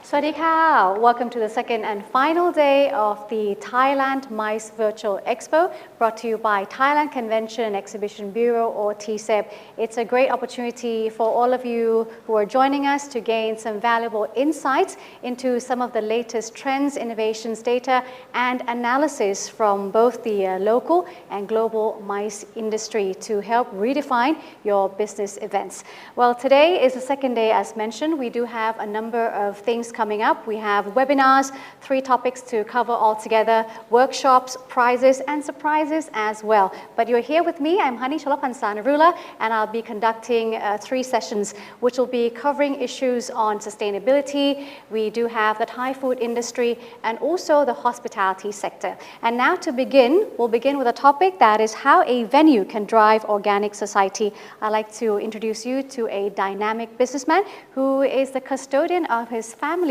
Swadika, welcome to the second and final day of the Thailand MICE Virtual Expo, brought to you by Thailand Convention and Exhibition Bureau, or TCEB. It's a great opportunity for all of you who are joining us to gain some valuable insights into some of the latest trends, innovations, data, and analysis from both the local and global MICE industry to help redefine your business events. Well, today is the second day, as mentioned. We do have a number of things coming up. We have webinars, 3 topics to cover all together, workshops, prizes, and surprises as well. But you're here with me. I'm Hani Cholapansanarula, and I'll be conducting 3 sessions, which will be covering issues on sustainability. We do have the Thai food industry and also the hospitality sector. And now to begin, we'll begin with a topic that is how a venue can drive organic society. I'd like to introduce you to a dynamic businessman who is the custodian of his family's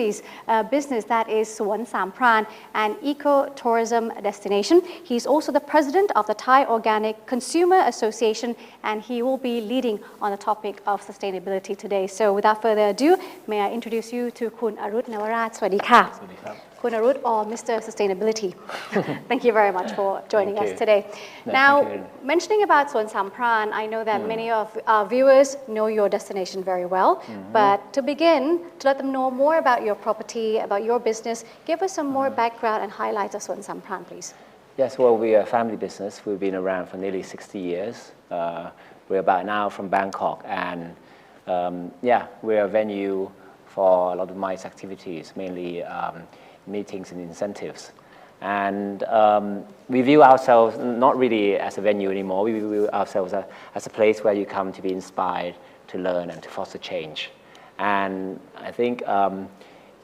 business, that is Suan Sampran, an eco-tourism destination. He's also the president of the Thai Organic Consumer Association, and he will be leading on the topic of sustainability today. So without further ado, may I introduce you to Kun Arut Nawarat. Swadika. Kun Arut, or Mr. Sustainability. Thank you very much for joining us today. Now, mentioning about Suan Sampran, I know that many of our viewers know your destination very well, but to begin, to let them know more about your property, about your business, give us some more background and highlights of Suan Sampran, please. Yes, well, we are a family business. We've been around for nearly 60 years. We're about now from Bangkok, and we're a venue for a lot of MICE activities, mainly meetings and incentives. And we view ourselves not really as a venue anymore. We view ourselves as a place where you come to be inspired, to learn, and to foster change. And I think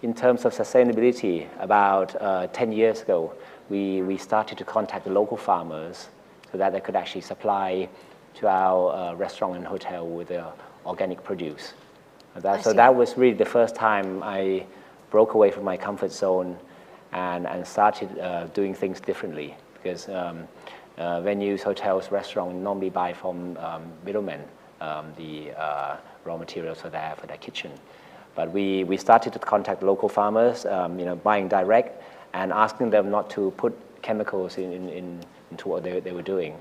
in terms of sustainability, about 10 years ago, we started to contact the local farmers so that they could actually supply to our restaurant and hotel with organic produce. So that was really the first time I broke away from my comfort zone and started doing things differently, because venues, hotels, restaurants normally buy from middlemen the raw materials for their kitchen. But we started to contact local farmers, buying direct and asking them not to put chemicals into what they were doing.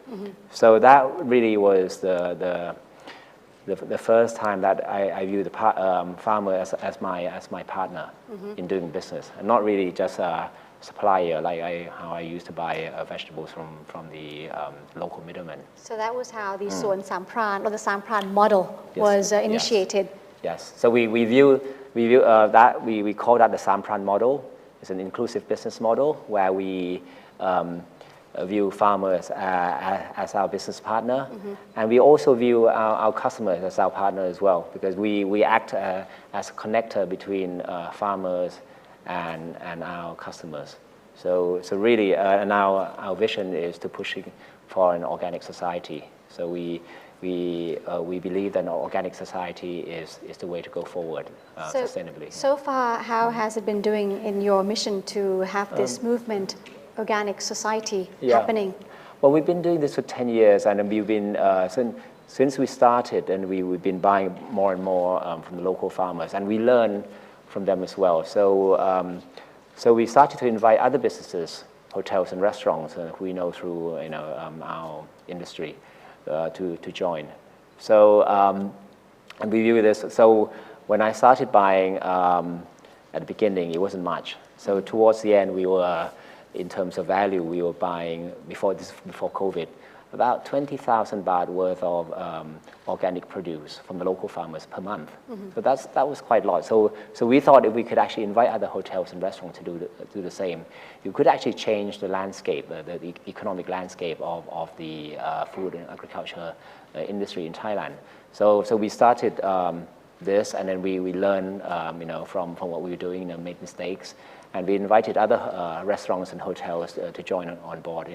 So that really was the first time that I view the farmer as my partner in doing business, and not really just a supplier like how I used to buy vegetables from the local middlemen. So that was how the Suan Sampran, or the Sampran model, was initiated. Yes. So we view that we call that the Sampran model. It's an inclusive business model where we view farmers as our business partner, and we also view our customers as our partner as well, because we act as a connector between farmers and our customers. So really, and our vision is to push for an organic society. So we believe that an organic society is the way to go forward sustainably. So far, how has it been doing in your mission to have this movement, organic society, happening? Well, we've been doing this for 10 years, and we've been since we started, and we've been buying more and more from the local farmers, and we learn from them as well. So we started to invite other businesses, hotels and restaurants who we know through our industry to join. So and we view this. So when I started buying at the beginning, it wasn't much. So towards the end, we were, in terms of value, we were buying before COVID about 20,000 baht worth of organic produce from the local farmers per month. So that was quite a lot. So we thought if we could actually invite other hotels and restaurants to do the same, you could actually change the landscape, the economic landscape of the food and agriculture industry in Thailand. So we started this, and then we learned from what we were doing, made mistakes, and we invited other restaurants and hotels to join on board.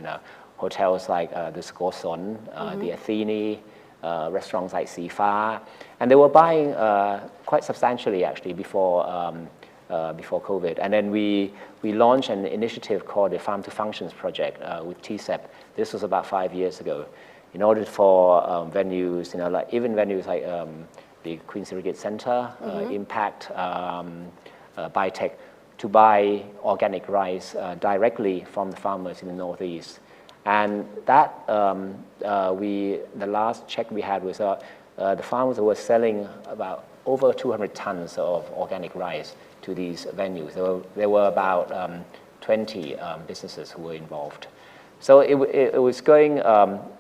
Hotels like the Skoson, the Athene, restaurants like Sifa, and they were buying quite substantially actually before COVID. And then we launched an initiative called the Farm to Functions project with TCEB. This was about 5 years ago, in order for venues, like even venues like the Queen Surrogate Center, Impact, biotech to buy organic rice directly from the farmers in the Northeast. And that, the last check we had was the farmers were selling about over 200 tons of organic rice to these venues. There were about 20 businesses who were involved. So it was going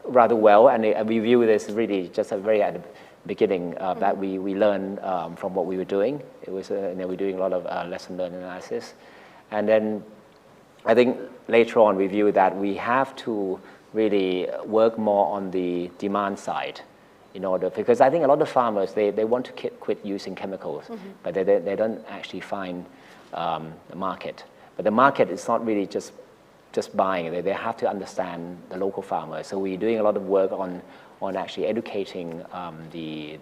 rather well, and we view this really just very at the beginning that we learned from what we were doing. It was, we're doing a lot of lesson learned analysis. And then I think later on we viewed that we have to really work more on the demand side in order, because I think a lot of farmers, they want to quit using chemicals, but they don't actually find the market. But the market is not really just buying. They have to understand the local farmers. So we're doing a lot of work on actually educating on the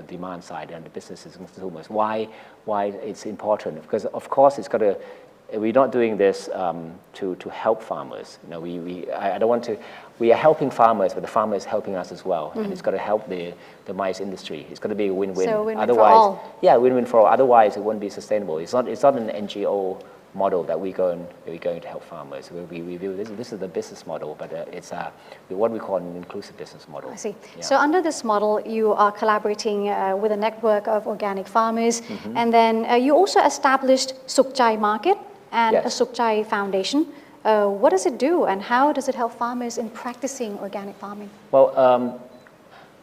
demand side and the businesses and consumers why it's important. Because of course it's got to. We're not doing this to help farmers. I don't want to. We are helping farmers, but the farmer is helping us as well, and it's got to help the maize industry. It's got to be a win-win. So win-win Otherwise, for all. Yeah, win-win for all. Otherwise, it won't be sustainable. It's not an NGO model that we're going to help farmers. We view this is the business model, but it's what we call an inclusive business model. I see. Yeah. So under this model, you are collaborating with a network of organic farmers, and then you also established Sukchai Market and Yes. a Sukchai Foundation. What does it do, and how does it help farmers in practicing organic farming? Well,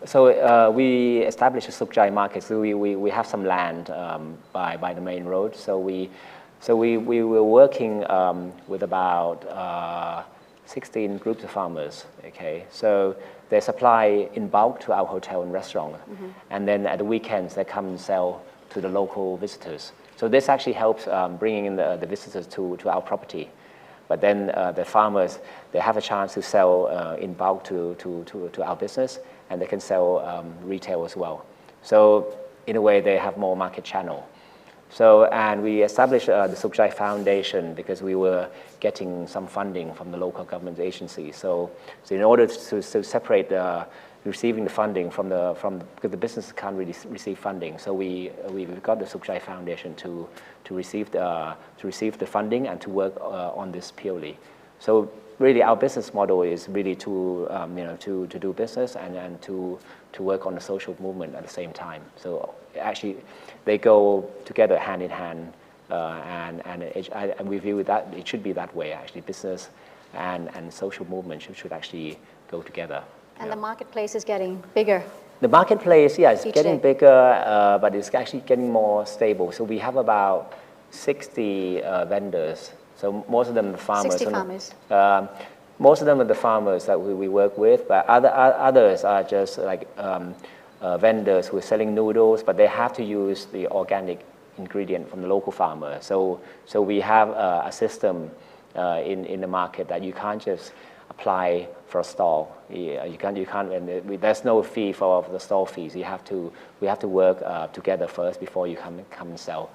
so we established a Sukchai Market. So we have some land by the main road. So we were working with about 16 groups of farmers, okay? So they supply in bulk to our hotel and restaurant. And then at the weekends, they come and sell to the local visitors. So this actually helps bringing in the visitors to our property. But then the farmers, they have a chance to sell in bulk to our business, and they can sell retail as well. So in a way, they have more market channel. So, and we established the Sukchai Foundation because we were getting some funding from the local government agencies. So in order to separate receiving the funding because the business can't really receive funding. So we got the Sukchai Foundation to receive the funding and to work on this purely. So really, our business model is really to do business and to work on the social movement at the same time. So actually, they go together hand in hand, and we view that it should be that way. Actually, business and social movement should actually go together. And the marketplace is getting bigger. The marketplace, yeah, it's getting day. bigger, but it's actually getting more stable. So we have about 60 vendors. So most of them are the farmers. 60 farmers. Most of them are the farmers that we work with, but others are just like vendors who are selling noodles, but they have to use the organic ingredient from the local farmer. So we have a system in the market that you can't just apply for a stall. You can't, and there's no fee for the stall fees. We have to work together first before you come and sell,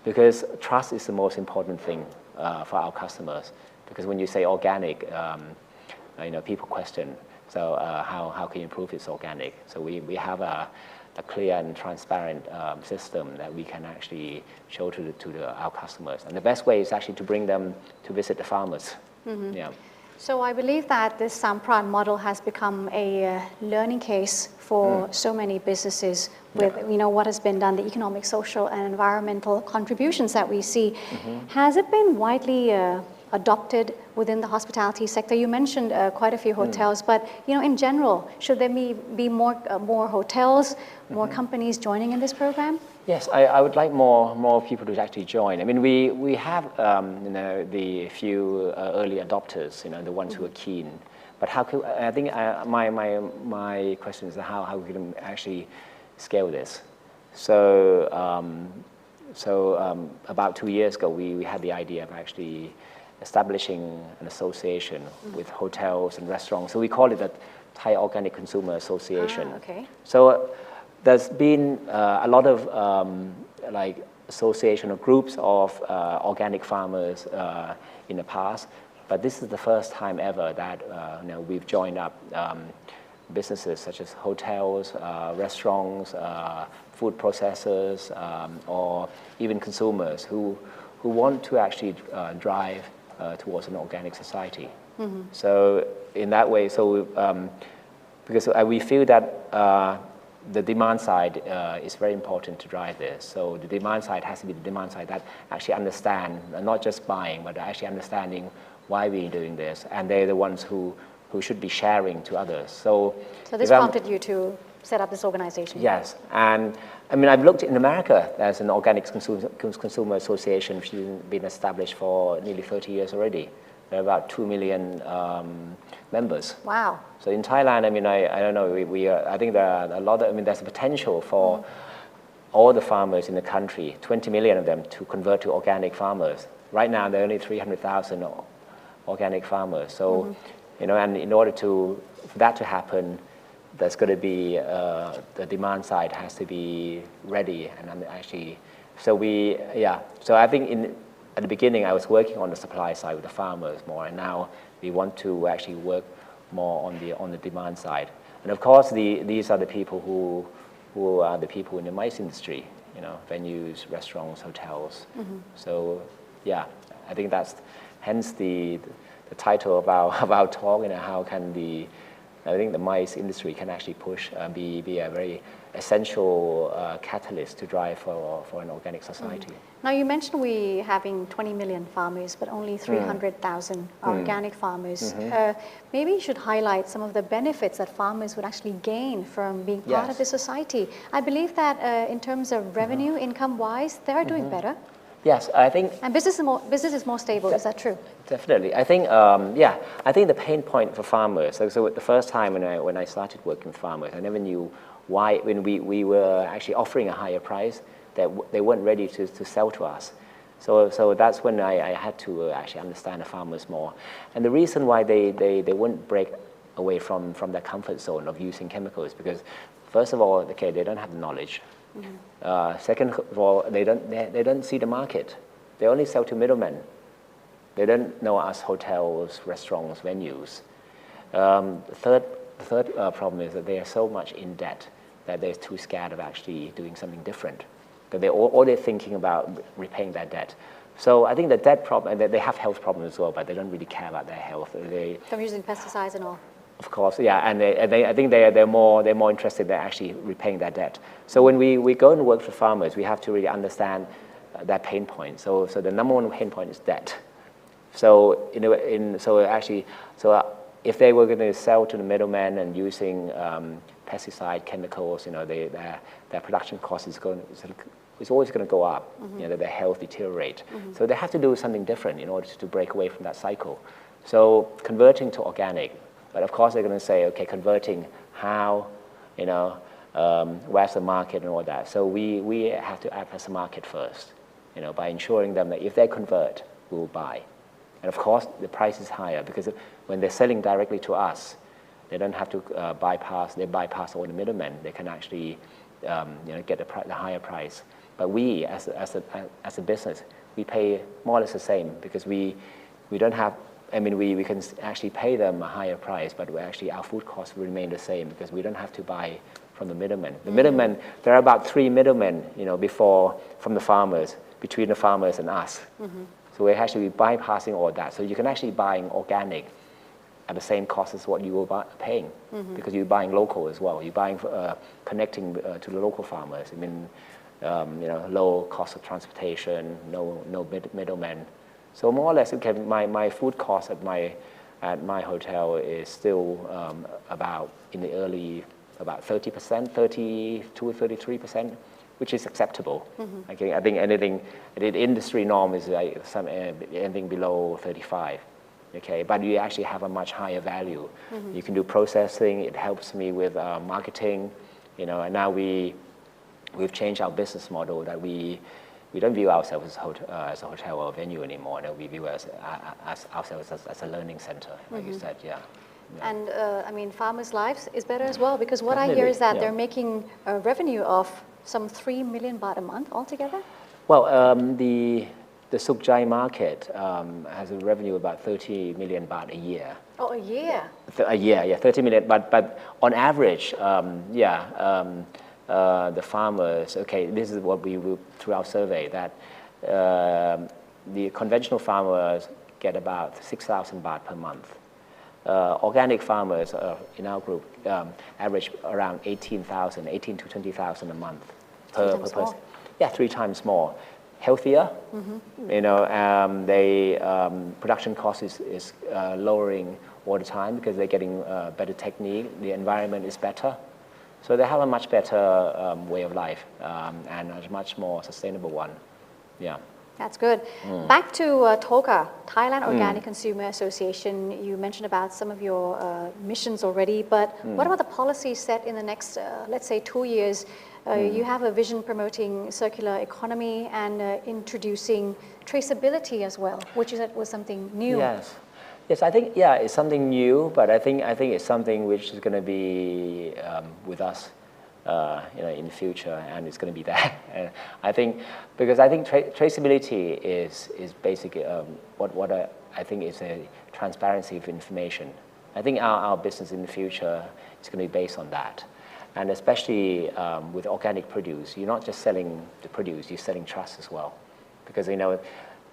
because trust is the most important thing for our customers. Because when you say organic, people question. So how can you prove it's organic? So we have a clear and transparent system that we can actually show to our customers. And the best way is actually to bring them to visit the farmers. Yeah. So I believe that this Sampran model has become a learning case for so many businesses with what has been done, the economic, social, and environmental contributions that we see. Has it been widely adopted within the hospitality sector? You mentioned quite a few hotels, but in general, should there be more hotels, more companies joining in this program? Yes, I would like more people to actually join. I mean, we have the few early adopters, the ones who are keen. But how could I think my question is how we can actually scale this. So about 2 years ago, we had the idea of actually establishing an association with hotels and restaurants. So we call it the Thai Organic Consumer Association. Okay. So there's been a lot of association or groups of organic farmers in the past, but this is the first time ever that we've joined up businesses such as hotels, restaurants, food processors or even consumers who want to actually drive towards an organic society. So in that way, because we feel that the demand side is very important to drive this. So the demand side has to be the demand side that actually understand, not just buying, but actually understanding why we're doing this. And they're the ones who should be sharing to others. So this prompted you to set up this organization? Yes. And I mean, I've looked in America. There's an organic consumer association which has been established for nearly 30 years already. There are about 2 million members. Wow. So in Thailand, I mean, I don't know, I think there are a lot of, I mean, there's a potential for all the farmers in the country, 20 million of them, to convert to organic farmers. Right now, there are only 300,000 organic farmers. So, you know, and in order for that to happen, there's going to be, the demand side has to be ready. And actually, so I think at the beginning, I was working on the supply side with the farmers more, and now we want to actually work more on the demand side. And of course, these are the people who are the people in the MICE industry, you know, venues, restaurants, hotels. So yeah, I think that's hence the title of our talk, you know, how can I think the MICE industry can actually push, be a very essential catalyst to drive for an organic society. Now you mentioned we having 20 million farmers, but only 300,000 organic farmers. Maybe you should highlight some of the benefits that farmers would actually gain from being part of the society. I believe that in terms of revenue, income-wise, they are doing better. Yes, I think. And business is more stable. Is that true? Definitely. I think, I think the pain point for farmers. So the first time when I started working with farmers, I never knew why, when we were actually offering a higher price, that they weren't ready to sell to us. So that's when I had to actually understand the farmers more. And the reason why they wouldn't break away from their comfort zone of using chemicals, because first of all, okay, they don't have the knowledge. Second of all, they don't see the market. They only sell to middlemen. They don't know us hotels, restaurants, venues. The third problem is that they are so much in debt that they're too scared of actually doing something different. That all they're thinking about repaying their debt. So I think the debt problem, and they have health problems as well, but they don't really care about their health. From using pesticides and all. Of course, yeah, and I think they're more interested in actually repaying their debt. So when we go and work for farmers, we have to really understand that pain point. So the number one pain point is debt. So if they were going to sell to the middlemen and using pesticide chemicals, you know, their production cost is always going to go up. You know, their health deteriorate. So they have to do something different in order to break away from that cycle. So converting to organic. But of course, they're going to say, okay, converting how, you know, where's the market and all that. So we have to act as a market first, you know, by ensuring them that if they convert, we will buy. And of course, the price is higher because when they're selling directly to us, they don't have to bypass all the middlemen. They can actually, you know, get the higher price. But we, as a business, we pay more or less the same because we don't have. I mean, we can actually pay them a higher price, but our food costs will remain the same because we don't have to buy from the middlemen. The middlemen, there are about 3 middlemen, you know, from the farmers, between the farmers and us. So we're actually bypassing all that. So you can actually buy organic at the same cost as what you were paying because you're buying local as well. You're buying, connecting to the local farmers. I mean, you know, low cost of transportation, no middlemen. So more or less, okay, my food cost at my hotel is still about in the early about 30%, 32 or 33%, which is acceptable. Okay, I think the industry norm is like anything below 35. Okay, but you actually have a much higher value. You can do processing. It helps me with marketing, you know. And now we've changed our business model that we don't view ourselves as a hotel or a venue anymore. No, we view ourselves as a learning center, like you said, yeah. And I mean, farmers' lives is better as well because what I hear is that they're making a revenue of some 3 million baht a month altogether. Well, the Sukjai market has a revenue of about 30 million baht a year. Oh, a year? A year, yeah, 30 million. But on average, the farmers, okay, this is what we will, through our survey, that the conventional farmers get about 6,000 baht per month. Organic farmers in our group average around 18 to 20,000 a month per person. Yeah, 3 times more. Healthier, you know, production cost is lowering all the time because they're getting better technique, the environment is better. So they have a much better way of life and a much more sustainable one. Yeah. That's good. Back to TOCA, Thailand Organic Consumer Association. You mentioned about some of your missions already, but what about the policies set in the next, let's say, 2 years? You have a vision promoting circular economy and introducing traceability as well, which was something new. Yes. Yes, I think, yeah, it's something new, but I think it's something which is going to be with us you know, in the future, and it's going to be there. And I think, because I think traceability is basically what I think is a transparency of information. I think our business in the future is going to be based on that. And especially with organic produce, you're not just selling the produce, you're selling trust as well. Because, you know,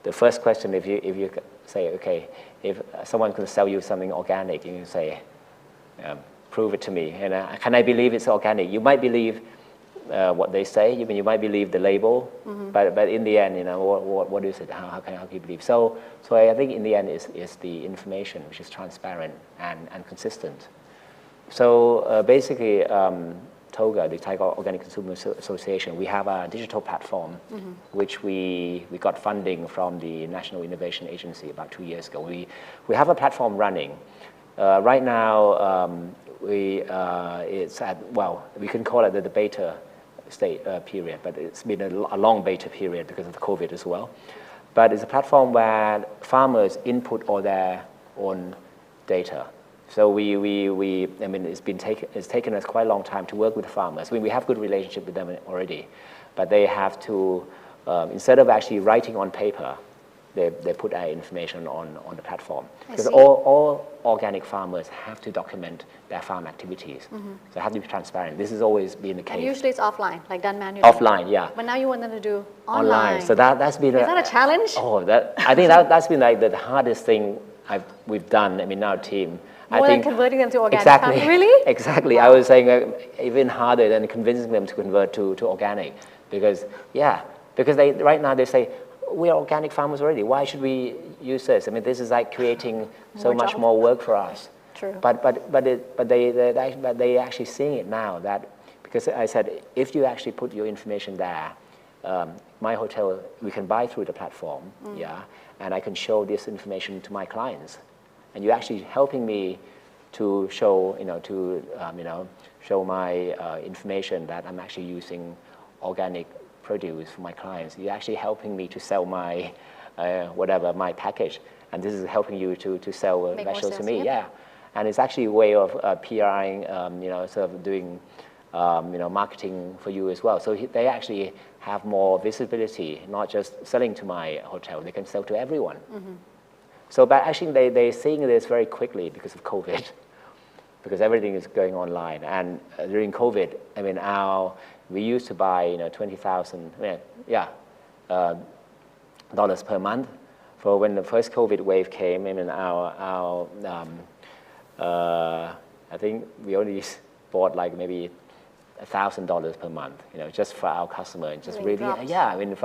the first question, if you say, okay, if someone's going to sell you something organic, you can say, prove it to me. And can I believe it's organic? You might believe what they say. You might believe the label, but in the end, you know, what is it? How can you believe? So I think in the end is the information which is transparent and consistent. So basically, TOGA, the Thai Organic Consumer Association, we have a digital platform which we got funding from the National Innovation Agency about 2 years ago. We have a platform running. Right now, it's at, well, we can call it the beta state period, but it's been a long beta period because of the COVID as well. But it's a platform where farmers input all their own data. So I mean, it's taken us quite a long time to work with the farmers. We have good relationship with them already, but they have to, instead of actually writing on paper, they put our information on the platform. Because all organic farmers have to document their farm activities. So they have to be transparent. This has always been the case. And usually it's offline, like done manually. Offline, yeah. But now you want them to do online. So that's been Is that a challenge? Oh, I think that's been like the hardest thing we've done, I mean, our team. More than converting them to organic. Exactly. Really? Exactly. Wow. I was saying even harder than convincing them to convert to organic. Because, yeah, because right now they say, we are organic farmers already. Why should we use this? I mean, this is like creating so much more work for us. True. But they actually seeing it now, that, because I said, if you actually put your information there, my hotel, we can buy through the platform, yeah, and I can show this information to my clients. And you're actually helping me to show, show my information that I'm actually using organic produce for my clients. You're actually helping me to sell my, my package. And this is helping you to sell vegetables to me, yeah. And it's actually a way of PRing, sort of doing, marketing for you as well. So they actually have more visibility, not just selling to my hotel, they can sell to everyone. So, but actually they're seeing this very quickly because of COVID, because everything is going online. And during COVID, I mean, we used to buy, $20,000, dollars per month. For when the first COVID wave came, I mean, I think we only bought like maybe $1,000 per month, just for our customer, and just really, yeah, I mean,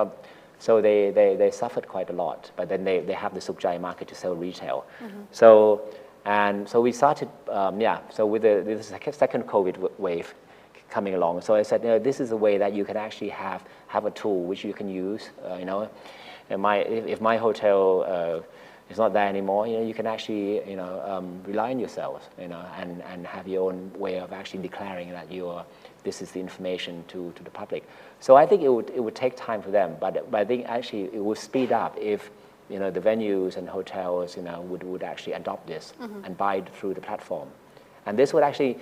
so they suffered quite a lot, but then they have the Sukjai market to sell retail. So we started, so with the second COVID wave coming along, so I said, this is a way that you can actually have a tool which you can use, and if my hotel is not there anymore, you can actually, rely on yourselves, and have your own way of actually declaring that this is the information to the public. So I think it would take time for them, but I think actually it would speed up if the venues and hotels would actually adopt this and buy it through the platform, and this would actually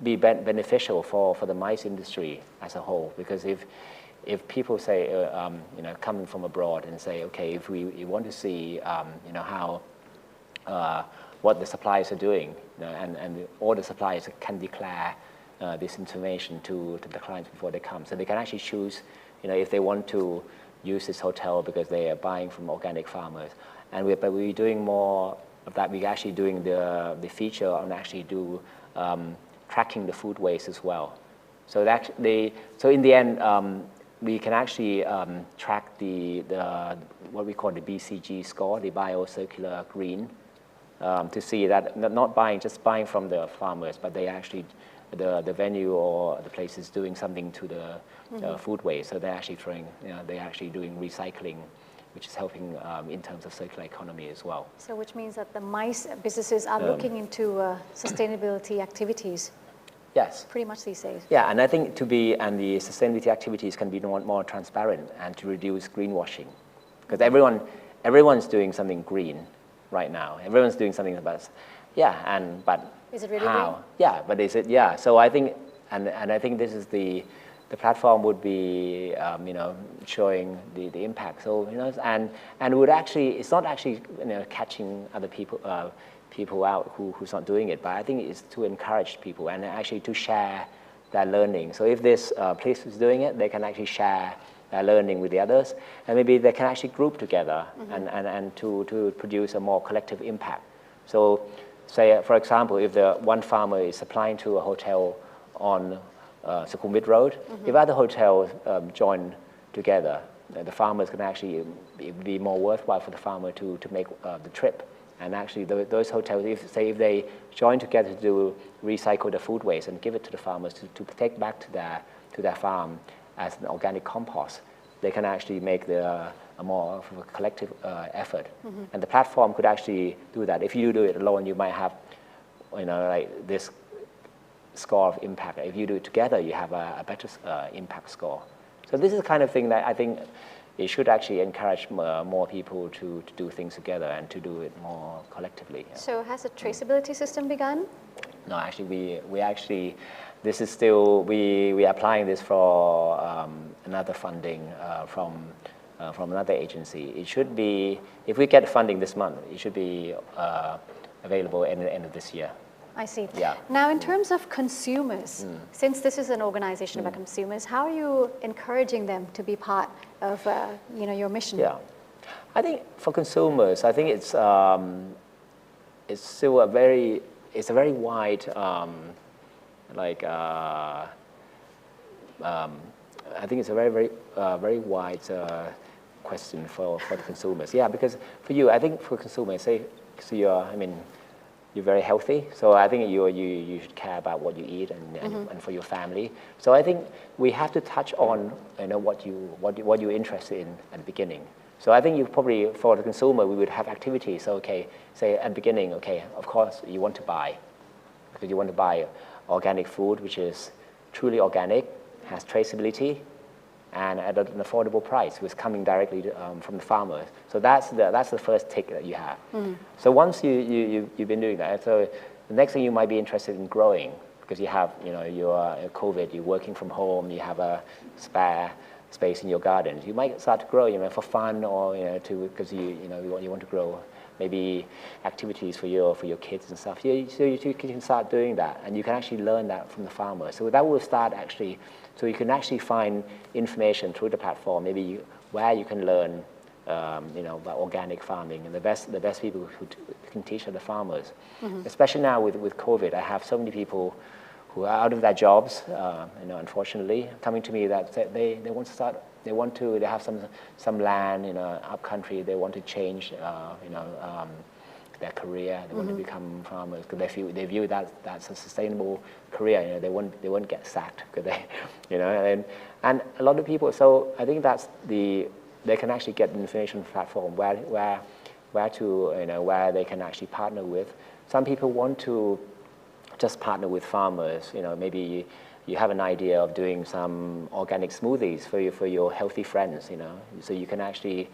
be beneficial for the MICE industry as a whole, because if people say coming from abroad and say, okay, if we want to see how what the suppliers are doing, and all the suppliers can declare this information to the clients before they come. So they can actually choose, if they want to use this hotel because they are buying from organic farmers. But we're doing more of that. We're actually doing the feature on actually tracking the food waste as well. So in the end, we can actually track what we call the BCG score, the biocircular green, to see that not just buying from the farmers, but they actually the venue or the place is doing something to the food waste. So they're actually they're actually doing recycling, which is helping in terms of circular economy as well. So which means that the MICE businesses are looking into sustainability activities. Yes. Pretty much these days. Yeah, and I think and the sustainability activities can be more transparent and to reduce greenwashing. Because everyone's doing something green right now. Everyone's doing something about, but is it really how? green? Yeah, but is it, So I think, and I think this is the platform would be, showing the impact. So, and would actually, it's not actually, catching other people out who's not doing it, but I think it's to encourage people and actually to share their learning. So if this place is doing it, they can actually share their learning with the others, and maybe they can actually group together and to produce a more collective impact. So say, for example, if the one farmer is supplying to a hotel on Sukhumvit Road, if other hotels join together, the farmers can actually be more worthwhile for the farmer to make the trip. And actually, those hotels, if they join together to recycle the food waste and give it to the farmers to take back to their farm as an organic compost, they can actually make a more of a collective effort. And the platform could actually do that. If you do it alone, you might have, like this score of impact. If you do it together, you have a better impact score. So this is the kind of thing that I think it should actually encourage more people to do things together and to do it more collectively. Yeah. So has a traceability system begun? No, actually, we actually, this is still, we are applying this for another funding from another agency. It should be, if we get funding this month, it should be available at the end of this year. I see. Yeah. Now, in terms of consumers, since this is an organization about consumers, how are you encouraging them to be part of your mission? Yeah, I think for consumers, I think it's still a very wide I think it's a very wide question for the consumers. Yeah, because for you, I think for consumers, so you're very healthy, so I think you should care about what you eat and for your family. So I think we have to touch on what you're interested in at the beginning. So I think you probably, for the consumer, we would have activities. So say at the beginning, of course you want to buy, because you want to buy organic food which is truly organic, has traceability, and at an affordable price, which is coming directly from the farmers. So that's the first tick that you have. So once you've been doing that, so the next thing you might be interested in growing, because you have your COVID, you're working from home, you have a spare space in your garden. You might start to grow, for fun, or because you want to grow maybe activities for your kids and stuff. So you can start doing that, and you can actually learn that from the farmer. So that will start actually. So you can actually find information through the platform, maybe where you can learn, about organic farming, and the best people who can teach are the farmers. Especially now with COVID, I have so many people who are out of their jobs, unfortunately, coming to me that they want to start. They have some land in up country. They want to change, their career. They want to become farmers because they view that's a sustainable career. They won't get sacked because and a lot of people. So I think they can actually get an information platform where they can actually partner with. Some people want to just partner with farmers. Maybe you have an idea of doing some organic smoothies for your healthy friends. So you can actually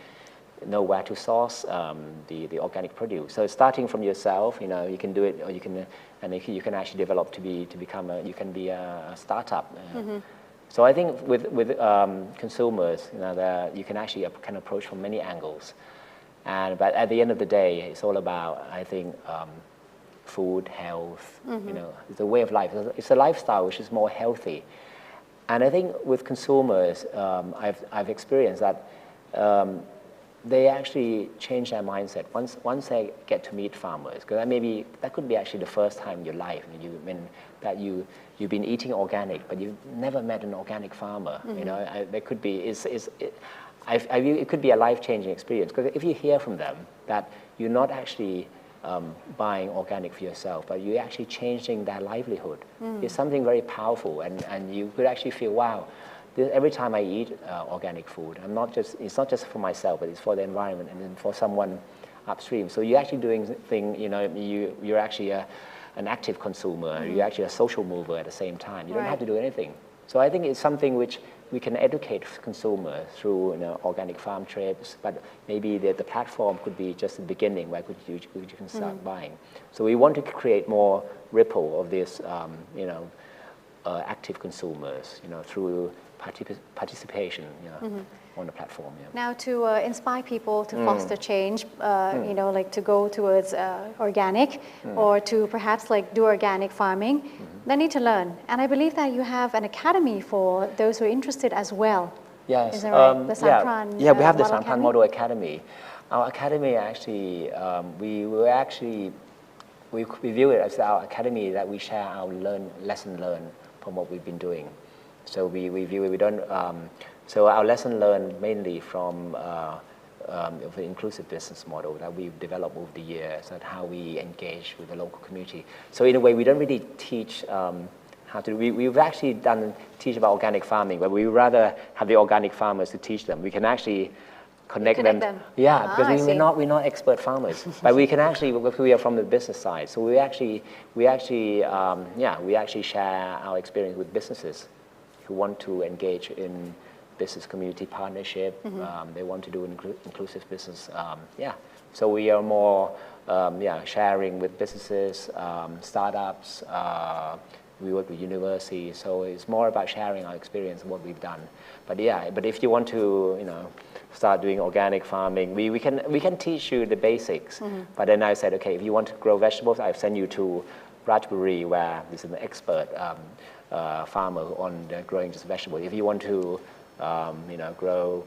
know where to source the organic produce. So starting from yourself, you can do it, or you can actually develop you can be a startup. So I think with consumers, you can actually approach from many angles, but at the end of the day, it's all about, I think, food, health, it's a way of life. It's a lifestyle which is more healthy. And I think with consumers, I've experienced that they actually change their mindset once they get to meet farmers. Because that could be actually the first time in your life you've been eating organic, but you've never met an organic farmer. There could be it could be a life-changing experience. Because if you hear from them that you're not actually buying organic for yourself, but you're actually changing their livelihood, it's something very powerful, and you could actually feel, wow. Every time I eat organic food, it's not just for myself, but it's for the environment and then for someone upstream. So you're actually doing things, you're actually an active consumer, you're actually a social mover at the same time. You don't have to do anything. So I think it's something which we can educate consumers through organic farm trips, but maybe the platform could be just the beginning where you can start buying. So we want to create more ripple of this, active consumers, through participation on the platform. Now, to inspire people to foster change, like to go towards organic or to perhaps like do organic farming, they need to learn. And I believe that you have an academy for those who are interested as well. Yes. Is that right? The Sampran we have the Sampran Model Academy. Our academy actually, we view it as our academy that we share our lesson learned from what we've been doing. So we view it, we don't, so our lesson learned mainly from the inclusive business model that we've developed over the years and how we engage with the local community. So in a way, we don't really teach how to, we've actually teach about organic farming, but we rather have the organic farmers to teach them. We can actually connect them. Yeah, because we're not expert farmers, but we can actually, we are from the business side. So we actually share our experience with businesses who want to engage in business community partnership. They want to do inclusive business. So we are more sharing with businesses, startups. We work with universities, so it's more about sharing our experience and what we've done. But if you want to, start doing organic farming, we can teach you the basics. But then I said, okay, if you want to grow vegetables, I'll send you to Rajpuri, where there's an expert farmer on growing just vegetables. If you want to, grow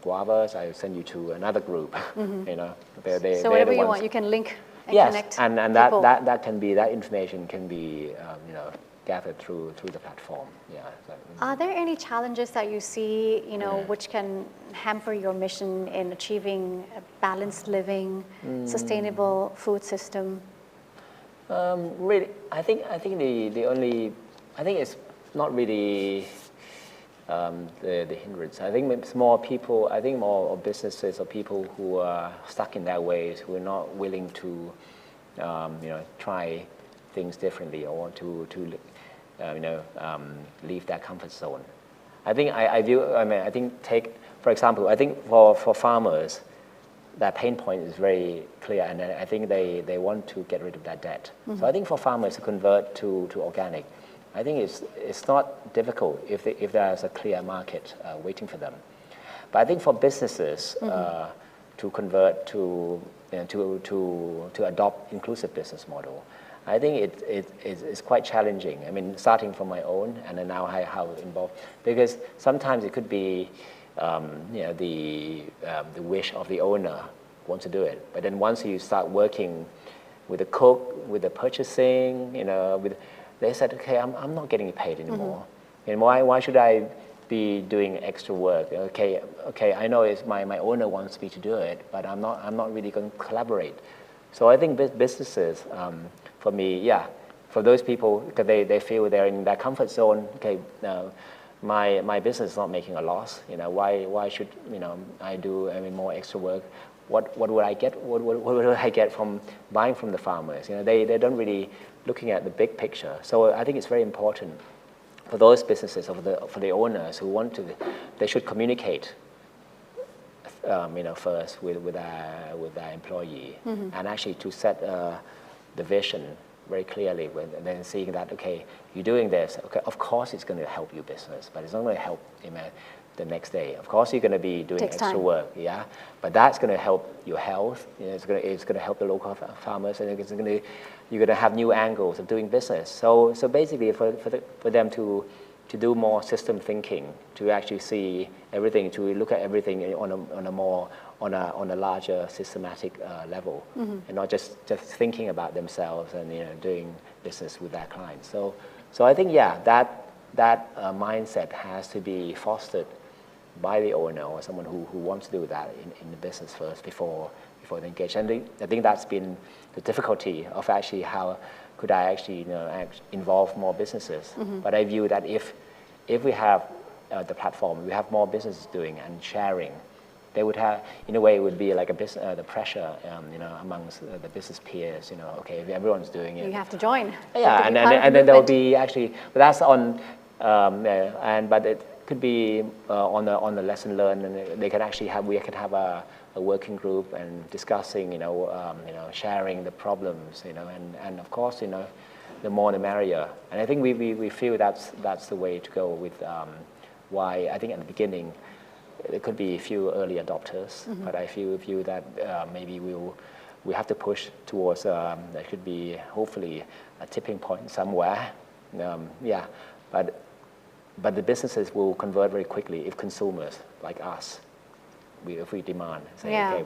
guavas, I'll send you to another group. So whatever you want, you can link and connect. And people. that information can be gathered through the platform. Are there any challenges that you see, which can hamper your mission in achieving a balanced living, sustainable food system? Really, I think it's not really the hindrance. I think it's more people. I think more businesses or people who are stuck in their ways, who are not willing to, try things differently or to leave their comfort zone. I think take for example. I think for farmers, that pain point is very clear, and I think they want to get rid of that debt. So I think for farmers to convert to organic, I think it's not difficult if there's a clear market waiting for them. But I think for businesses to convert to adopt inclusive business model, I think it's quite challenging. I mean, starting from my own and then now how involved, because sometimes it could be the wish of the owner wants to do it, but then once you start working with the cook, with the purchasing, they said, okay, I'm not getting paid anymore. And why should I be doing extra work? Okay, I know it's my owner wants me to do it, but I'm not really going to collaborate. So I think businesses, for me, for those people, because they feel they're in their comfort zone. Okay, my business is not making a loss. Why should I do more extra work? What would I get? What would I get from buying from the farmers? They don't really looking at the big picture. So I think it's very important for those businesses, for the owners who want to, they should communicate. First with their employee, and actually to set the vision very clearly, and then seeing that, okay, you're doing this, okay, of course it's going to help your business, but it's not going to help the next day. Of course, you're going to be doing Takes extra time. work, yeah, but that's going to help your health. You know, it's going to help the local farmers, and you're going to have new angles of doing business. So basically, for them to do more system thinking, to actually see everything, to look at everything on a larger systematic level, and not just thinking about themselves and doing business with their clients. So I think that mindset has to be fostered by the owner or someone who wants to do that in the business first before they engage. And I think that's been the difficulty of actually how could I actually involve more businesses. But I view that if we have the platform, we have more businesses doing and sharing, they would have, in a way, it would be like the pressure, amongst the business peers. Okay, if everyone's doing it, you have to join. Yeah, and then there will be actually, but that's on, but it could be on the lesson learned, and they can actually we can have a working group and discussing, sharing the problems, and of course, the more the merrier. And I think we feel that's the way to go with why I think at the beginning there could be a few early adopters, but I feel that maybe we have to push towards there could be hopefully a tipping point somewhere. But the businesses will convert very quickly if consumers like us, if we demand, say, okay,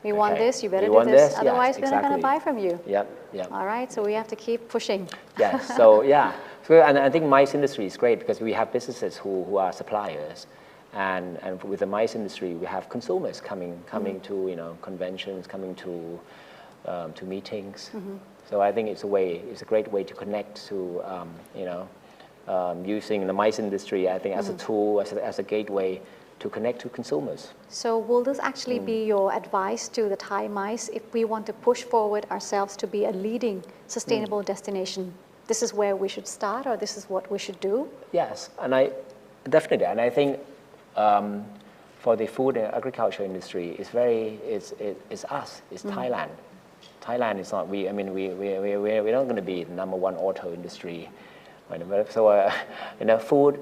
we want this, you better do this, otherwise yes, we're not going to buy from you. Yep. All right, so we have to keep pushing. Yes, so and I think mice industry is great because we have businesses who are suppliers, and with the mice industry we have consumers coming to conventions, coming to meetings. So I think it's a great way to connect to using the mice industry, I think, as a tool, as a gateway to connect to consumers. So will this actually be your advice to the Thai mice if we want to push forward ourselves to be a leading sustainable destination? This is where we should start, or this is what we should do? Yes, and I think for the food and agriculture industry, it's us, it's Thailand. Thailand is not we're not going to be the number one auto industry. So, food,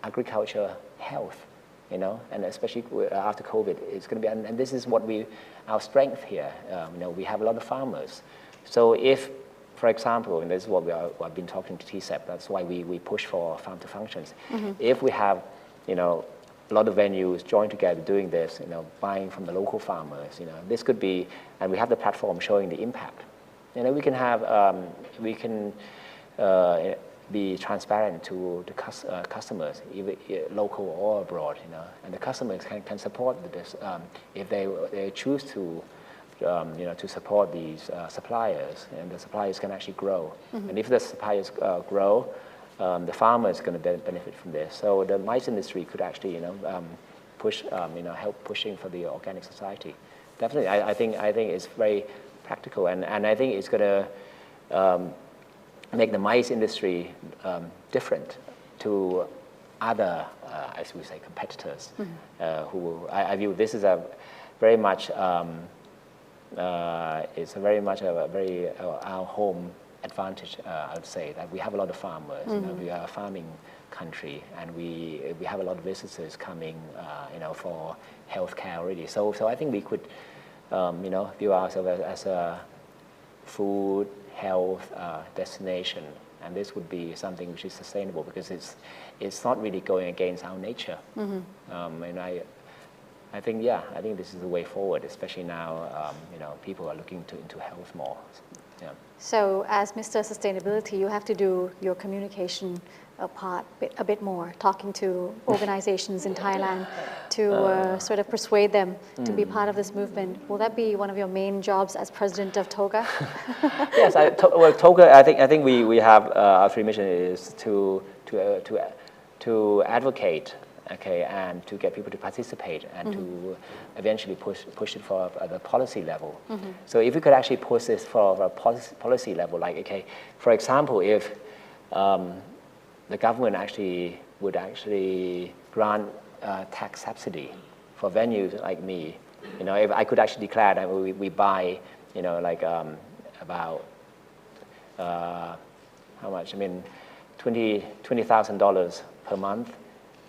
agriculture, health, and especially after COVID, it's going to be, and this is our strength here. We have a lot of farmers. So if, for example, and this is what I've been talking to TCEP, that's why we push for farm to functions. If we have, a lot of venues join together doing this, buying from the local farmers, this could be, and we have the platform showing the impact. We can have, be transparent to the customers, either local or abroad, and the customers can support this if they choose to, to support these suppliers, and the suppliers can actually grow. And if the suppliers grow, the farmer is going to benefit from this. So the mice industry could actually, push, help pushing for the organic society. Definitely, I think it's very practical, and I think it's going to make the mice industry different to other, as we say, competitors, who I view this is a very much, it's a very much our home advantage. I would say that we have a lot of farmers. We are a farming country, and we have a lot of visitors coming, for healthcare already. So I think we could, view ourselves as a food, health destination, and this would be something which is sustainable because it's not really going against our nature. And I think this is the way forward, especially now people are looking into health more. Yeah. So as Mr. Sustainability, you have to do your communication part a bit more, talking to organizations in Thailand to sort of persuade them to be part of this movement. Will that be one of your main jobs as president of TOGA? Yes, TOGA, I think we have our three mission is to advocate, okay, and to get people to participate and to eventually push it for the policy level. So if we could actually push this for a policy level, like, okay, for example, if the government would grant tax subsidy for venues like me, if I could actually declare that we buy, about how much? $20,000 per month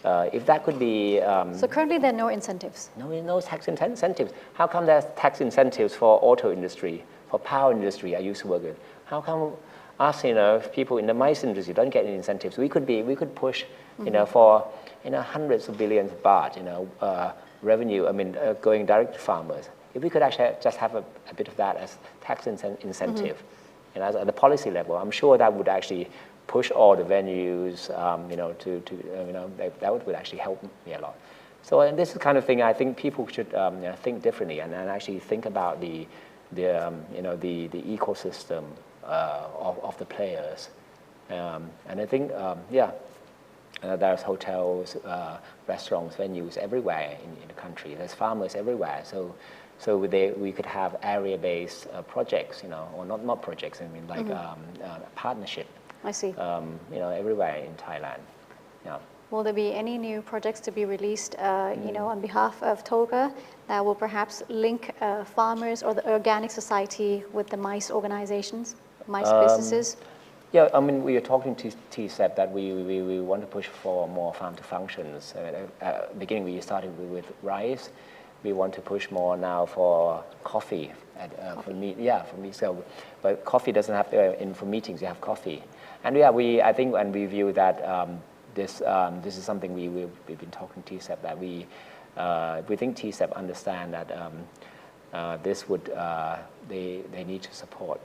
If that could be... So currently there are no incentives? No tax incentives. How come there's tax incentives for auto industry, for power industry I used to work with? How come us, people in the mice industry don't get any incentives? We could push, for, hundreds of billions of baht, revenue, going direct to farmers. If we could actually just have a bit of that as tax incentive, at the policy level, I'm sure that would actually push all the venues, that would actually help me a lot. So and this is the kind of thing I think people should think differently and actually think about the ecosystem of the players. And I think, there's hotels, restaurants, venues everywhere in the country. There's farmers everywhere. So we could have area-based projects, or not projects, partnership. I see. Everywhere in Thailand. Yeah. Will there be any new projects to be released, on behalf of TOGA that will perhaps link farmers or the organic society with the mice organizations, mice businesses? Yeah, we are talking to TSEP that we want to push for more farm-to-functions. At the beginning, we started with rice. We want to push more now for coffee. For meat. So, but coffee doesn't have for meetings. You have coffee, and I think, and we view that this is something we've been talking to TSEP that we think TSEP understand that this would they need to support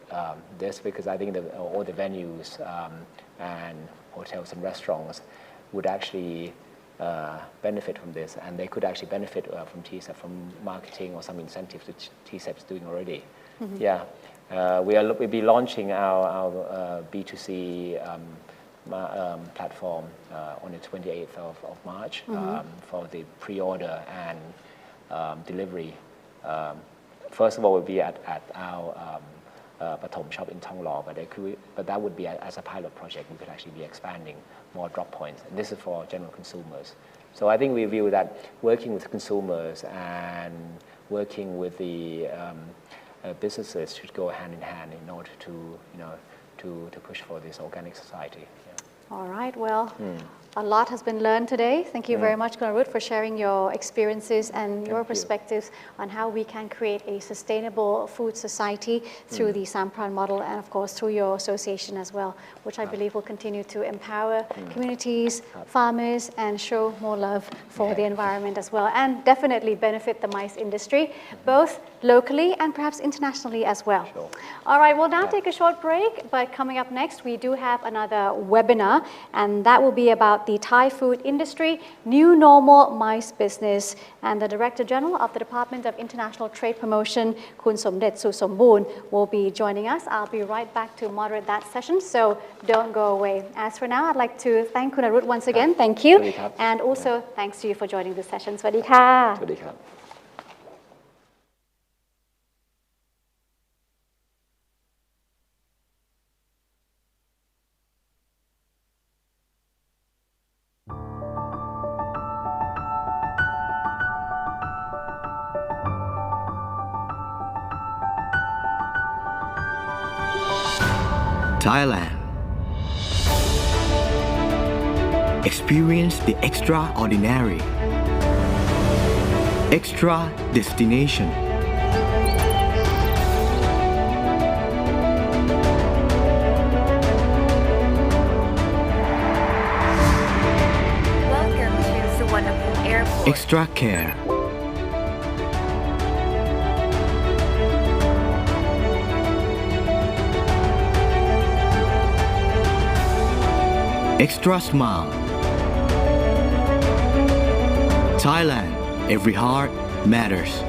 this, because I think all the venues and hotels and restaurants would actually benefit from this, and they could actually benefit from TSEP, from marketing or some incentives which TSEP is doing already. We'll be launching our B2C platform on the 28th of March for the pre-order and delivery. First of all, we'll be at our Pathom shop in Thong Lo, but that would be as a pilot project. We could actually be expanding more drop points, and this is for general consumers. So I think we view that working with consumers and working with the businesses should go hand in hand in order to push for this organic society. Yeah. All right, well, a lot has been learned today. Thank you very much, Kunarut, for sharing your experiences and your perspectives on how we can create a sustainable food society through the Sampran model, and of course through your association as well, which I believe will continue to empower communities, farmers, and show more love for the environment as well, and definitely benefit the mice industry, both locally and perhaps internationally as well. Sure. All right, we'll now take a short break, but coming up next, we do have another webinar, and that will be about the Thai food industry, new normal mice business, and the Director General of the Department of International Trade Promotion, Kun Somdet Susombun, will be joining us. I'll be right back to moderate that session, so don't go away. As for now, I'd like to thank Kunarut once again. Thank you. And also thanks to you for joining this session. Swadee ka. Swadee ka. Thailand. Experience the extraordinary. Extra destination. Welcome to Suvarnabhumi Airport. Extra care. Extra smile. Thailand, every heart matters.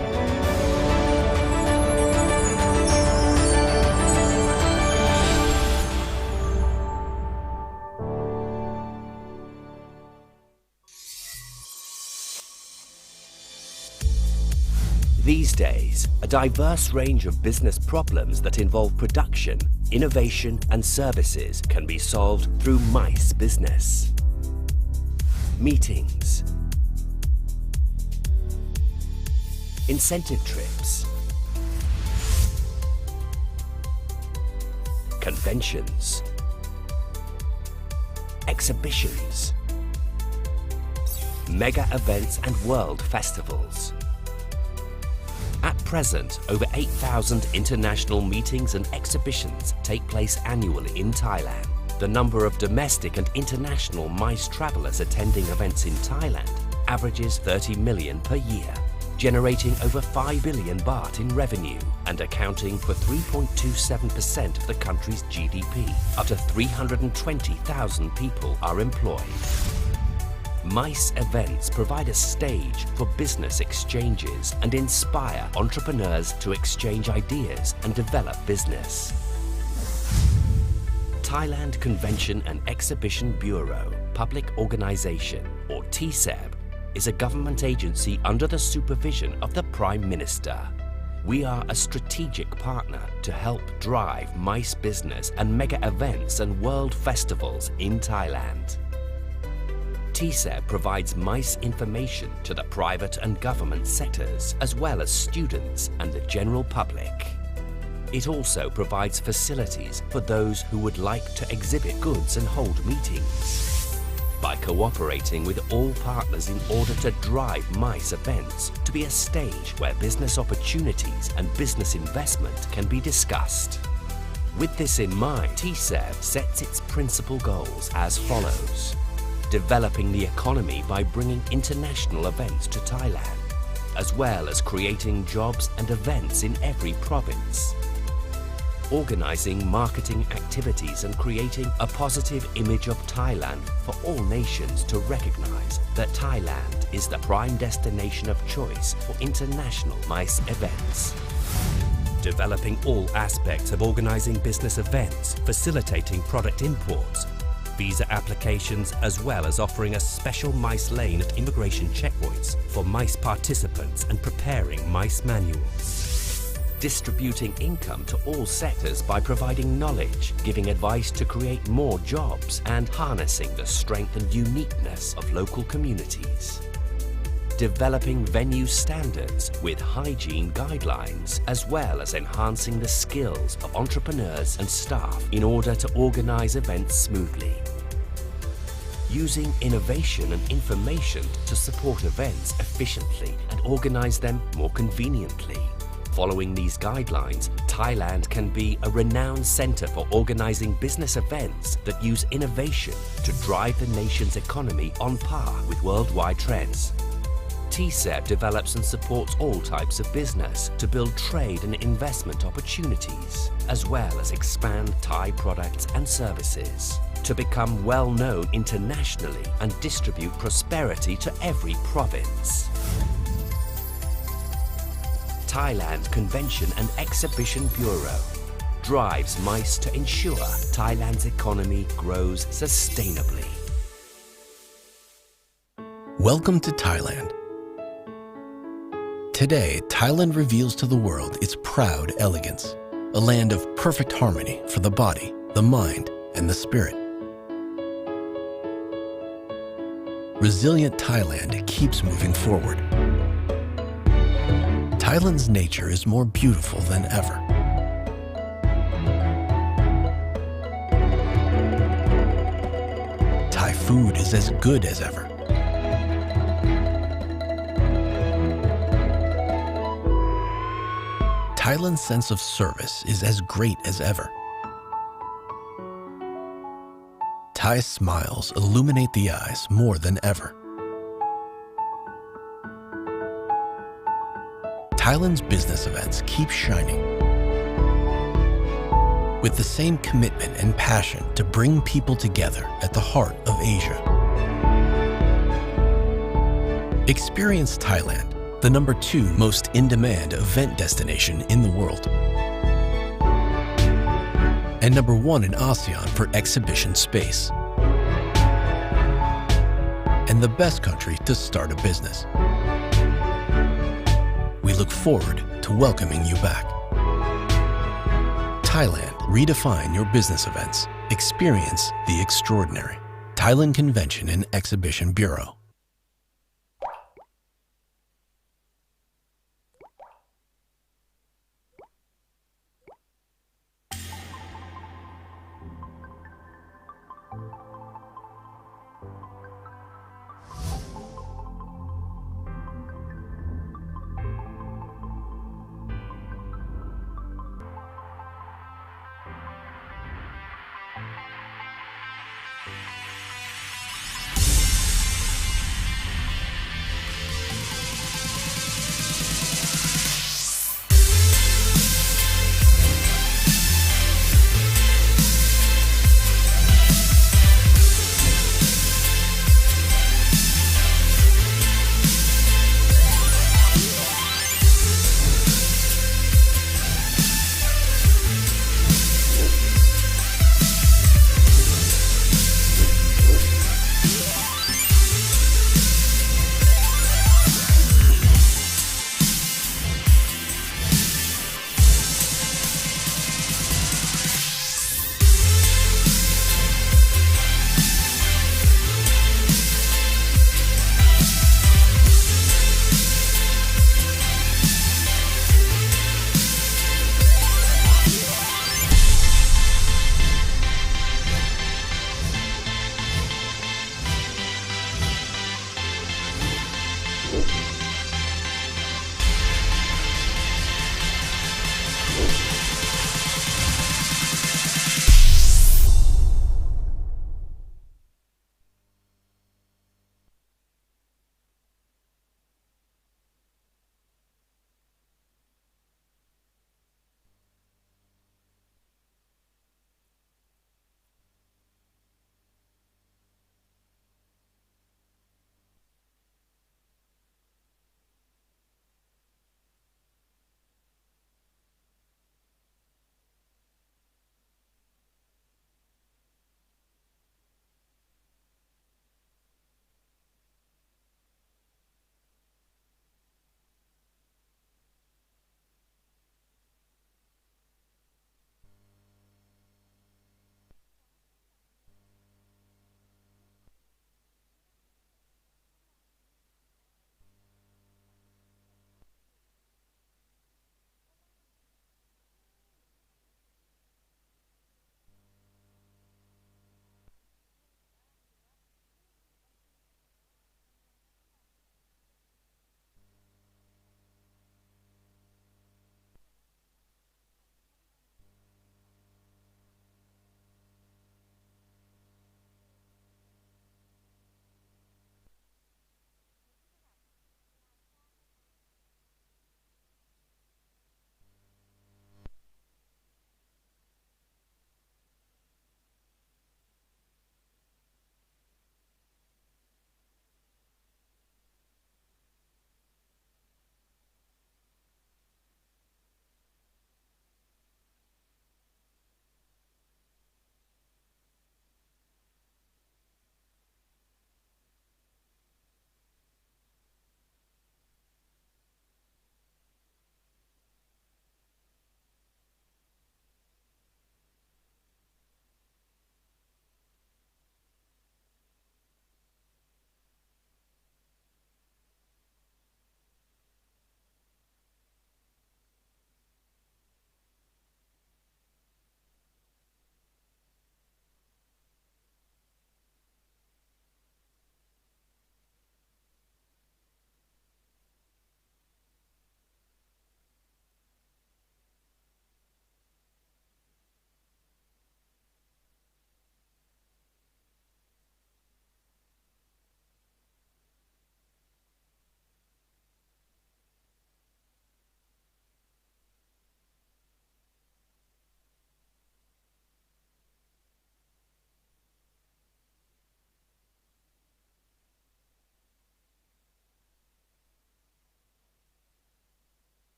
These days, a diverse range of business problems that involve production, innovation, and services can be solved through mice business. Meetings, incentive trips, conventions, exhibitions, mega events and world festivals. At present, over 8,000 international meetings and exhibitions take place annually in Thailand. The number of domestic and international MICE travelers attending events in Thailand averages 30 million per year, generating over 5 billion baht in revenue and accounting for 3.27% of the country's GDP. Up to 320,000 people are employed. MICE events provide a stage for business exchanges and inspire entrepreneurs to exchange ideas and develop business. Thailand Convention and Exhibition Bureau Public Organization, or TCEB, is a government agency under the supervision of the Prime Minister. We are a strategic partner to help drive MICE business and mega events and world festivals in Thailand. TCEB provides MICE information to the private and government sectors, as well as students and the general public. It also provides facilities for those who would like to exhibit goods and hold meetings. By cooperating with all partners in order to drive MICE events to be a stage where business opportunities and business investment can be discussed. With this in mind, TCEB sets its principal goals as follows: developing the economy by bringing international events to Thailand, as well as creating jobs and events in every province. Organizing marketing activities and creating a positive image of Thailand for all nations to recognize that Thailand is the prime destination of choice for international MICE events. Developing all aspects of organizing business events, facilitating product imports, visa applications, as well as offering a special MICE lane at immigration checkpoints for MICE participants and preparing MICE manuals. Distributing income to all sectors by providing knowledge, giving advice to create more jobs, and harnessing the strength and uniqueness of local communities. Developing venue standards with hygiene guidelines, as well as enhancing the skills of entrepreneurs and staff in order to organize events smoothly. Using innovation and information to support events efficiently and organize them more conveniently. Following these guidelines, Thailand can be a renowned center for organizing business events that use innovation to drive the nation's economy on par with worldwide trends. TCEB develops and supports all types of business to build trade and investment opportunities, as well as expand Thai products and services, to become well known internationally and distribute prosperity to every province. Thailand Convention and Exhibition Bureau drives MICE to ensure Thailand's economy grows sustainably. Welcome to Thailand. Today, Thailand reveals to the world its proud elegance, a land of perfect harmony for the body, the mind, and the spirit. Resilient Thailand keeps moving forward. Thailand's nature is more beautiful than ever. Thai food is as good as ever. Thailand's sense of service is as great as ever. Thai smiles illuminate the eyes more than ever. Thailand's business events keep shining with the same commitment and passion to bring people together at the heart of Asia. Experience Thailand, the #2 most in-demand event destination in the world, and #1 in ASEAN for exhibition space, and the best country to start a business. We look forward to welcoming you back. Thailand, redefine your business events. Experience the extraordinary. Thailand Convention and Exhibition Bureau.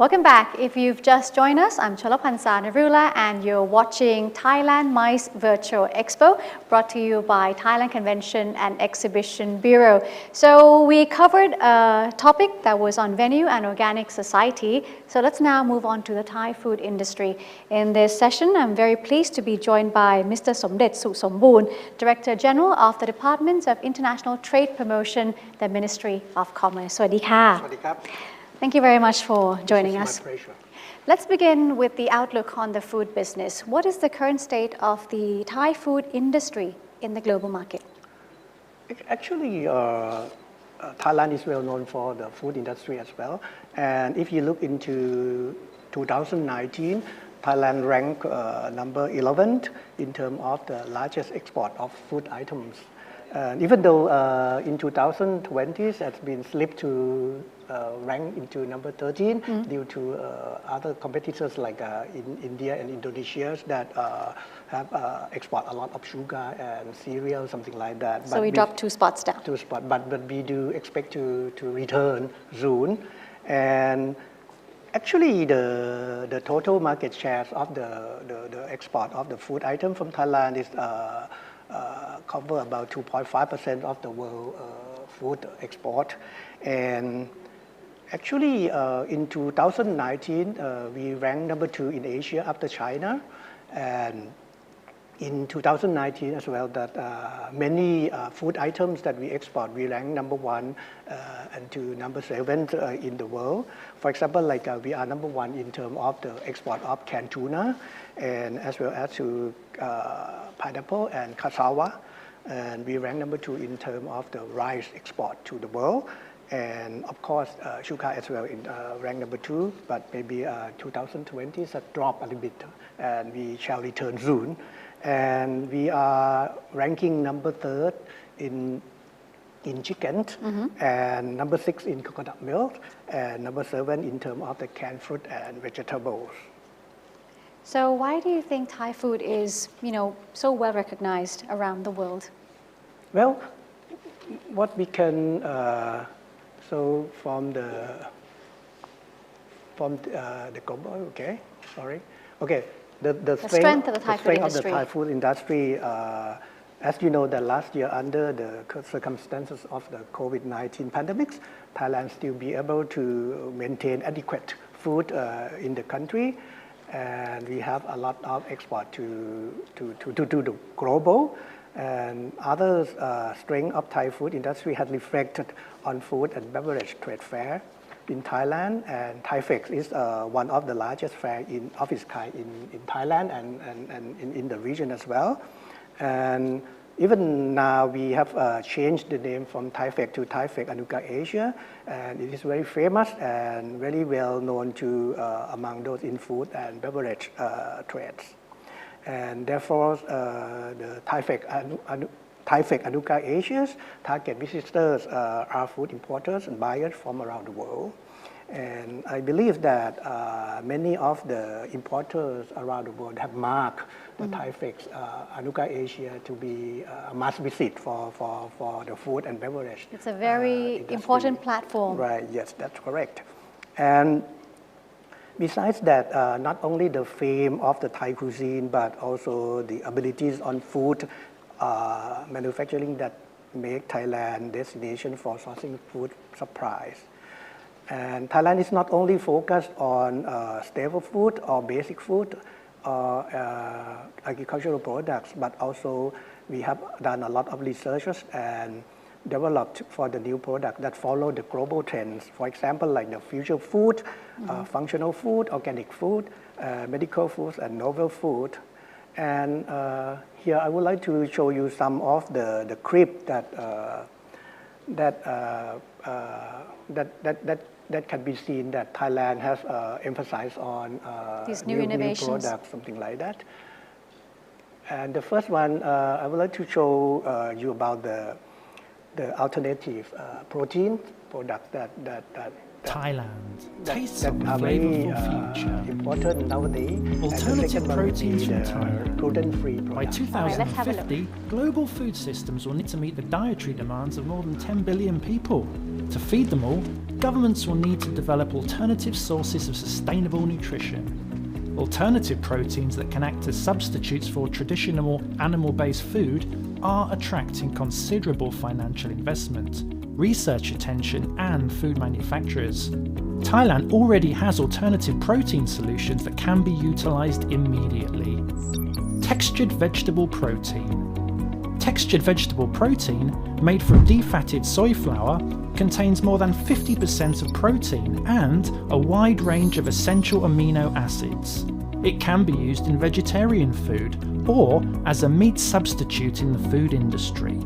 Welcome back. If you've just joined us, I'm Cholapansa Narula and you're watching Thailand MICE Virtual Expo, brought to you by Thailand Convention and Exhibition Bureau. So we covered a topic that was on venue and organic society. So let's now move on to the Thai food industry. In this session, I'm very pleased to be joined by Mr. Somdet Susomboon, Director General of the Department of International Trade Promotion, the Ministry of Commerce. Sawasdee ka. Sawasdee krab. Thank you very much for joining us. It's my pleasure. Let's begin with the outlook on the food business. What is the current state of the Thai food industry in the global market? Actually, Thailand is well known for the food industry as well. And if you look into 2019, Thailand ranked number 11 in terms of the largest export of food items. Even though in 2020 it has been slipped to rank into number 13 due to other competitors like in India and Indonesia that have export a lot of sugar and cereal, something like that. So we dropped 2 spots down. 2 spots, but we do expect to return soon. And actually, the total market shares of the export of the food item from Thailand is cover about 2.5% of the world food export. And actually, in 2019, we ranked number 2 in Asia after China. And in 2019 as well, that many food items that we export, we ranked number 1 and to number 7 in the world. For example, like we are number 1 in terms of the export of canned tuna, and as well as to pineapple and cassava. And we rank number 2 in terms of the rice export to the world. And of course, sugar as well in rank number 2, but maybe 2020 that dropped a little bit, and we shall return soon. And we are ranking number 3 in chicken, and number 6 in coconut milk, and number 7 in terms of the canned fruit and vegetables. So why do you think Thai food is, so well recognized around the world? Well, what we can so from the global, okay, sorry, okay, the strength of the Thai food industry. Of the Thai food industry, as you know, that last year under the circumstances of the COVID-19 pandemics, Thailand still be able to maintain adequate food in the country, and we have a lot of export to the global. And other strength of Thai food industry has reflected on food and beverage trade fair in Thailand, and ThaiFex is one of the largest fair of its kind in Thailand and in the region as well. And even now we have changed the name from ThaiFex to ThaiFex Anuga Asia, and it is very famous and very well known to among those in food and beverage trades. And therefore, the ThaiFex Anuga Asia's target visitors are food importers and buyers from around the world. And I believe that many of the importers around the world have marked the Thai Flex Anuga Asia to be a must visit for the food and beverage. It's a very important platform. Right, yes, that's correct. And besides that, not only the fame of the Thai cuisine, but also the abilities on food manufacturing that make Thailand destination for sourcing food supplies. And Thailand is not only focused on staple food or basic food or agricultural products, but also we have done a lot of researches and developed for the new product that follow the global trends. For example, like the future food, functional food, organic food, medical foods, and novel food. And here I would like to show you some of the clip that can be seen that Thailand has emphasized on these new innovations, new products, something like that. And the first one, I would like to show you about the alternative protein products that Thailand tastes that of a are very flavorful future. important nowadays. Alternative proteins from Thailand. Gluten-free By products. 2050, global food systems will need to meet the dietary demands of more than 10 billion people. To feed them all, governments will need to develop alternative sources of sustainable nutrition. Alternative proteins that can act as substitutes for traditional animal-based food are attracting considerable financial investment, research attention, and food manufacturers. Thailand already has alternative protein solutions that can be utilized immediately. Textured vegetable protein. Textured vegetable protein, made from defatted soy flour, contains more than 50% of protein and a wide range of essential amino acids. It can be used in vegetarian food or as a meat substitute in the food industry.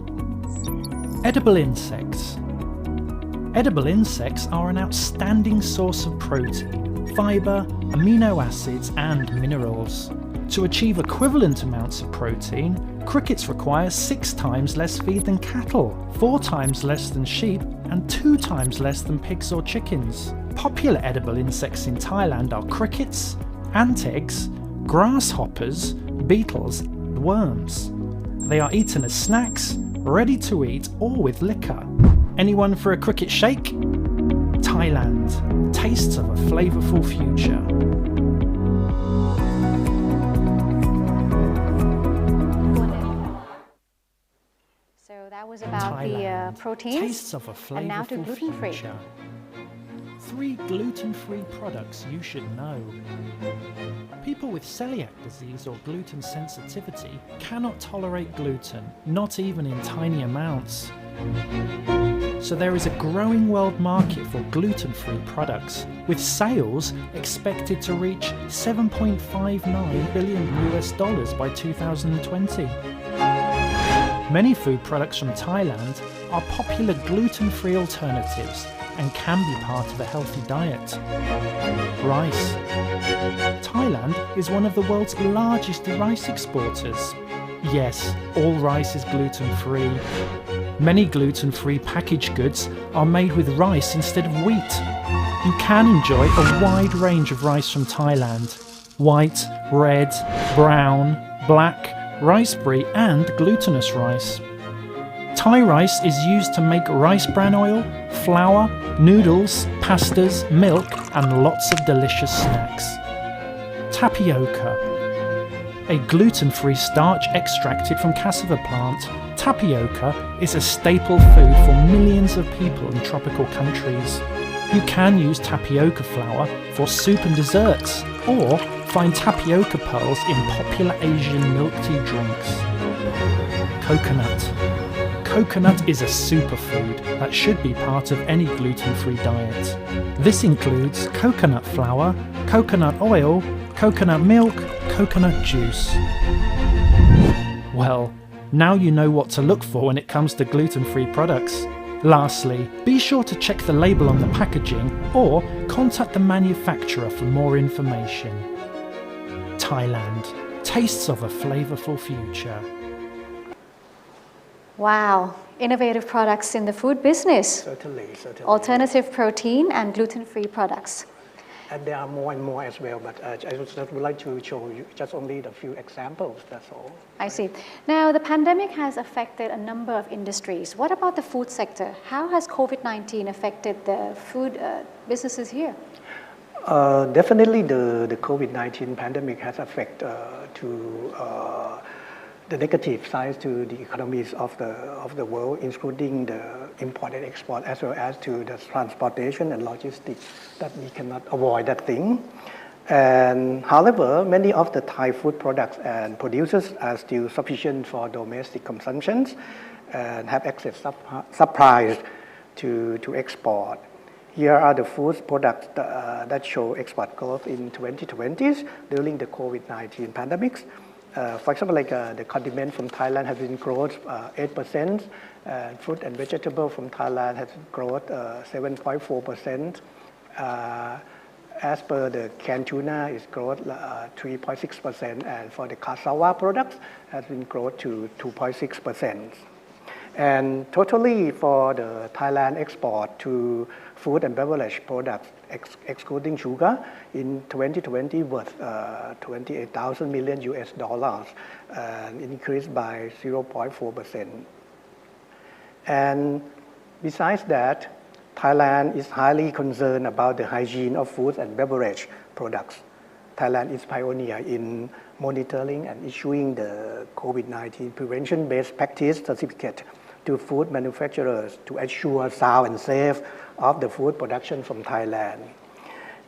Edible insects. Edible insects are an outstanding source of protein, fiber, amino acids, and minerals. To achieve equivalent amounts of protein, crickets require 6 times less feed than cattle, 4 times less than sheep, and 2 times less than pigs or chickens. Popular edible insects in Thailand are crickets, ant eggs, grasshoppers, beetles, and worms. They are eaten as snacks, ready to eat, or with liquor. Anyone for a cricket shake? Thailand, tastes of a flavorful future. So that was about Thailand, the proteins. tastes of a And now to flavorful gluten-free. future. 3 gluten-free products you should know. People with celiac disease or gluten sensitivity cannot tolerate gluten, not even in tiny amounts. So there is a growing world market for gluten-free products, with sales expected to reach $7.59 billion by 2020. Many food products from Thailand are popular gluten-free alternatives and can be part of a healthy diet. Rice. Thailand is one of the world's largest rice exporters. Yes, all rice is gluten-free. Many gluten-free packaged goods are made with rice instead of wheat. You can enjoy a wide range of rice from Thailand: white, red, brown, black, rice brie, and glutinous rice. Thai rice is used to make rice bran oil, flour, noodles, pastas, milk, and lots of delicious snacks. Tapioca. A gluten-free starch extracted from cassava plant, tapioca is a staple food for millions of people in tropical countries. You can use tapioca flour for soup and desserts, or find tapioca pearls in popular Asian milk tea drinks. Coconut. Coconut is a superfood that should be part of any gluten-free diet. This includes coconut flour, coconut oil, coconut milk, coconut juice. Well, now you know what to look for when it comes to gluten-free products. Lastly, be sure to check the label on the packaging or contact the manufacturer for more information. Thailand, tastes of a flavorful future. Wow, innovative products in the food business. Certainly. Alternative protein and gluten-free products. And there are more and more as well, but I just would like to show you just only the few examples, that's all. I see. Now, the pandemic has affected a number of industries. What about the food sector? How has COVID-19 affected the food businesses here? Definitely the COVID-19 pandemic has affected the negative sides to the economies of the world, including the import and export, as well as to the transportation and logistics, that we cannot avoid that thing. And however, many of the Thai food products and producers are still sufficient for domestic consumptions and have excess supplies to export. Here are the food products that show export growth in 2020s during the COVID-19 pandemics. For example, like the condiment from Thailand has been growth 8%, fruit and vegetable from Thailand has growth 7.4%. As per the canned tuna, is growth 3.6%, and for the cassava products has been growth to 2.6%. And totally for the Thailand export to food and beverage products, excluding sugar, in 2020 was $28,000 million, and increased by 0.4%. And besides that, Thailand is highly concerned about the hygiene of food and beverage products. Thailand is pioneer in monitoring and issuing the COVID-19 prevention-based practice certificate to food manufacturers to ensure sound and safe of the food production from Thailand.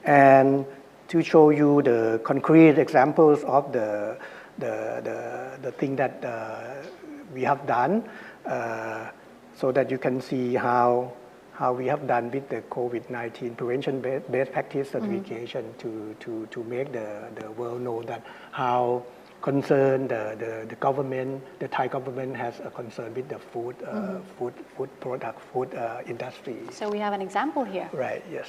And to show you the concrete examples of the thing that we have done, so that you can see how we have done with the COVID-19 prevention-based practice certification to make the world know that how concerned the government, the Thai government has a concern with the food product, food industry. So we have an example here. Right, yes.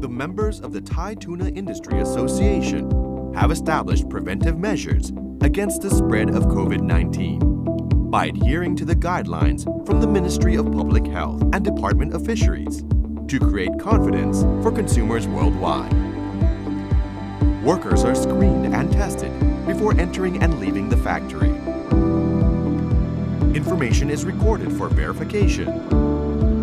Members of the Thai Tuna Industry Association have established preventive measures against the spread of COVID-19 by adhering to the guidelines from the Ministry of Public Health and Department of Fisheries to create confidence for consumers worldwide. Workers are screened and tested before entering and leaving the factory. Information is recorded for verification.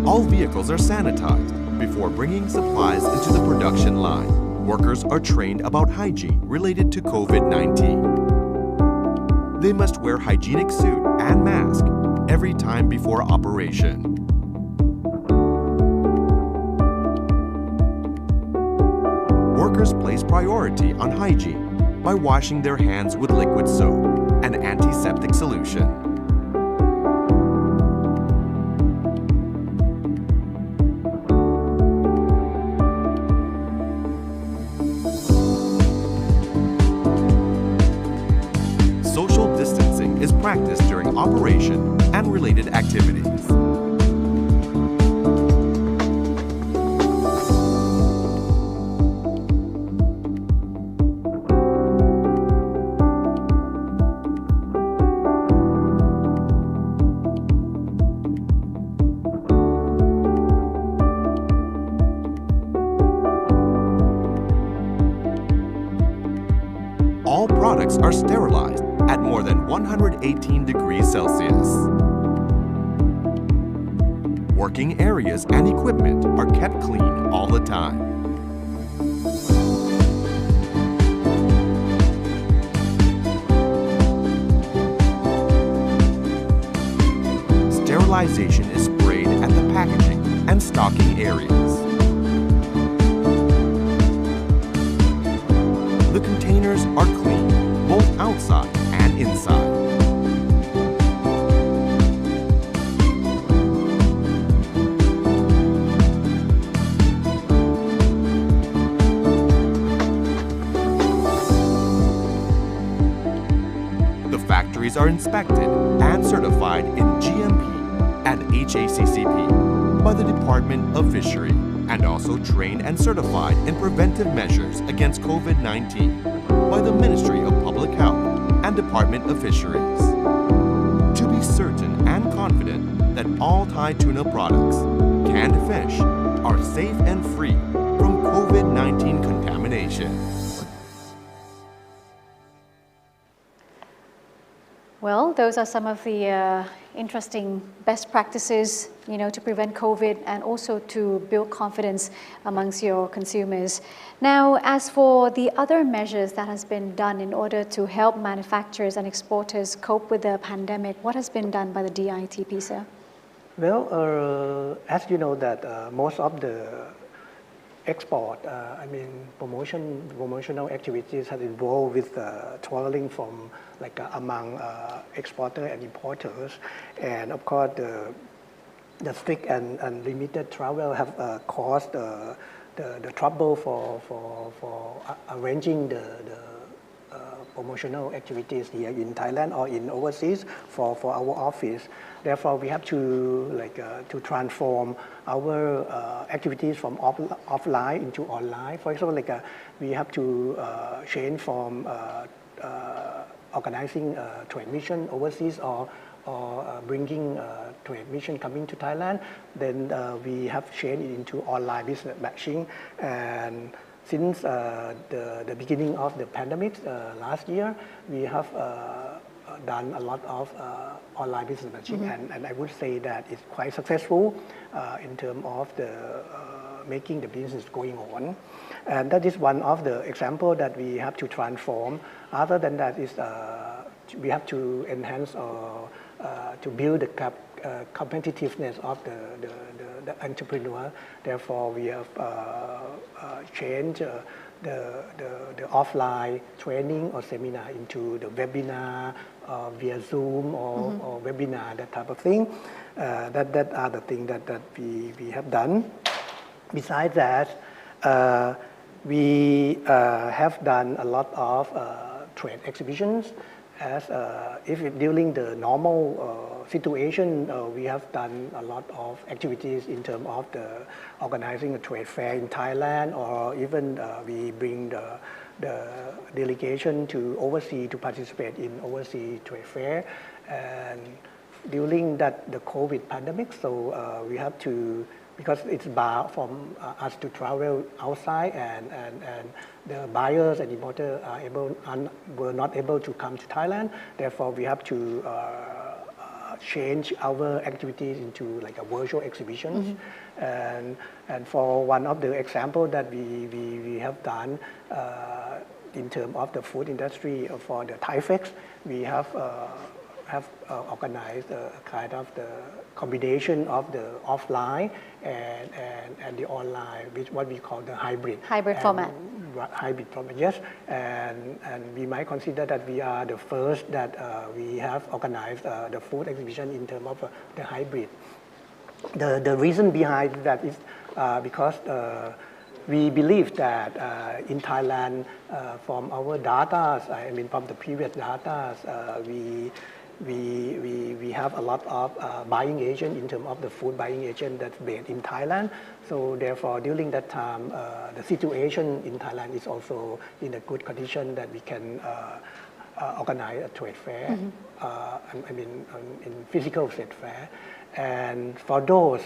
All vehicles are sanitized before bringing supplies into the production line. Workers are trained about hygiene related to COVID-19. They must wear hygienic suit and mask every time before operation. Workers place priority on hygiene by washing their hands with liquid soap and antiseptic solution. Practiced during operation and related activities. All products are sterilized at more than 118 degrees Celsius. Working areas and equipment are kept clean all the time. Sterilization is sprayed at the packaging and stocking areas. The containers are clean, both outside and inside. The factories are inspected and certified in GMP and HACCP by the Department of Fishery, and also trained and certified in preventive measures against COVID-19 by the Ministry of Public Health and Department of Fisheries. To be certain and confident that all Thai tuna products, canned fish, are safe and free from COVID-19 contamination. Well, those are some of the interesting best practices, to prevent COVID and also to build confidence amongst your consumers. Now, as for the other measures that has been done in order to help manufacturers and exporters cope with the pandemic, what has been done by the DITP, sir? Well, as you know that most of the export, promotional activities have involved with traveling from among exporters and importers, and of course the strict and limited travel have caused the trouble for arranging the promotional activities here in Thailand or in overseas for our office. Therefore, we have to to transform our activities from offline into online. For example, we have to change from organizing trade mission overseas or bringing trade mission coming to Thailand. Then we have changed it into online business matching. And since the beginning of the pandemic last year, we have done a lot of online business matching, and I would say that it's quite successful in terms of the making the business going on. And that is one of the examples that we have to transform. Other than that is we have to enhance or to build the competitiveness of the entrepreneur. Therefore, we have changed the offline training or seminar into the webinar via Zoom or webinar, that type of thing. That are the things that we have done. Besides that, we have done a lot of trade exhibitions. As if during the normal situation, we have done a lot of activities in terms of organizing a trade fair in Thailand, or even we bring the delegation to overseas to participate in overseas trade fair. And during the COVID pandemic, so we have to, because it's barred from us to travel outside, and the buyers and importers were not able to come to Thailand. Therefore, we have to change our activities into a virtual exhibitions. And for one of the examples that we have done in terms of the food industry for the Thai Fest, we have organized a kind of the combination of the offline and the online, which what we call the hybrid format. Hybrid format, yes. And we might consider that we are the first that we have organized the food exhibition in terms of the hybrid. The reason behind that is because we believe that in Thailand, from our data, from the previous data, we have a lot of buying agent in terms of the food buying agent that's based in Thailand. So therefore, during that time, the situation in Thailand is also in a good condition that we can organize a trade fair, in physical trade fair. And for those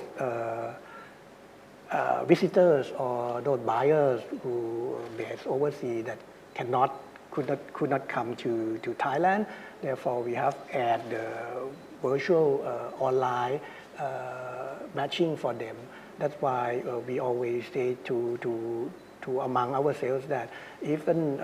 visitors or those buyers who are based overseas that could not come to Thailand, therefore we have added the virtual online matching for them. That's why we always say to among ourselves that even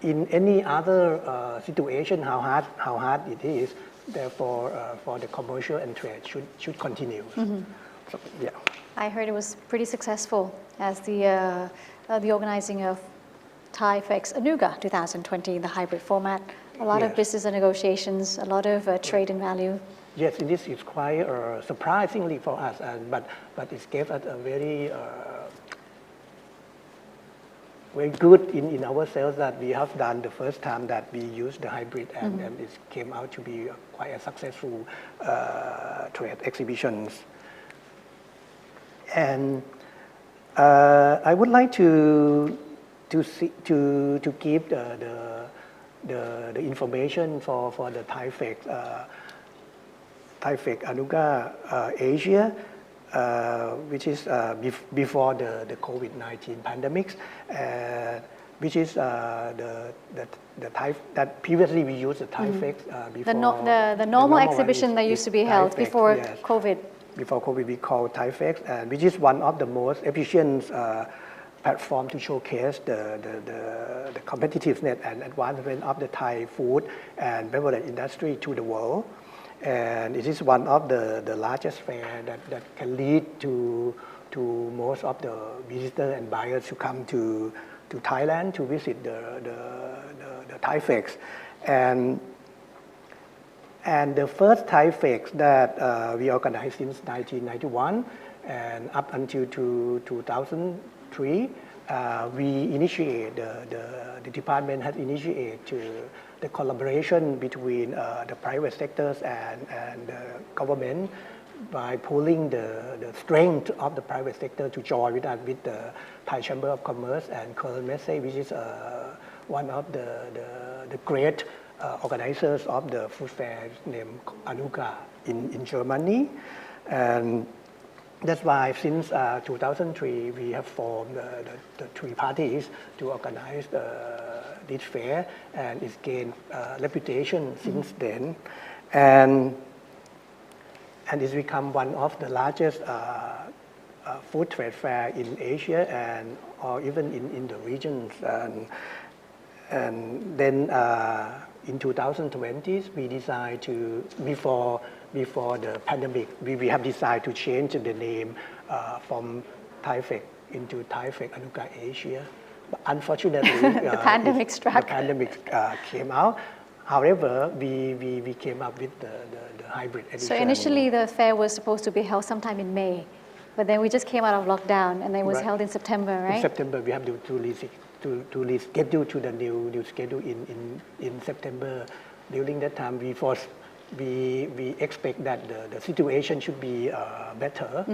in any other situation, how hard it is, therefore for the commercial and trade should continue. So, yeah. I heard it was pretty successful as the organizing of ThaiFex Anuga 2020 in the hybrid format. A lot of Yes. business and negotiations, a lot of trade and value. Yes, this is quite surprisingly for us, but it gave us a very good in our sales that we have done the first time that we used the hybrid, and it came out to be quite a successful trade exhibitions. And I would like to give the information for the ThaiFex Anuga Asia, which is before the COVID-19 pandemics, which is the Thai that previously we used the ThaiFex before. The normal exhibition one that used to be held ThaiFex, before yes. COVID. Before COVID, we call ThaiFex, which is one of the most efficient platform to showcase the competitiveness and advancement of the Thai food and beverage industry to the world. And it is one of the largest fair that can lead to most of the visitors and buyers who come to Thailand to visit the ThaiFex. And the first ThaiFex that we organized since 1991 and up until 2003, we initiate the department has initiated the collaboration between the private sectors and the government by pooling the strength of the private sector to join with us with the Thai Chamber of Commerce and Colonel Messe, which is one of the great organizers of the food fair named Anuga in Germany. And that's why since 2003 we have formed the three parties to organize this fair, and it's gained reputation since then, and it's become one of the largest food trade fair in Asia and or even in the regions. And then in 2020 we decided to before the pandemic we have decided to change the name from ThaiFex into ThaiFex Anuga Asia. But unfortunately, the pandemic struck. The pandemic came out. However, we came up with the hybrid edition. So initially the fair was supposed to be held sometime in May, but then we just came out of lockdown and then it was held in September, right? In September, we have to reschedule to the new schedule in September. During that time, we expect that the situation should be better.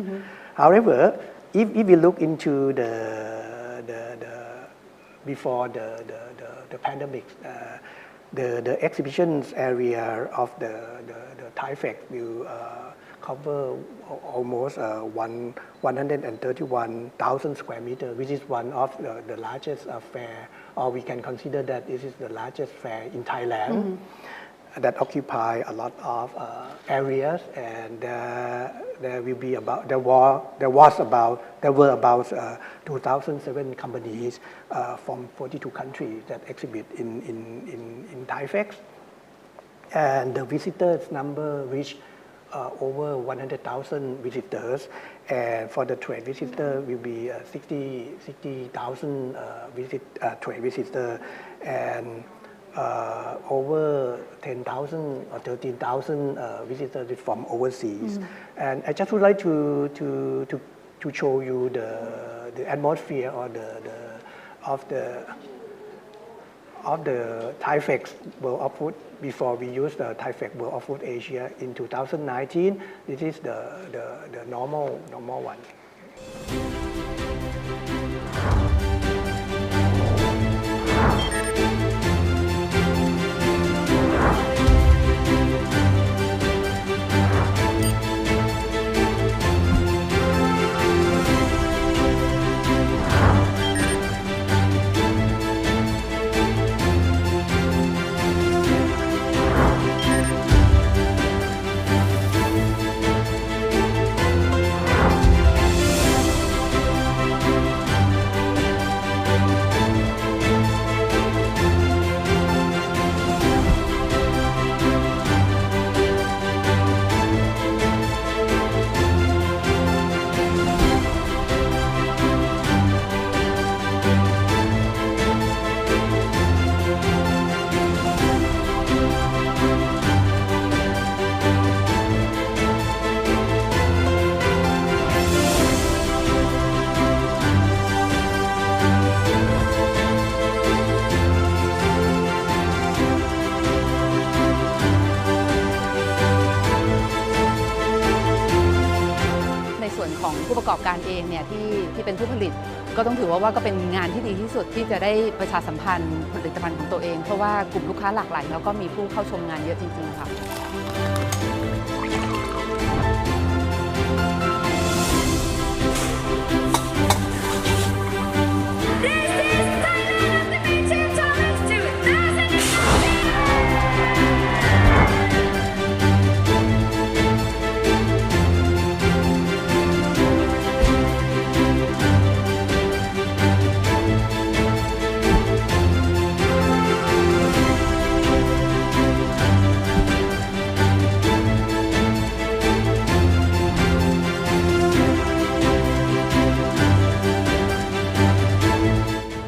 However, if we look into before the pandemic, the exhibitions area of the ThaiFex will cover almost 131,000 square meters, which is one of the largest fair, or we can consider that this is the largest fair in Thailand that occupy a lot of areas, and there were about 2,007 companies from 42 countries that exhibit in ThaiFex, and the visitors number reached over 100,000 visitors, and for the trade visitor will be 60,000 trade visitors, and over 10,000 or 13,000 visitors from overseas. And I just would like to show you the atmosphere or of the ThaiFex World of Food before we use the ThaiFex World of Food Asia in 2019. This is the normal one. ของผู้ประกอบการเองเนี่ยที่เป็นผู้ผลิตก็ต้องถือว่าก็เป็นงานที่ดีที่สุดที่จะได้ประชาสัมพันธ์ผลิตภัณฑ์ของตัวเองเพราะว่ากลุ่มลูกค้าหลากหลายแล้วก็มีผู้เข้าชมงานเยอะจริงๆค่ะ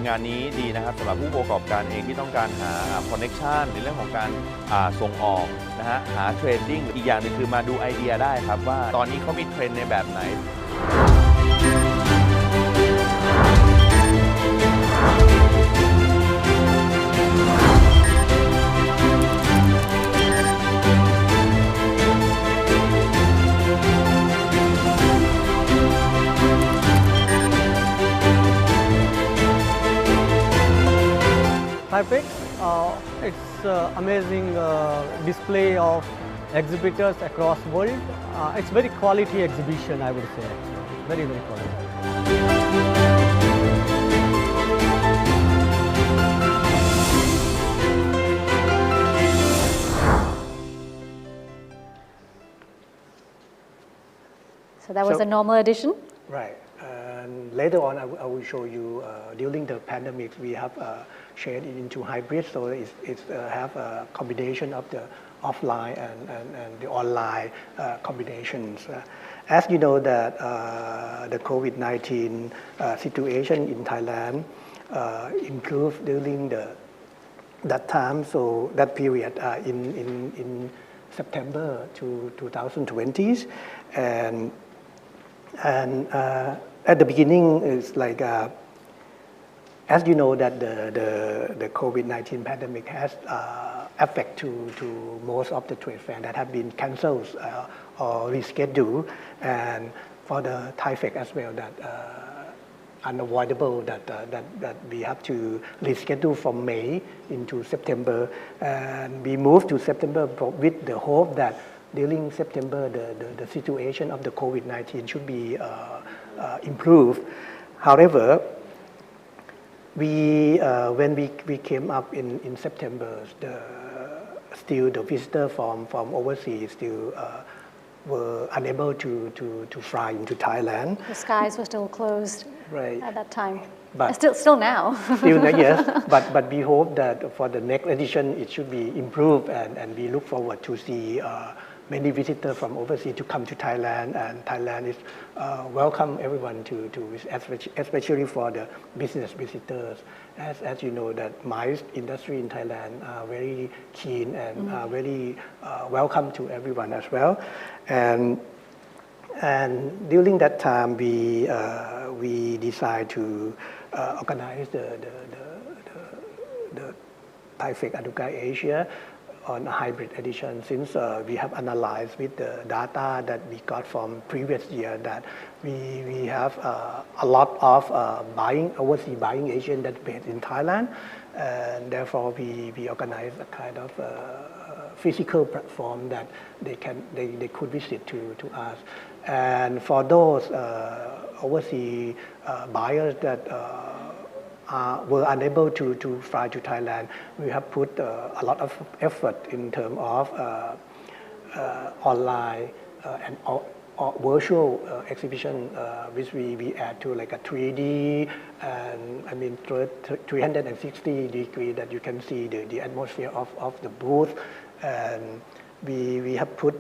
งานนี้ดีนะครับสำหรับผู้ประกอบการเองที่ต้องการหาคอนเน็กชันในเรื่องของการส่งออกนะฮะหาเทรดดิ้งอีกอย่างหนึ่งคือมาดูไอเดียได้ครับว่าตอนนี้เขามีเทรนด์ในแบบไหน Thailand, it's amazing display of exhibitors across world. It's very quality exhibition, I would say. Very, very quality. So that was a normal edition? Right. And later on, I will show you during the pandemic, we have changed it into hybrid. So it's have a combination of the offline and the online combinations. As you know that the COVID-19 situation in Thailand improved during that time. So that period in September to 2020, and at the beginning, it's like, as you know, that the COVID-19 pandemic has effect to most of the trade fairs that have been cancelled or rescheduled, and for the Thai Fest as well, that unavoidable that we have to reschedule from May into September, and we moved to September with the hope that during September, the situation of the COVID-19 should be improved. However, when we came up in September, still the visitors from overseas still were unable to fly into Thailand. The skies were still closed at that time. But still now. Still, yes. But we hope that for the next edition, it should be improved, and we look forward to see many visitors from overseas to come to Thailand, and Thailand is welcome everyone to visit, especially for the business visitors. As you know, that mice industry in Thailand are very keen and are very welcome to everyone as well. And during that time, we decide to organize the Thai Fest Anukai Asia on a hybrid edition, since we have analyzed with the data that we got from previous year that we have a lot of overseas buying agent that's based in Thailand, and therefore we organize a kind of physical platform that they could visit to us. And for those overseas buyers that were unable to fly to Thailand, we have put a lot of effort in terms of online and virtual exhibition, which we add to like a 3D and 360 degree that you can see the atmosphere of the booth. And we have put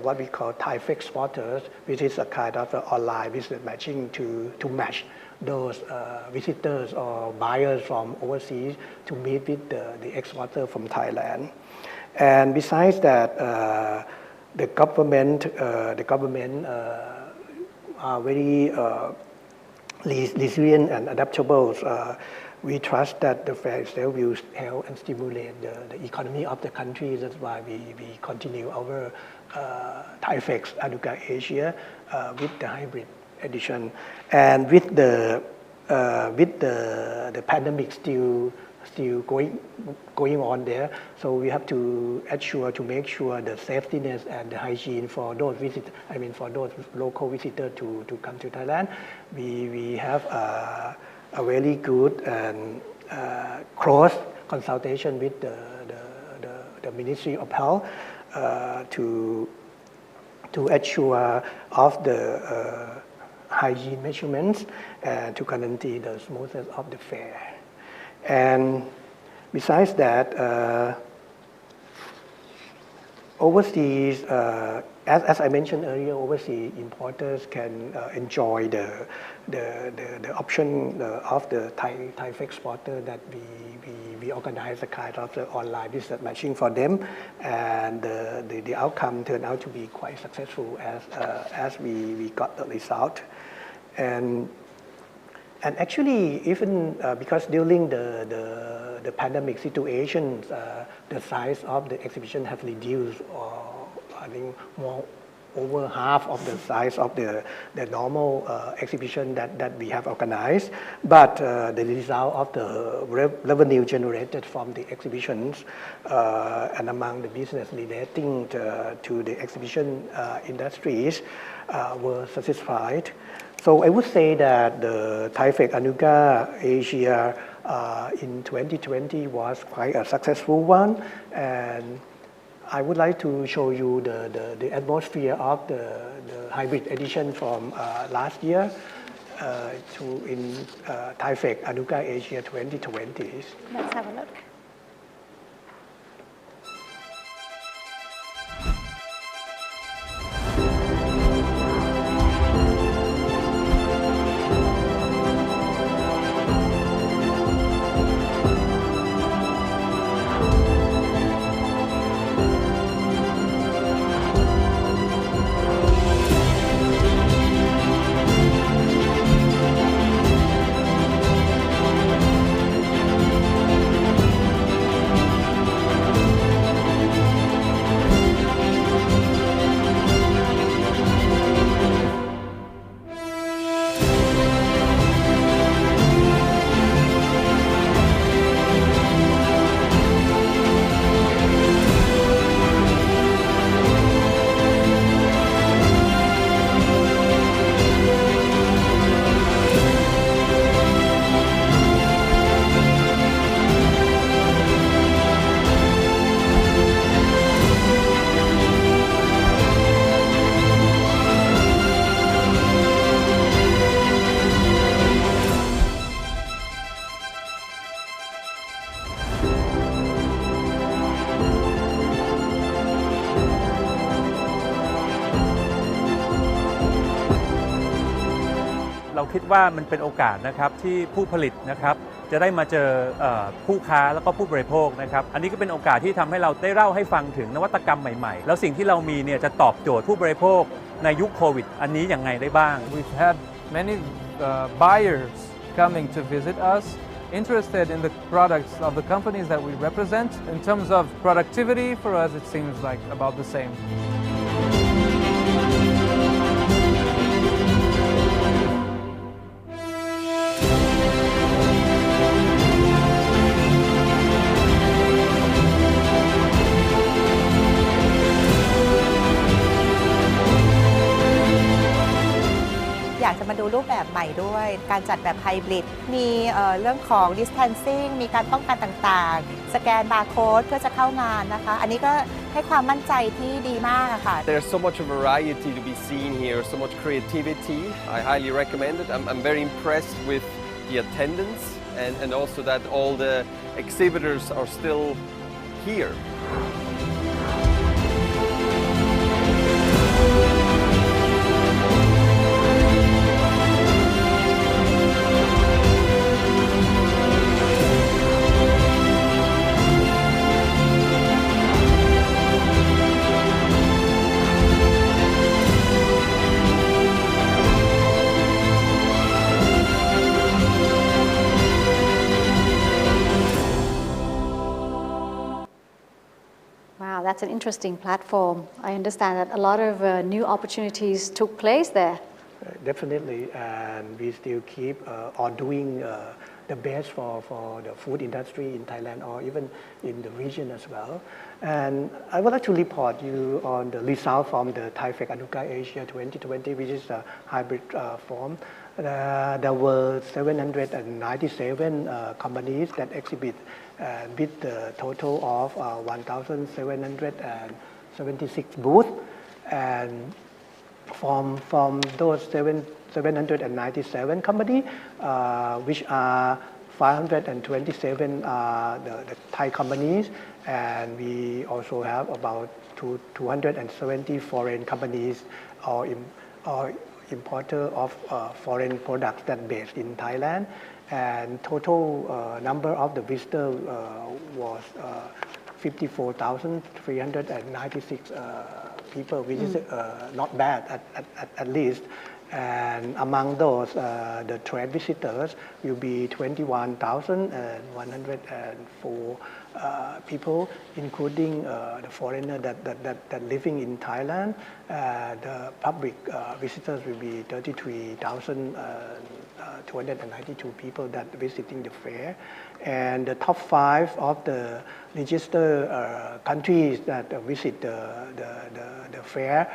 what we call Thai Fest Spotters, which is a kind of online business matching to match those visitors or buyers from overseas to meet with the exporter from Thailand. And besides that, the government are very resilient and adaptable. We trust that the fair itself will help and stimulate the economy of the country. That's why we continue our Thai-Fex Anuga Asia with the hybrid edition, and with the pandemic still going on there, so we have to make sure the safetyness and the hygiene for those for those local visitors to come to Thailand. We have a very good and close consultation with the Ministry of Health to assure of the hygiene measurements and to guarantee the smoothness of the fair. And besides that, overseas, as I mentioned earlier, overseas importers can enjoy the option of the Thai exporter that we organize a kind of the online business matching for them, and the outcome turned out to be quite successful as we got the result. And actually, even because during the pandemic situation, the size of the exhibition have reduced, or I think over half of the size of the normal exhibition that we have organized. But the result of the revenue generated from the exhibitions and among the business relating to the exhibition industries were satisfied. So I would say that the Thai-Fex Anuga Asia in 2020 was quite a successful one, and I would like to show you the atmosphere of the hybrid edition from last year in Thai-Fex Anuga Asia 2020. Let's have a look.เราคิดว่ามันเป็นโอกาสนะครับที่ผู้ผลิตนะครับจะได้มาเจอผู้ค้าแล้วก็ผู้บริโภคนะครับอันนี้ก็เป็นโอกาสที่ทำให้เราได้เล่าให้ฟังถึงนวัตกรรมใหม่ๆแล้วสิ่งที่เรามีเนี่ยจะตอบโจทย์ผู้บริโภคในยุคโควิดอันนี้อย่างไรได้บ้าง We've had many buyers coming to visit us interested in the products of the companies that we represent. In terms of productivity, for us it seems like about the same.อยากจะมาดูรูปแบบใหม่ด้วยการจัดแบบไฮบริดมีเรื่องของ distancing มีการป้องกันต่างๆสแกนบาร์โค้ดเพื่อจะเข้างานนะคะอันนี้ก็ให้ความมั่นใจที่ดีมากค่ะ There's so much variety to be seen here, so much creativity. I highly recommend it. I'm very impressed with the attendance and also that all the exhibitors are still here. that's an interesting platform. I understand that a lot of new opportunities took place there. Definitely, and we still keep on doing the best for the food industry in Thailand or even in the region as well. And I would like to report you on the result from the ThaiFec Anuka Asia 2020, which is a hybrid form. There were 797 companies that exhibit with the total of 1,776 booths. And from those 797 companies, which are 527 the Thai companies, and we also have about 270 foreign companies or importer of foreign products that based in Thailand. And total number of the visitors was 54,396 people, which is not bad at least. And among those, the trade visitors will be 21,104 people, including the foreigner that living in Thailand. The public visitors will be 33,292 people that visiting the fair. And the top 5 of the registered countries that visit the fair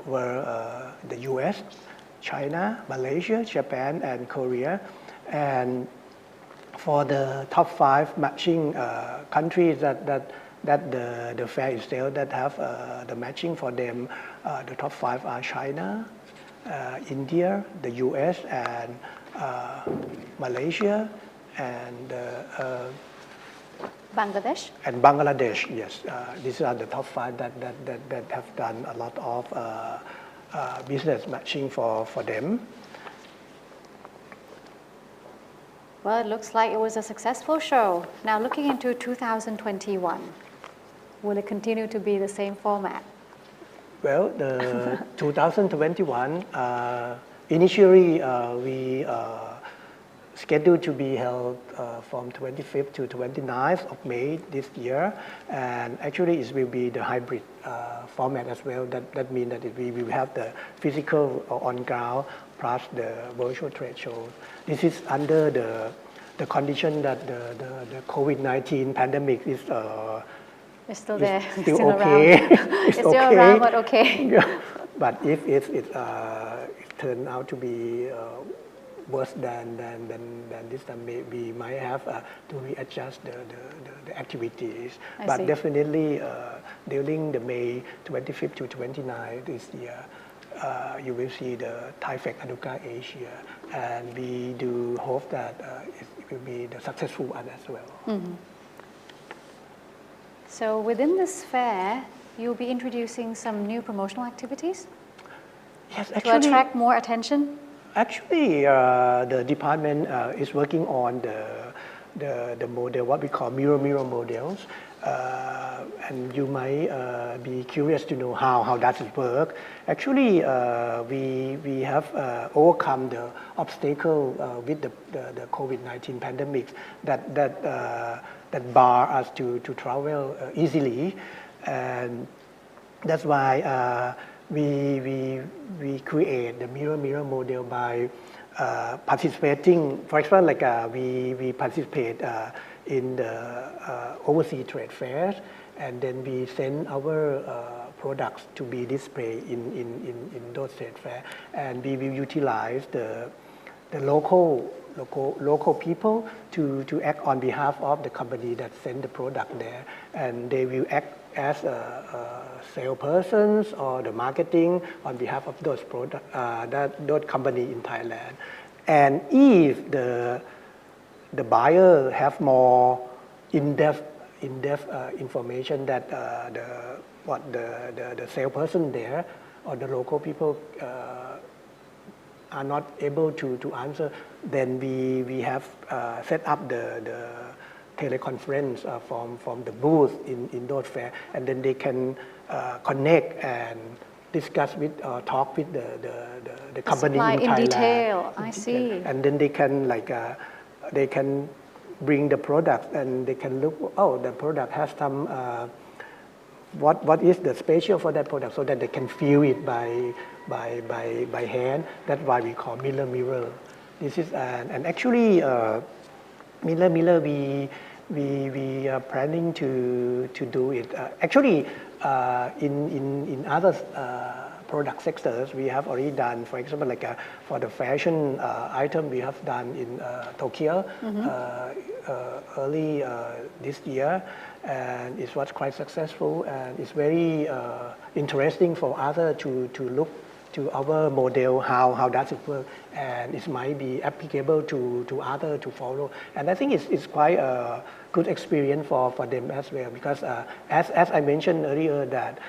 were the US, China, Malaysia, Japan, and Korea. And for the top 5 matching countries that the fair itself that have the matching for them, the top 5 are China, India, the US, and Malaysia, and Bangladesh. And Bangladesh, yes. These are the top 5 that have done a lot of business matching for them. Well, it looks like it was a successful show. Now, looking into 2021, will it continue to be the same format? Well, the 2021, initially we scheduled to be held from 25th to 29th of May this year, and actually it will be the hybrid format as well. That means that we will have the physical on ground plus the virtual trade show. This is under the condition that the COVID-19 pandemic is it's still there. Still okay. It's still okay. Around, but okay. But if it turns out to be worse than this time, we might have to readjust the activities. But definitely during the May 25th to 29th this year, you will see the ThaiFec Anuka Asia, and we do hope that it will be the successful one as well. Mm-hmm. So within this fair, you'll be introducing some new promotional activities? Yes, actually, to attract more attention? Actually, the department is working on the model, what we call mirror models. And you might be curious to know how does it work. Actually, we have overcome the obstacle with the COVID-19 pandemic that bar us to travel easily, and that's why we create the mirror model by participating. For example, like we participate in the overseas trade fairs, and then we send our products to be displayed in those trade fairs, and we will utilize the local people to act on behalf of the company that send the product there, and they will act as salespersons or the marketing on behalf of those product those company in Thailand. And if the buyer have more in-depth information that the salesperson there or the local people are not able to answer, then we have set up the teleconference from the booth in those fairs, and then they can connect and discuss with talk with the company in Thailand. Detail. I see. And then they can they can bring the product, and they can look, oh, the product has some what is the special for that product so that they can feel it by hand. That's why we call mirror. This is and actually mirror we are planning to do it. Actually, in other product sectors, we have already done, for example, like for the fashion item, we have done in Tokyo early this year, and it was quite successful, and it's very interesting for others to look to our model, how does it work, and it might be applicable to others to follow. And I think it's quite a good experience for them as well, because as I mentioned earlier that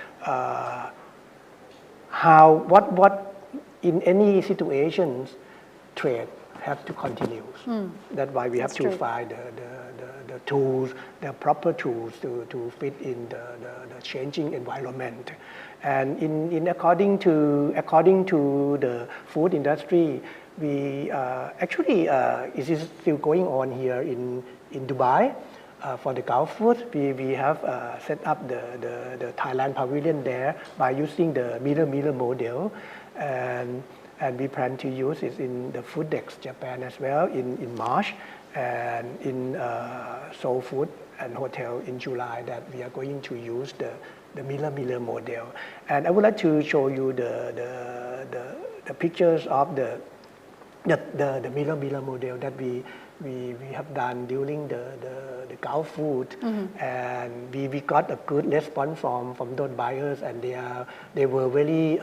what in any situations trade have to continue. That's why we have to find the tools, the proper tools to fit in the changing environment. And in according to the food industry, we actually it is still going on here in Dubai. For the Gulf food, we have set up the Thailand pavilion there by using the mirror model, and we plan to use it in the Food Dex Japan as well in March, and in Seoul Food and Hotel in July, that we are going to use the mirror model. And I would like to show you the pictures of the mirror model that we have done during the Gulf food, and we got a good response from those buyers, and they were very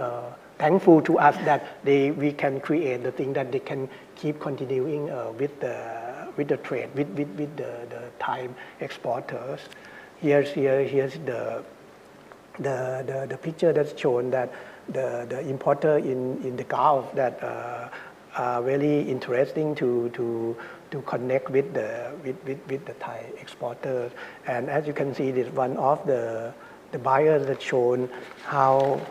thankful to us that we can create the thing that they can keep continuing with the trade with the Thai exporters. Here's the picture that's shown that the importer in the Gulf that are very interesting to connect with the Thai exporters. And as you can see, this one of the buyers that shown how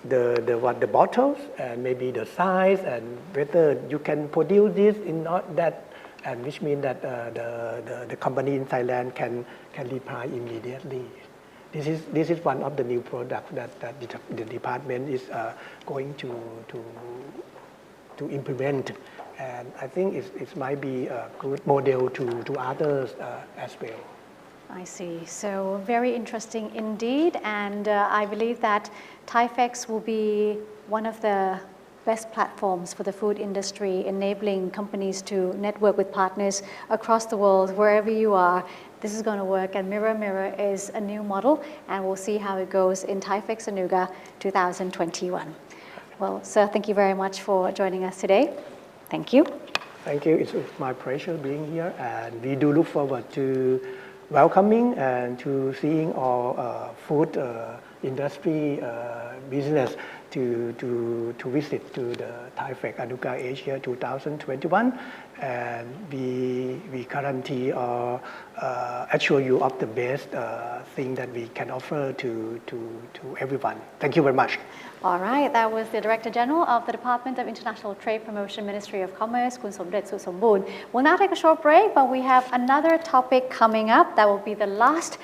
the bottles and maybe the size and whether you can produce this in not that, and which means that the company in Thailand can reply immediately. This is one of the new products that the department is going to implement, and I think it might be a good model to others as well. I see. So very interesting indeed, and I believe that ThaiFex will be one of the best platforms for the food industry, enabling companies to network with partners across the world, wherever you are. This is going to work, and Mirror is a new model, and we'll see how it goes in ThaiFex Anuga 2021. Well, sir, thank you very much for joining us today. Thank you. Thank you. It's my pleasure being here, and we do look forward to welcoming and to seeing our food industry business to visit to the ThaiFex Anuga Asia 2021, and we guarantee or assure you of the best thing that we can offer to everyone. Thank you very much. All right, that was the Director General of the Department of International Trade Promotion, Ministry of Commerce, Kun Somdet Susomboon. We'll now take a short break, but we have another topic coming up that will be the last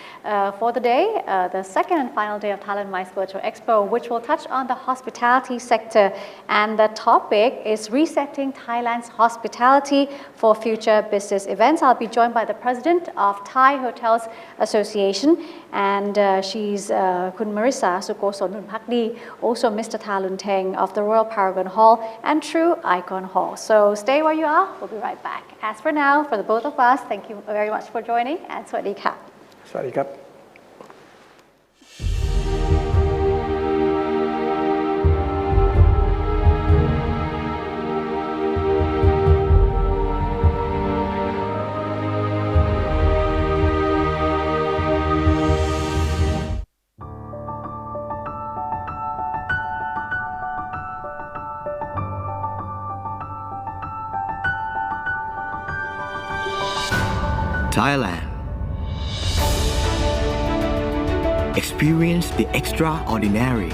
for the day, the second and final day of Thailand MICE Virtual Expo, which will touch on the hospitality sector. And the topic is resetting Thailand's hospitality for future business events. I'll be joined by the President of Thai Hotels Association, and she's Kun Marissa Sukoson Pakdi, also Mr. Thalun Teng of the Royal Paragon Hall and True Icon Hall. So stay where you are, we'll be right back. As for now, for the both of us, thank you very much for joining, and Sawasdee Ka. Sawasdee Ka. Thailand. Experience the extraordinary.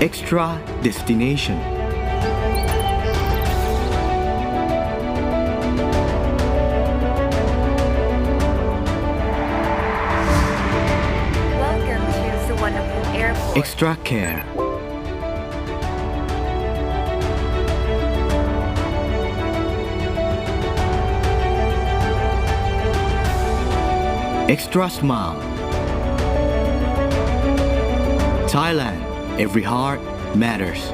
Extra destination. extra care, extra smile. Thailand, every heart matters.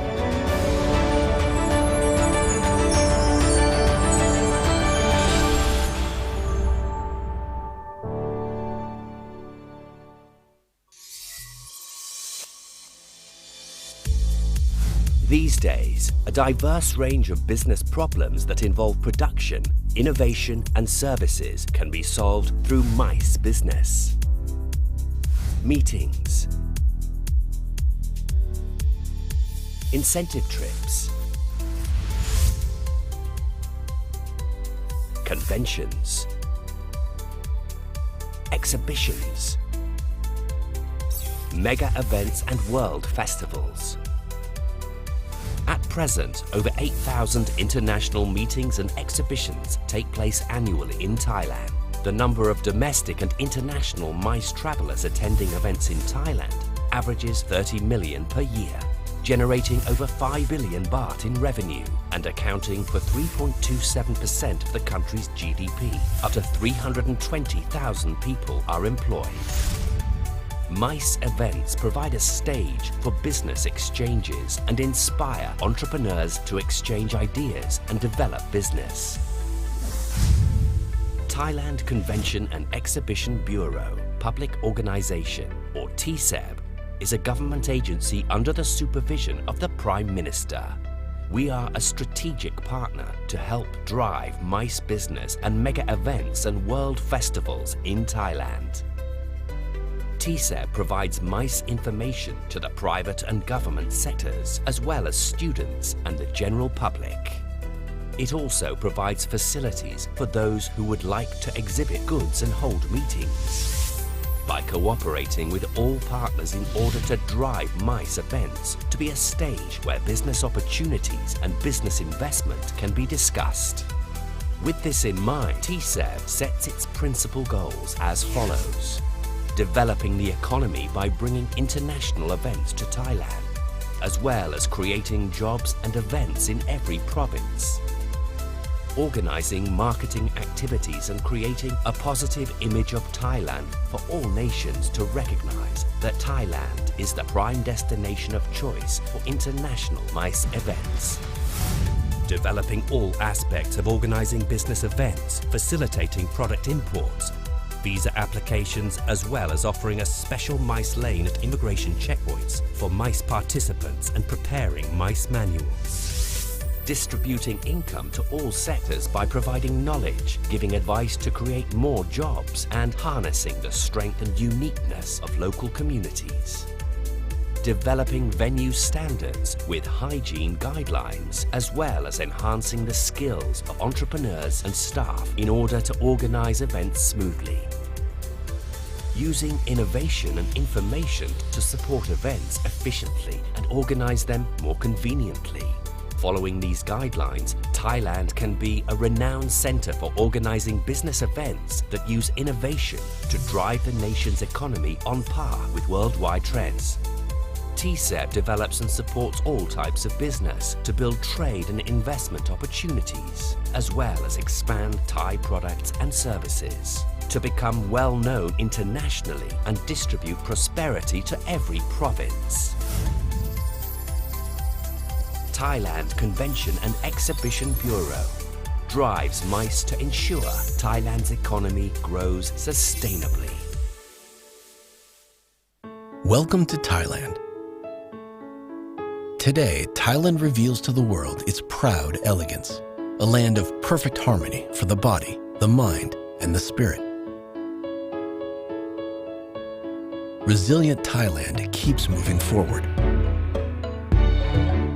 These days, a diverse range of business problems that involve production, innovation, and services can be solved through MICE Business. Meetings, incentive trips, conventions, exhibitions, mega events and world festivals. At present, over 8,000 international meetings and exhibitions take place annually in Thailand. The number of domestic and international MICE travelers attending events in Thailand averages 30 million per year, generating over 5 billion baht in revenue and accounting for 3.27% of the country's GDP. Up to 320,000 people are employed. MICE events provide a stage for business exchanges and inspire entrepreneurs to exchange ideas and develop business. Thailand Convention and Exhibition Bureau Public Organization, or TSEB, is a government agency under the supervision of the Prime Minister. We are a strategic partner to help drive MICE business and mega events and world festivals in Thailand. TSEB provides MICE information to the private and government sectors, as well as students and the general public. It also provides facilities for those who would like to exhibit goods and hold meetings. By cooperating with all partners in order to drive MICE events to be a stage where business opportunities and business investment can be discussed. With this in mind, TSEB sets its principal goals as follows: developing the economy by bringing international events to Thailand, as well as creating jobs and events in every province. Organizing marketing activities and creating a positive image of Thailand for all nations to recognize that Thailand is the prime destination of choice for international MICE events. Developing all aspects of organizing business events, facilitating product imports, visa applications, as well as offering a special MICE lane at immigration checkpoints for MICE participants and preparing MICE manuals. Distributing income to all sectors by providing knowledge, giving advice to create more jobs, and harnessing the strength and uniqueness of local communities. Developing venue standards with hygiene guidelines, as well as enhancing the skills of entrepreneurs and staff in order to organize events smoothly. Using innovation and information to support events efficiently and organize them more conveniently. Following these guidelines, Thailand can be a renowned center for organizing business events that use innovation to drive the nation's economy on par with worldwide trends. TSEB develops and supports all types of business to build trade and investment opportunities, as well as expand Thai products and services, to become well known internationally and distribute prosperity to every province. Thailand Convention and Exhibition Bureau drives MICE to ensure Thailand's economy grows sustainably. Welcome to Thailand. Today, Thailand reveals to the world its proud elegance, a land of perfect harmony for the body, the mind, and the spirit. Resilient Thailand keeps moving forward.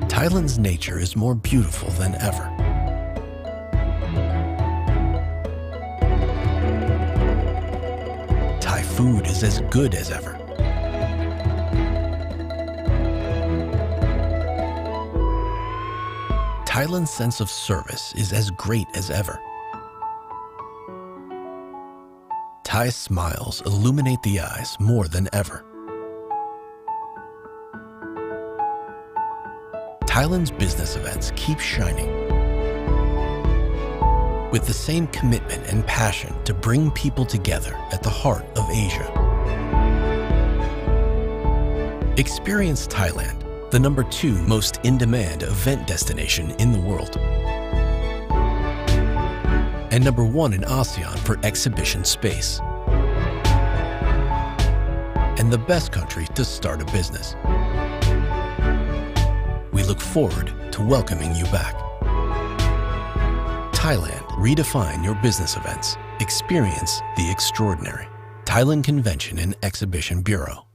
Thailand's nature is more beautiful than ever. Thai food is as good as ever. Thailand's sense of service is as great as ever. Thai smiles illuminate the eyes more than ever. Thailand's business events keep shining with the same commitment and passion to bring people together at the heart of Asia. Experience Thailand, the #2 most in-demand event destination in the world, and #1 in ASEAN for exhibition space, and the best country to start a business. We look forward to welcoming you back. Thailand, redefine your business events. Experience the extraordinary. Thailand Convention and Exhibition Bureau.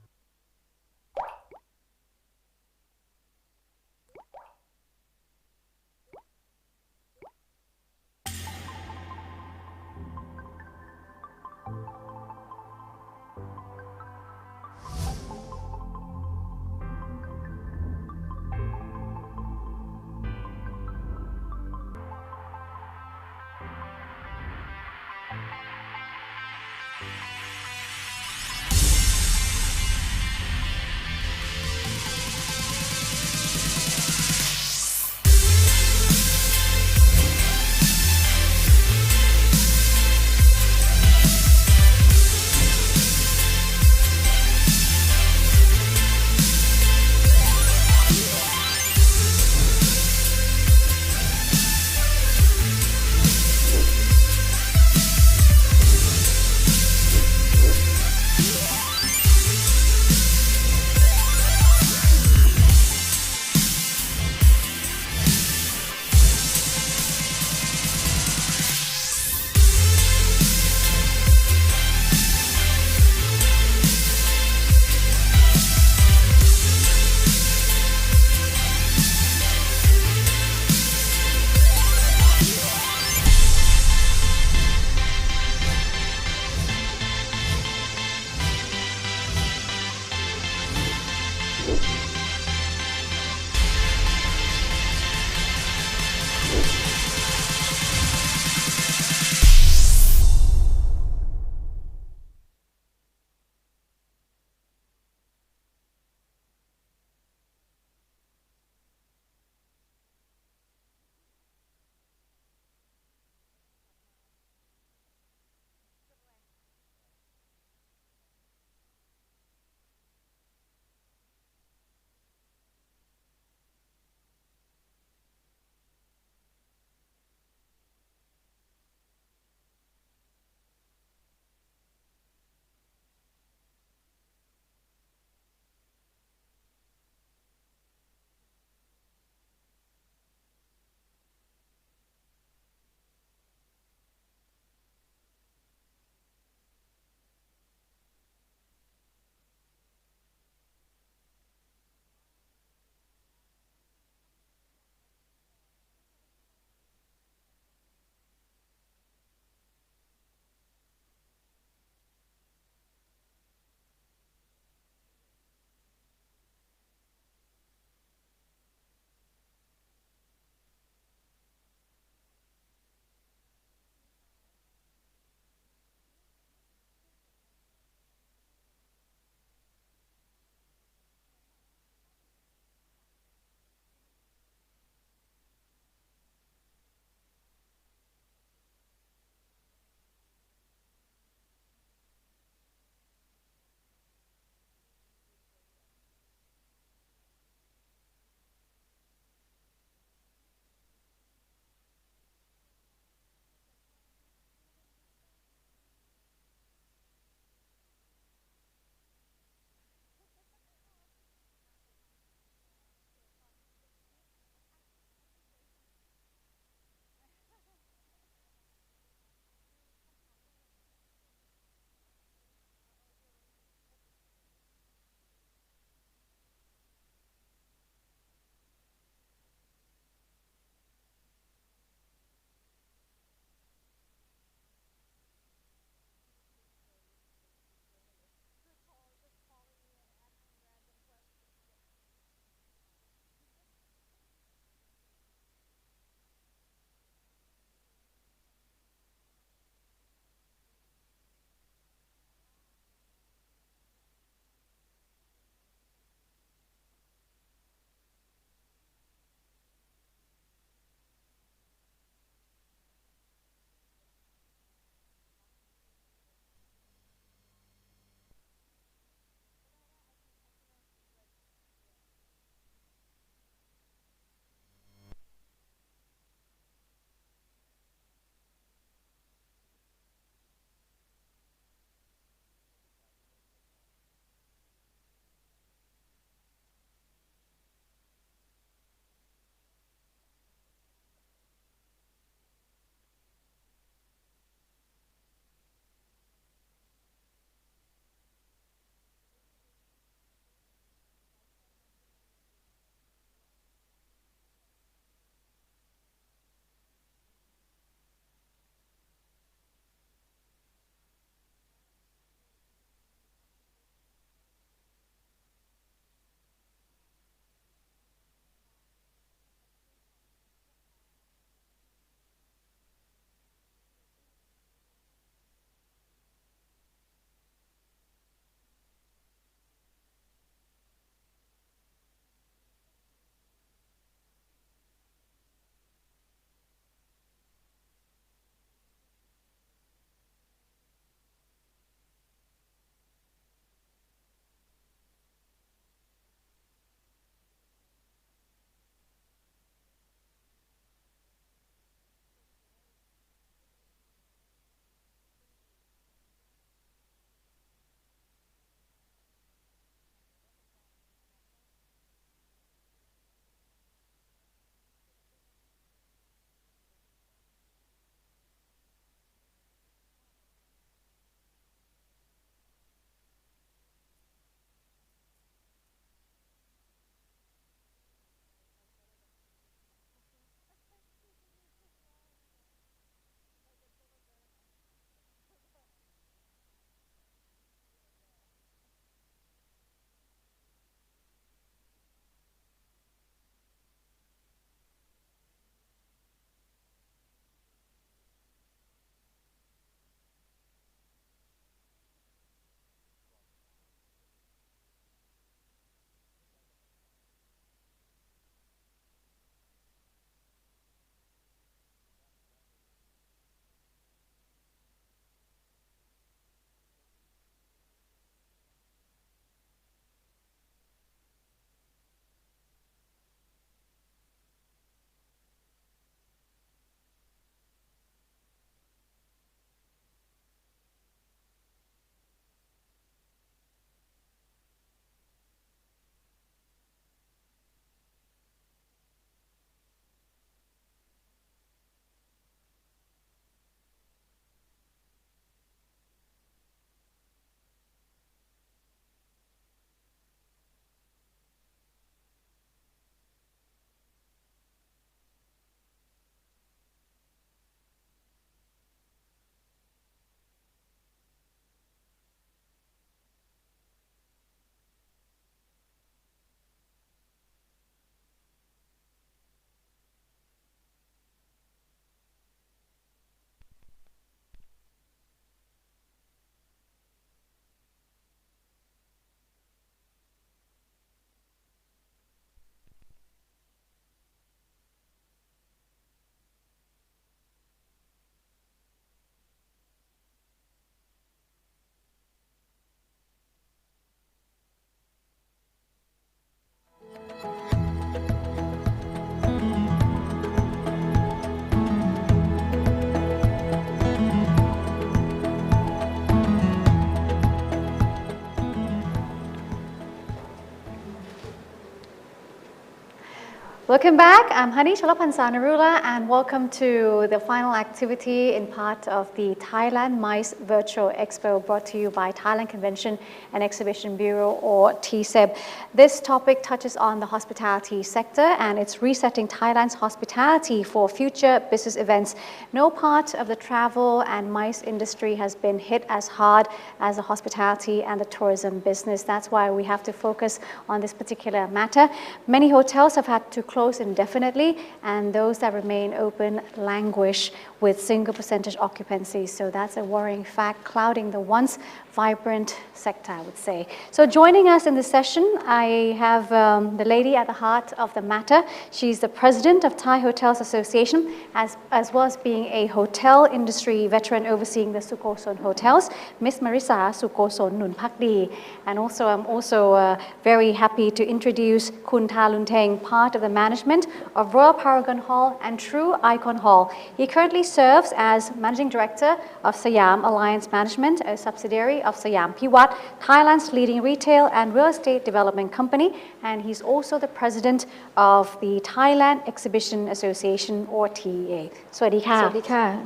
Welcome back. I'm Hani Chalapansanarula and welcome to the final activity in part of the Thailand MICE Virtual Expo brought to you by Thailand Convention and Exhibition Bureau or TCEB. This topic touches on the hospitality sector and it's resetting Thailand's hospitality for future business events. No part of the travel and MICE industry has been hit as hard as the hospitality and the tourism business. That's why we have to focus on this particular matter. Many hotels have had to close indefinitely and those that remain open languish with single percentage occupancy. So that's a worrying fact clouding the once vibrant sector, I would say. So joining us in this session, I have the lady at the heart of the matter. She's the president of Thai Hotels Association, as well as being a hotel industry veteran overseeing the Sukoson hotels, Miss Marisa Sukoson Nunpakdi. And also, I'm also very happy to introduce Kun Thalunteng, part of the management of Royal Paragon Hall and True Icon Hall. He currently serves as managing director of Siam Alliance Management, a subsidiary of Siam Piwat, Thailand's leading retail and real estate development company, and he's also the president of the Thailand Exhibition Association or TEA. Sawasdee ka. Sawasdee ka.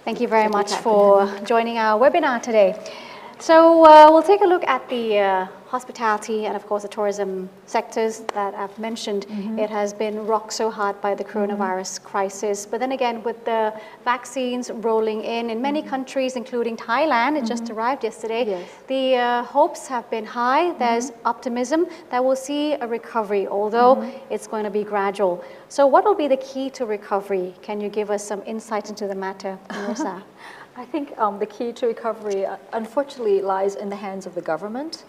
Thank you very much for joining our webinar today. So we'll take a look at the hospitality and of course the tourism sectors that I've mentioned. It has been rocked so hard by the coronavirus crisis. But then again, with the vaccines rolling in many countries, including Thailand, it just arrived yesterday, the hopes have been high. There's optimism that we'll see a recovery, although it's going to be gradual. So what will be the key to recovery? Can you give us some insight into the matter, Marisa? I think the key to recovery, unfortunately, lies in the hands of the government,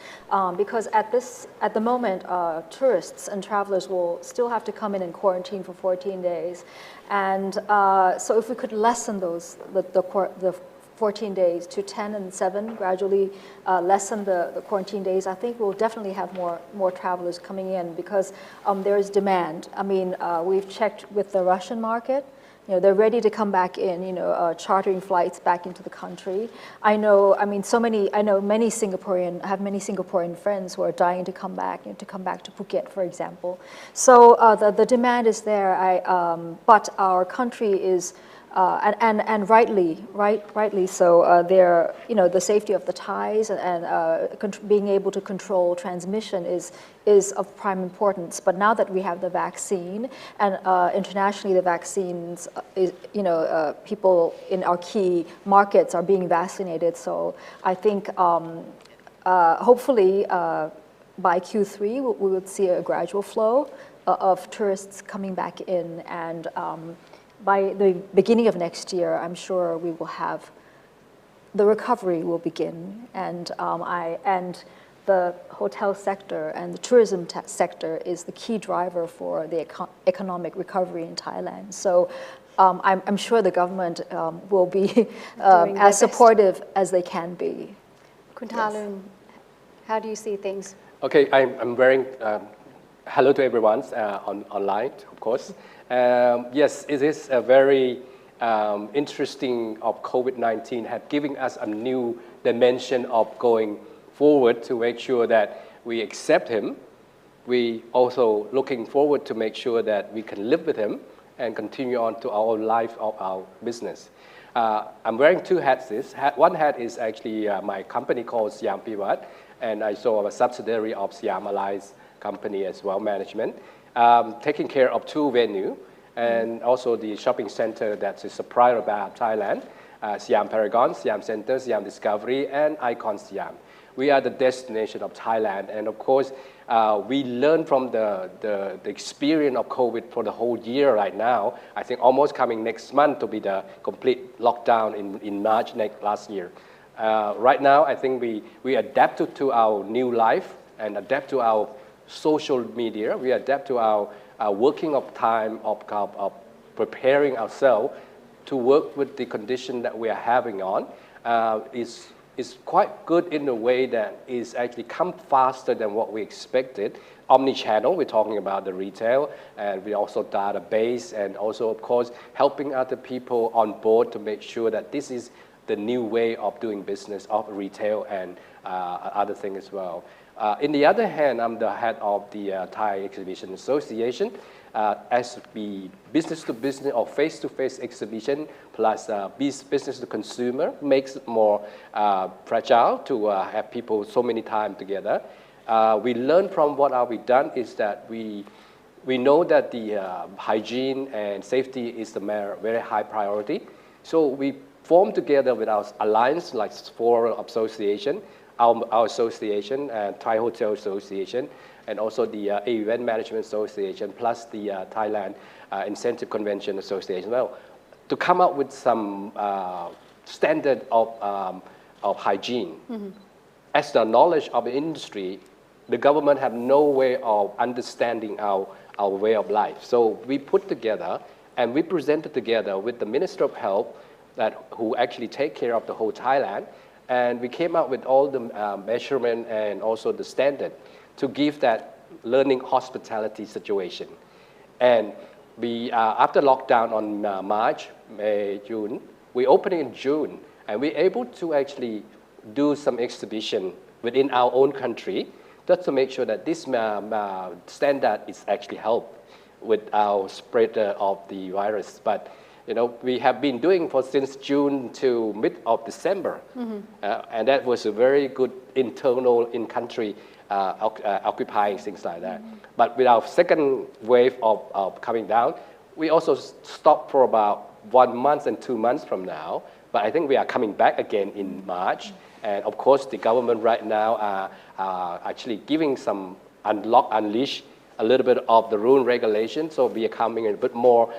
because at the moment, tourists and travelers will still have to come in and quarantine for 14 days, and so if we could lessen the 14 days to 10 and 7, gradually lessen the quarantine days, I think we'll definitely have more travelers coming in because there is demand. I mean, we've checked with the Russian market. You know, they're ready to come back in, chartering flights back into the country. I know many Singaporean friends who are dying to come back, to Phuket, for example. So the demand is there, but our country is, and rightly so, the safety of the Thais and being able to control transmission is of prime importance. But now that we have the vaccine, and internationally the vaccines, people in our key markets are being vaccinated. So I think hopefully by Q3 we would see a gradual flow of tourists coming back in, and by the beginning of next year, I'm sure we will have the recovery will begin, and the hotel sector and the tourism sector is the key driver for the economic recovery in Thailand. So I'm sure the government will be as supportive as they can be. Kun Thalun, how do you see things? Okay, I'm wearing, hello to everyone online, of course. Yes, it is a very interesting of COVID-19 have given us a new dimension of going forward to make sure that we accept him. We also looking forward to make sure that we can live with him and continue on to our life of our business. I'm wearing two hats. One hat is actually my company called Siam Piwat, and I saw a subsidiary of Siam Alliance company as well, management, taking care of two venues and also the shopping center that is a pride about Thailand, Siam Paragon, Siam Center, Siam Discovery, and Icon Siam. We are the destination of Thailand, and of course, we learn from the experience of COVID for the whole year right now. I think almost coming next month to be the complete lockdown in March last year. Right now, I think we adapted to our new life and adapt to our social media. We adapt to our working of time of preparing ourselves to work with the condition that we are having on. Is quite good in a way that is actually come faster than what we expected. Omni-channel, we're talking about the retail, and we also database, and also, of course, helping other people on board to make sure that this is the new way of doing business of retail and other things as well. In the other hand, I'm the head of the Thai Exhibition Association. As the business-to-business or face-to-face exhibition plus business-to-consumer makes it more fragile to have people so many times together. We learn from what we've done is that we know that the hygiene and safety is the very high priority. So we formed together with our alliance, like Forum Association, our association, Thai Hotel Association, and also the Event Management Association, plus the Thailand Incentive Convention Association, to come up with some standard of hygiene. Mm-hmm. As the knowledge of the industry, the government have no way of understanding our way of life. So we put together and we presented together with the Minister of Health who actually take care of the whole Thailand. And we came up with all the measurement and also the standard to give that learning hospitality situation. And we, after lockdown on March, May, June, we opened in June, and we're able to actually do some exhibition within our own country just to make sure that this standard is actually help with our spread of the virus. But we have been doing since June to mid of December, mm-hmm. And that was a very good internal in-country occupying things like that. Mm-hmm. But with our second wave of coming down, we also stopped for about 1 month and 2 months from now. But I think we are coming back again in March. Mm-hmm. And of course, the government right now are actually giving some unleash a little bit of the rule regulation, so we are coming in a bit more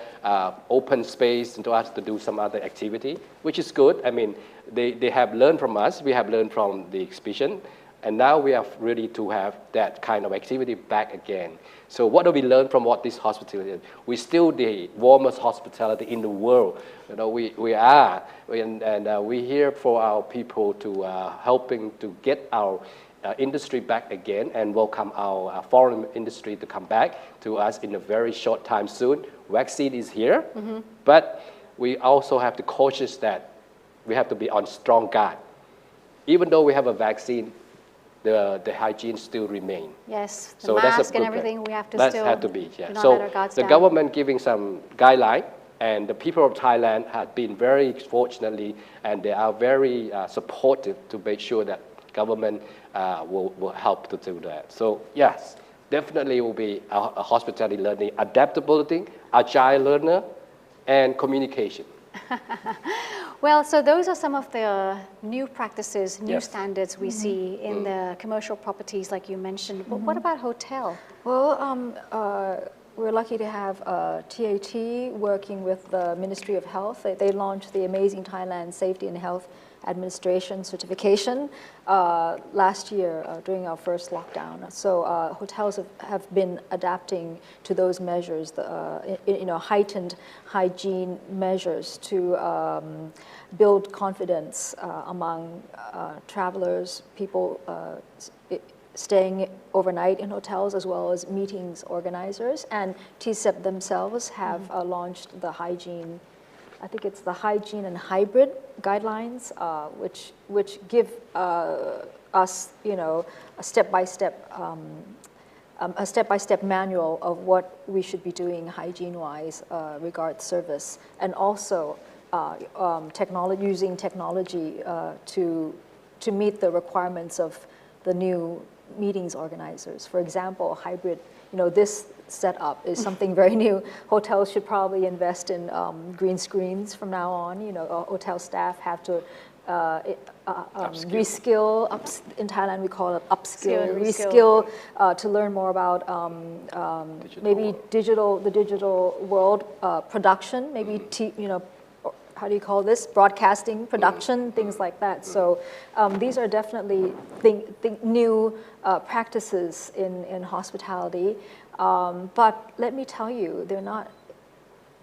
open space to us to do some other activity, which is good. I mean, they have learned from us, we have learned from the exhibition, and now we are ready to have that kind of activity back again. So what do we learn from what this hospitality is? We're still the warmest hospitality in the world. We are, and we're here for our people to helping to get our industry back again and welcome our foreign industry to come back to us in a very short time soon. Vaccine is here, mm-hmm. But we also have to cautious that we have to be on strong guard. Even though we have a vaccine, the hygiene still remain. Yes, the so mask that's and everything we have to that still have to be, yeah. not So let our guards the down. government giving some guideline, and the people of Thailand have been very fortunately, and they are very supportive to make sure that government will help to do that. So yes, definitely will be a hospitality learning, adaptability, agile learner, and communication. Well, so those are some of the new practices, new Yes. standards we Mm-hmm. see in the commercial properties like you mentioned. But what about hotel? Well, we're lucky to have TAT working with the Ministry of Health. They launched the Amazing Thailand Safety and Health Administration certification last year during our first lockdown. So hotels have been adapting to those measures, heightened hygiene measures to build confidence among travelers, people staying overnight in hotels, as well as meetings organizers. And TCEP themselves have launched the hygiene, I think it's the hygiene and hybrid guidelines, which give us, a step-by-step manual of what we should be doing hygiene-wise, regard service, and also using technology to meet the requirements of the new meetings organizers. For example, hybrid, this setup is something very new. Hotels should probably invest in green screens from now on. Hotel staff have to reskill. In Thailand, we call it upskill, reskill to learn more about maybe the digital world production, maybe how do you call this? Broadcasting, production, things like that. So these are definitely new practices in hospitality. But let me tell you,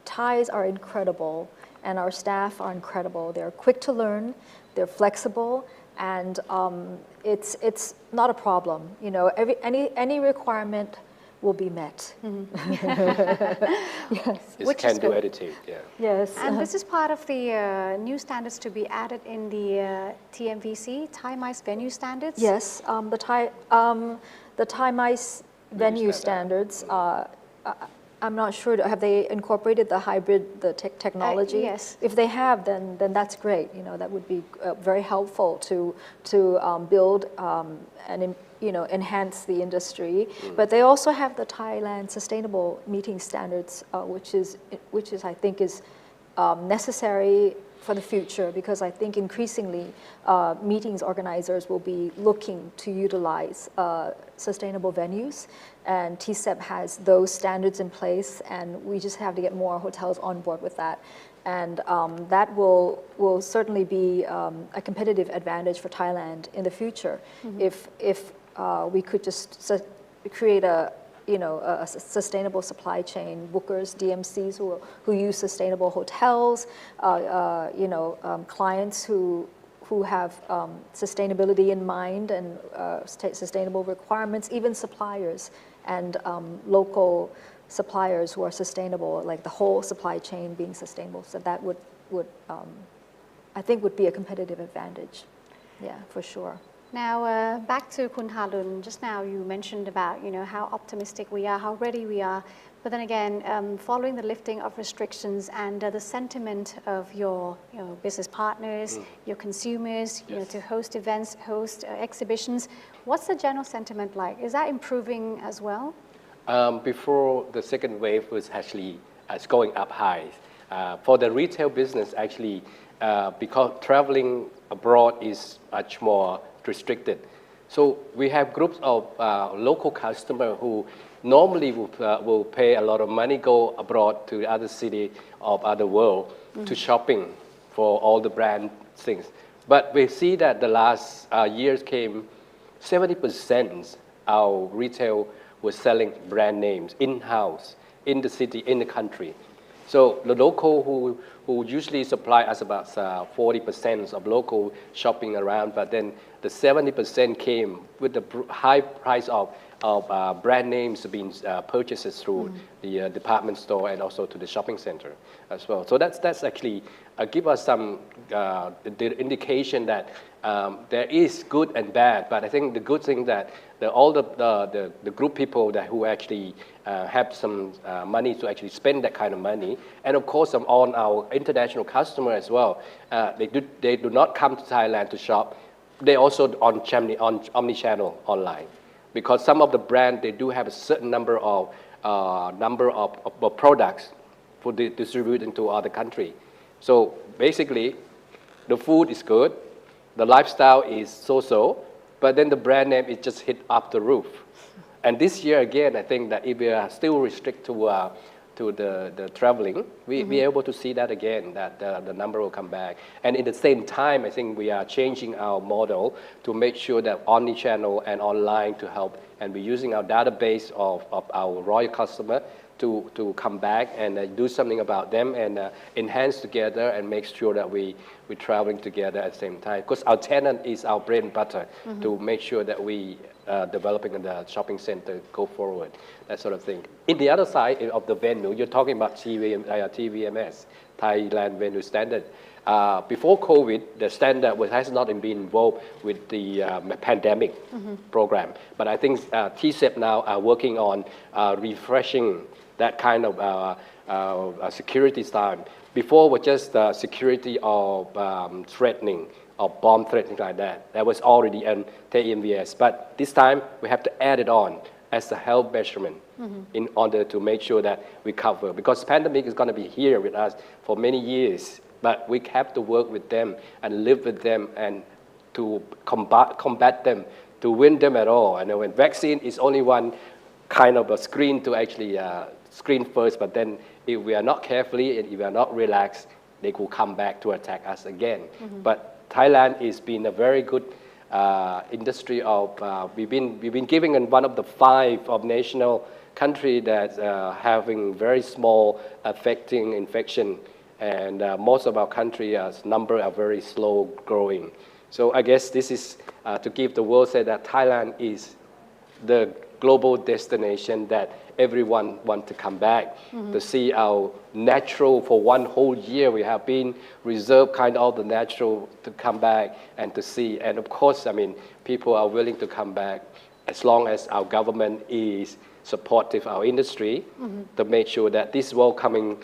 Thais are incredible, and our staff are incredible. They're quick to learn, they're flexible, and it's not a problem. Any requirement will be met. Yes. It's Which is can-do good. attitude, yeah. Yes. And this is part of the new standards to be added in the TMVC, Thai Mice Venue Standards? Yes, the Thai Mice venue standards, I'm not sure, have they incorporated the hybrid, the technology? Yes. If they have, then that's great. You know, that would be very helpful to build and enhance the industry. But they also have the Thailand Sustainable Meeting Standards, which is I think is necessary for the future, because I think increasingly meetings organizers will be looking to utilize sustainable venues, and TCEP has those standards in place, and we just have to get more hotels on board with that. And that will certainly be a competitive advantage for Thailand in the future. If we could just create a sustainable supply chain, bookers, DMCs who use sustainable hotels, clients who have sustainability in mind and sustainable requirements, even suppliers and local suppliers who are sustainable, like the whole supply chain being sustainable. So that would I think would be a competitive advantage. Yeah, for sure. Now, back to Khun Tharun. Just now you mentioned about, how optimistic we are, how ready we are. But then again, following the lifting of restrictions and the sentiment of your business partners, your consumers, to host events, host exhibitions, what's the general sentiment like? Is that improving as well? Before the second wave was actually going up high. For the retail business, actually, because traveling abroad is much more restricted. So we have groups of local customers who normally will pay a lot of money, go abroad to other city of other world to shopping for all the brand things. But we see that the last years came, 70% our retail was selling brand names in-house, in the city, in the country. So the local who usually supply us about 40% of local shopping around, but then the 70% came with the high price of brand names being purchased through the department store and also to the shopping center as well. So that's actually give us some the indication that there is good and bad, but I think the good thing that all the group people who actually have some money to actually spend that kind of money, and of course on our international customers as well, they do not come to Thailand to shop. They also on omni-channel online, because some of the brand they do have a certain number of products for distributing to other country. So basically, the food is good, the lifestyle is so-so, but then the brand name is just hit up the roof. And this year again, I think that if we are still restricted to the traveling, we be able to see that again, that the number will come back. And at the same time, I think we are changing our model to make sure that omni-channel and online to help, and we're using our database of our royal customer to come back and do something about them and enhance together and make sure that we're traveling together at the same time. Because our tenant is our bread and butter to make sure that we developing the shopping center go forward, that sort of thing. In the other side of the venue, you're talking about TVMS, Thailand Venue Standard. Before COVID, the standard has not been involved with the pandemic program. But I think TCEP now are working on refreshing that kind of security style. Before was just security of threatening, or bomb threatening like that. That was already in TMVS. But this time, we have to add it on as a health measurement in order to make sure that we cover. Because pandemic is going to be here with us for many years. But we have to work with them and live with them and to combat them, to win them at all. And when vaccine is only one kind of a screen to actually screen first, but then if we are not carefully and if we are not relaxed, they will come back to attack us again. But Thailand has been a very good industry of, we've been giving in one of the 5 of national country that having very small affecting infection, and most of our country number are very slow growing. So I guess this is to give the world say that Thailand is the global destination that everyone wants to come back to see our natural. For one whole year we have been reserved kind of the natural to come back and to see. And of course, I mean, people are willing to come back as long as our government is supportive of our industry to make sure that these welcoming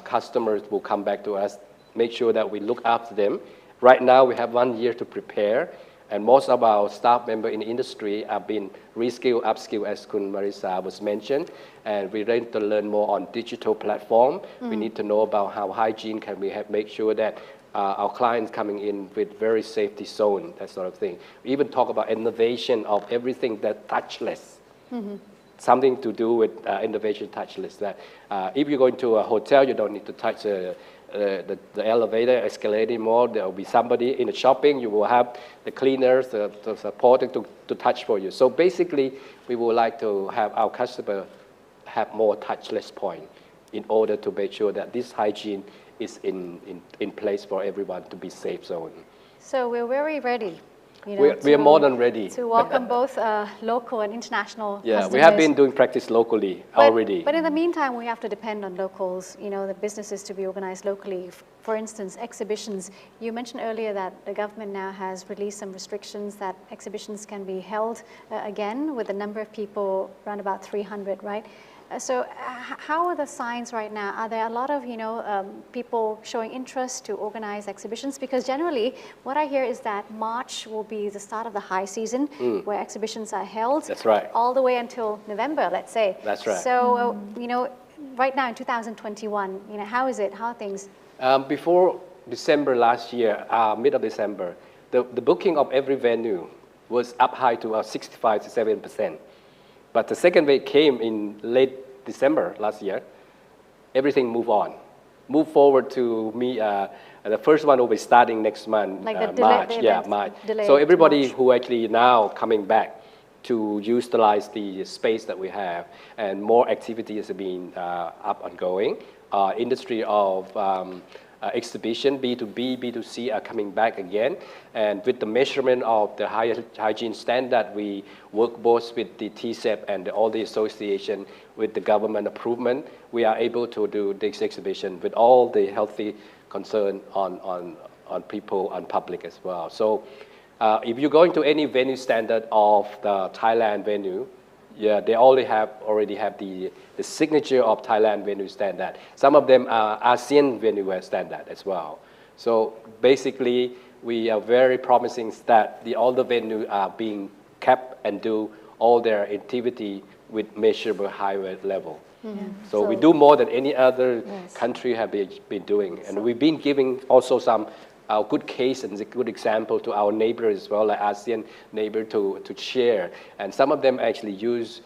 customers will come back to us, make sure that we look after them. Right now we have 1 year to prepare, and most of our staff members in the industry have been reskilled, upskilled, as Kun Marisa was mentioned, and we need to learn more on digital platform. We need to know about how hygiene can we have, make sure that our clients coming in with very safety zone, that sort of thing. We even talk about innovation of everything that touchless. Something to do with innovation touchless, that if you go into a hotel, you don't need to touch the elevator, escalator anymore. There will be somebody in the shopping, you will have the cleaners, the supporting to touch for you. So basically, we would like to have our customer have more touchless point in order to make sure that this hygiene is in place for everyone to be safe zone. So we're very ready. You know, we are more than ready. To welcome both local and international customers. We have been doing practice locally already. But in the meantime, we have to depend on locals, you know, the businesses to be organized locally. For instance, exhibitions. You mentioned earlier that the government now has released some restrictions that exhibitions can be held again with a number of people, around about 300, right? So how are the signs right now? Are there a lot of, you know, people showing interest to organize exhibitions? Because generally, what I hear is that March will be the start of the high season where exhibitions are held. That's right. All the way until November, let's say. That's right. So, you know, right now in 2021, you know, how is it? How are things? Before December last year, mid of December, the booking of every venue was up high to 65 to 7%. But the second wave came in late December last year. Everything moved on. Move forward to me, the first one will be starting next month, like March. March. So everybody who actually now coming back to utilize the space that we have, and more activities are being up and going. Industry of exhibition, B2B, B2C are coming back again. And with the measurement of the hygiene standard, we work both with the TSEP and all the association with the government approval. We are able to do this exhibition with all the healthy concern on people and public as well. So if you go into any venue standard of the Thailand venue, they already have the signature of Thailand venue standard. Some of them are ASEAN venue standard as well. So basically, we are very promising that all the venues are being kept and do all their activity with measurable high level. So we do more than any other country have been doing. And we've been giving also some good case and a good example to our neighbors as well, like ASEAN neighbor to share. And some of them actually use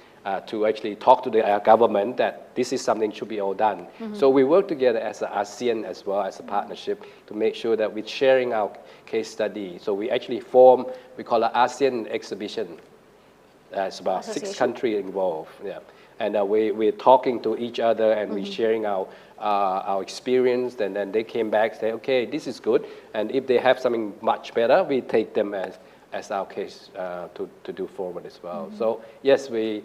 to actually talk to the government that this is something should be all done. So we work together as an ASEAN as well as a partnership to make sure that we're sharing our case study. So we actually form, we call it ASEAN exhibition. It's about 6 countries involved. And we're talking to each other and we're sharing our experience, and then they came back and say, okay, this is good, and if they have something much better, we take them as our case to do forward as well. So yes, we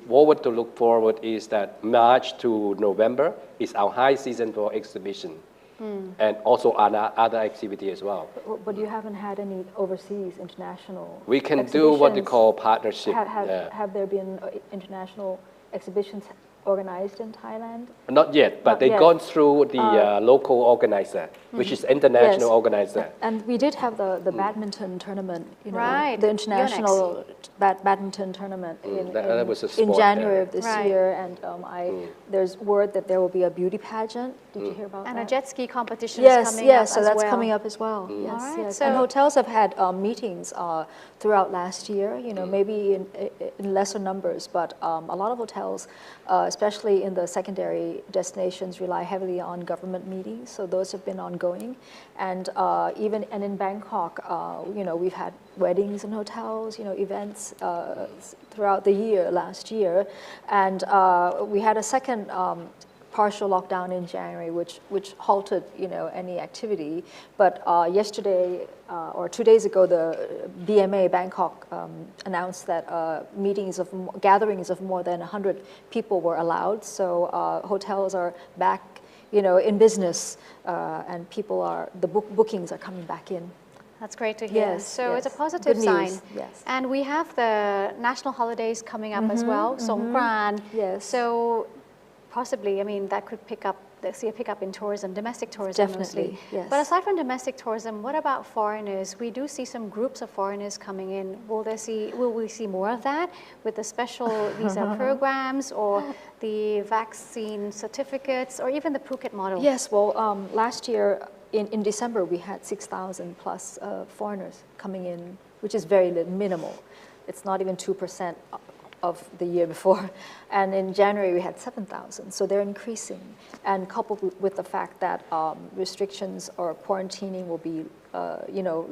forward to look forward is that March to November is our high season for exhibition. And also other activity as well. But you haven't had any overseas international We can do what they call partnership. Have there been international exhibitions organized in Thailand? Not yet, but they've gone through the local organizer, which is international organizer. And we did have the badminton tournament, you know, right. the international badminton tournament that was a in sport, January of this year, and there's word that there will be a beauty pageant. Did you hear about that? And a jet ski competition is coming up so that's coming up as well. Yes. And hotels have had meetings throughout last year, you know, maybe in lesser numbers, but a lot of hotels, especially in the secondary destinations, rely heavily on government meetings, so those have been ongoing. And even in Bangkok, you know, we've had weddings in hotels, you know, events throughout the year, last year. And we had a second partial lockdown in January, which halted any activity. But yesterday or 2 days ago, the BMA Bangkok announced that gatherings of more than 100 people were allowed. So hotels are back, in business, and the bookings are coming back in. That's great to hear. Yes, so yes. it's a positive Good sign. news, yes. And we have the national holidays coming up as well, Songkran. Yes. So possibly, that could see a pickup in tourism, domestic tourism Definitely, mostly. yes. But aside from domestic tourism, what about foreigners? We do see some groups of foreigners coming in. Will we see more of that with the special visa programs or the vaccine certificates or even the Phuket model? Yes, well, last year in December we had 6,000 plus foreigners coming in, which is very minimal. It's not even 2% of the year before. And in January we had 7,000, so they're increasing. And coupled with the fact that restrictions or quarantining will be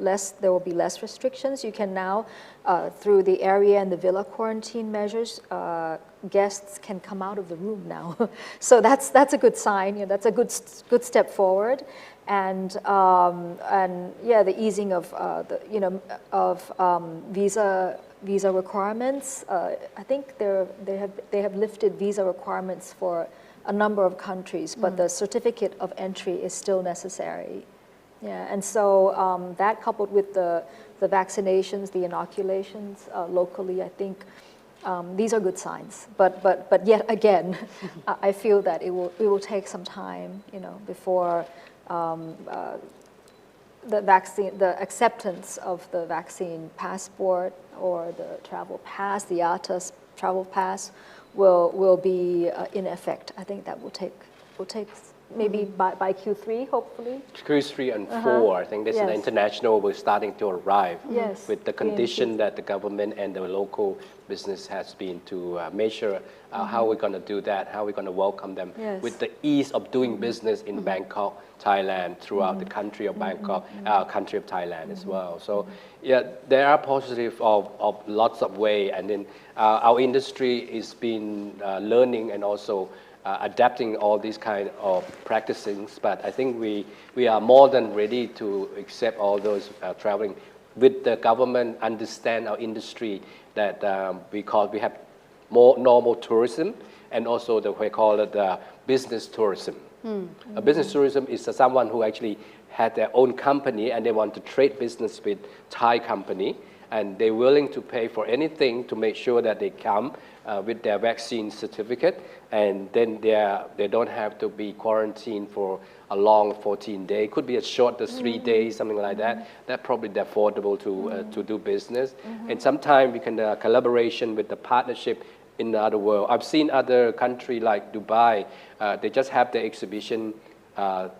less, there will be less restrictions. You can now, through the area and the villa quarantine measures, guests can come out of the room now. So that's a good sign. That's a good step forward. And the easing of visa requirements. I think they have lifted visa requirements for a number of countries, but the certificate of entry is still necessary. Yeah, and so that coupled with the vaccinations, the inoculations locally, I think these are good signs. But yet again, I feel that it will take some time, before the acceptance of the vaccine passport or the travel pass, the ATAS travel pass, will be in effect. I think that will take maybe by Q3, hopefully. Q3 and 4, I think this is the international will starting to arrive. Yes. With the condition that the government and the local business has been to measure how we're going to do that, how we're going to welcome them with the ease of doing business in Bangkok, Thailand, throughout the country of Bangkok, country of Thailand as well. So yeah, there are positive of lots of way, and then our industry is been learning and also adapting all these kind of practices, but I think we are more than ready to accept all those traveling with the government understand our industry that we have more normal tourism and also we call it business tourism. A business tourism is someone who actually had their own company and they want to trade business with Thai company, and they're willing to pay for anything to make sure that they come with their vaccine certificate, and then they don't have to be quarantined for a long 14 days. It could be as short as 3 days, something like that. That's probably affordable to do business. And sometimes we can collaboration with the partnership in the other world. I've seen other countries like Dubai, they just have the exhibition.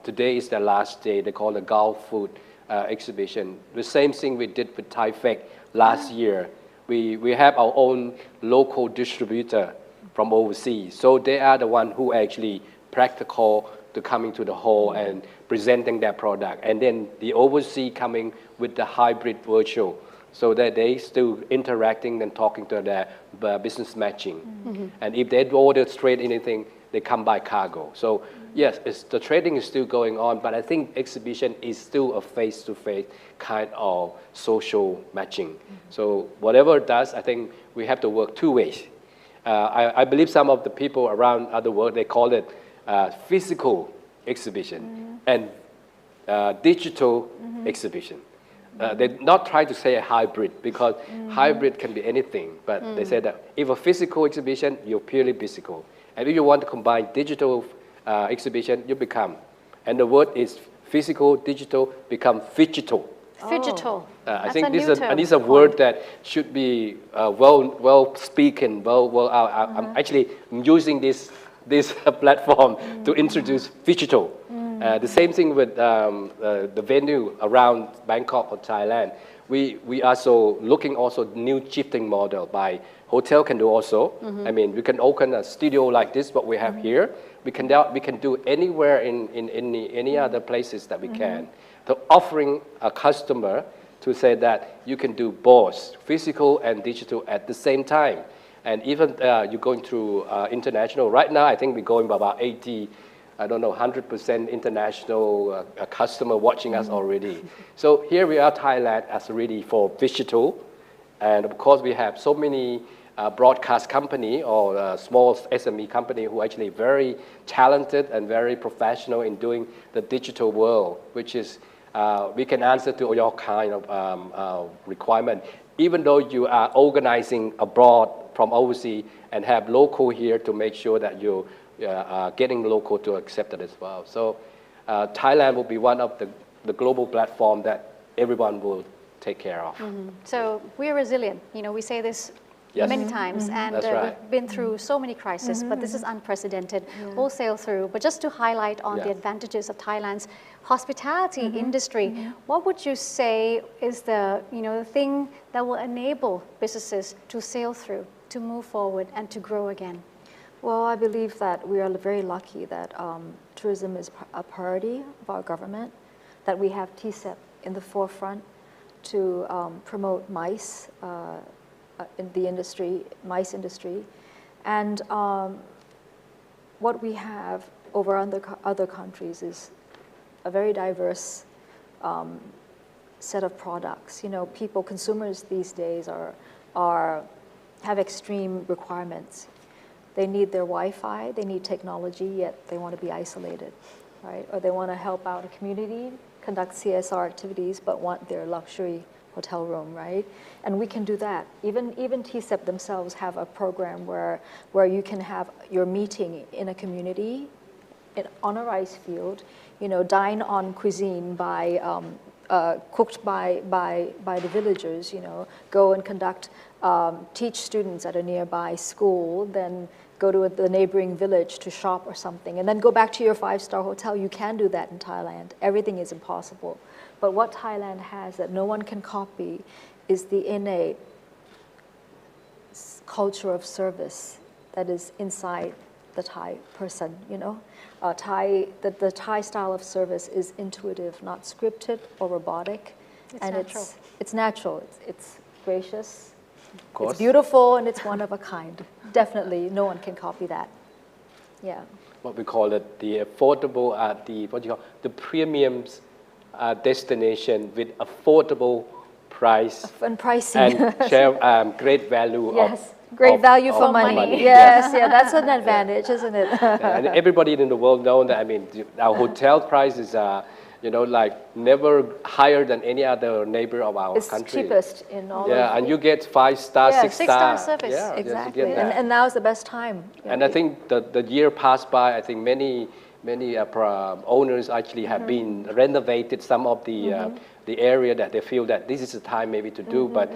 Today is the last day. They call the Gulf Food exhibition. The same thing we did with Thai Fec last year. We have our own local distributor from overseas. So they are the one who actually practical to coming to the hall and presenting their product. And then the overseas coming with the hybrid virtual, so that they still interacting and talking to their business matching. And if they order straight anything, they come by cargo. So yes, the trading is still going on, but I think exhibition is still a face-to-face kind of social matching. So whatever it does, I think we have to work two ways. I believe some of the people around the world, they call it physical exhibition and digital exhibition. They not try to say a hybrid, because hybrid can be anything, but they say that if a physical exhibition, you're purely physical. And if you want to combine digital exhibition, you become, and the word is physical, digital, become phygital. Phygital. I think this is a word that should be well spoken. I'm actually using this platform to introduce phygital. The same thing with the venue around Bangkok or Thailand. We are also looking also new shifting model by hotel can do also. I mean, we can open a studio like this, what we have here. We can do anywhere in any other places that we can. So offering a customer to say that you can do both physical and digital at the same time. And even you're going through international. Right now, I think we're going by about 80, I don't know, 100% international customer watching us already. So here we are, Thailand, as really for digital. And of course, we have so many broadcast company or small SME company who are actually very talented and very professional in doing the digital world, which is we can answer to your kind of requirement. Even though you are organizing abroad from overseas and have local here to make sure that you are getting local to accept it as well. So Thailand will be one of the global platform that everyone will take care of. So we're resilient. You know, we say this many times, and we've been through so many crises, but this is unprecedented. We'll sail through. But just to highlight on the advantages of Thailand's hospitality industry, what would you say is the thing that will enable businesses to sail through, to move forward, and to grow again? Well, I believe that we are very lucky that tourism is a priority of our government, that we have TCEP in the forefront to promote MICE in the industry, MICE industry. And what we have over other countries is a very diverse set of products. You know, consumers these days have extreme requirements. They need their Wi-Fi, they need technology, yet they want to be isolated, right? Or they want to help out a community, conduct CSR activities, but want their luxury hotel room, right? And we can do that. Even TCEP themselves have a program where you can have your meeting in a community, on a rice field, dine on cuisine cooked by the villagers, go and conduct, teach students at a nearby school, then go to the neighboring village to shop or something, and then go back to your 5-star hotel. You can do that in Thailand. Everything is impossible. But what Thailand has that no one can copy is the innate culture of service that is inside the Thai person, the Thai style of service is intuitive, not scripted or robotic. It's natural, it's gracious, it's beautiful, and it's one of a kind. Definitely, no one can copy that. Yeah. What we call it, the affordable, the premium destination with affordable price and pricing, and share great value. Yes. Great value for money. Yes, that's an advantage, isn't it? And everybody in the world knows that. I mean, our hotel prices are, like never higher than any other neighbor of our country. It's cheapest in all. Yeah, and you get 5-star, 6-star service. Yeah, exactly. And now is the best time. And I think the year passed by. I think many owners actually have been renovated some of the area that they feel that this is the time maybe to do, but.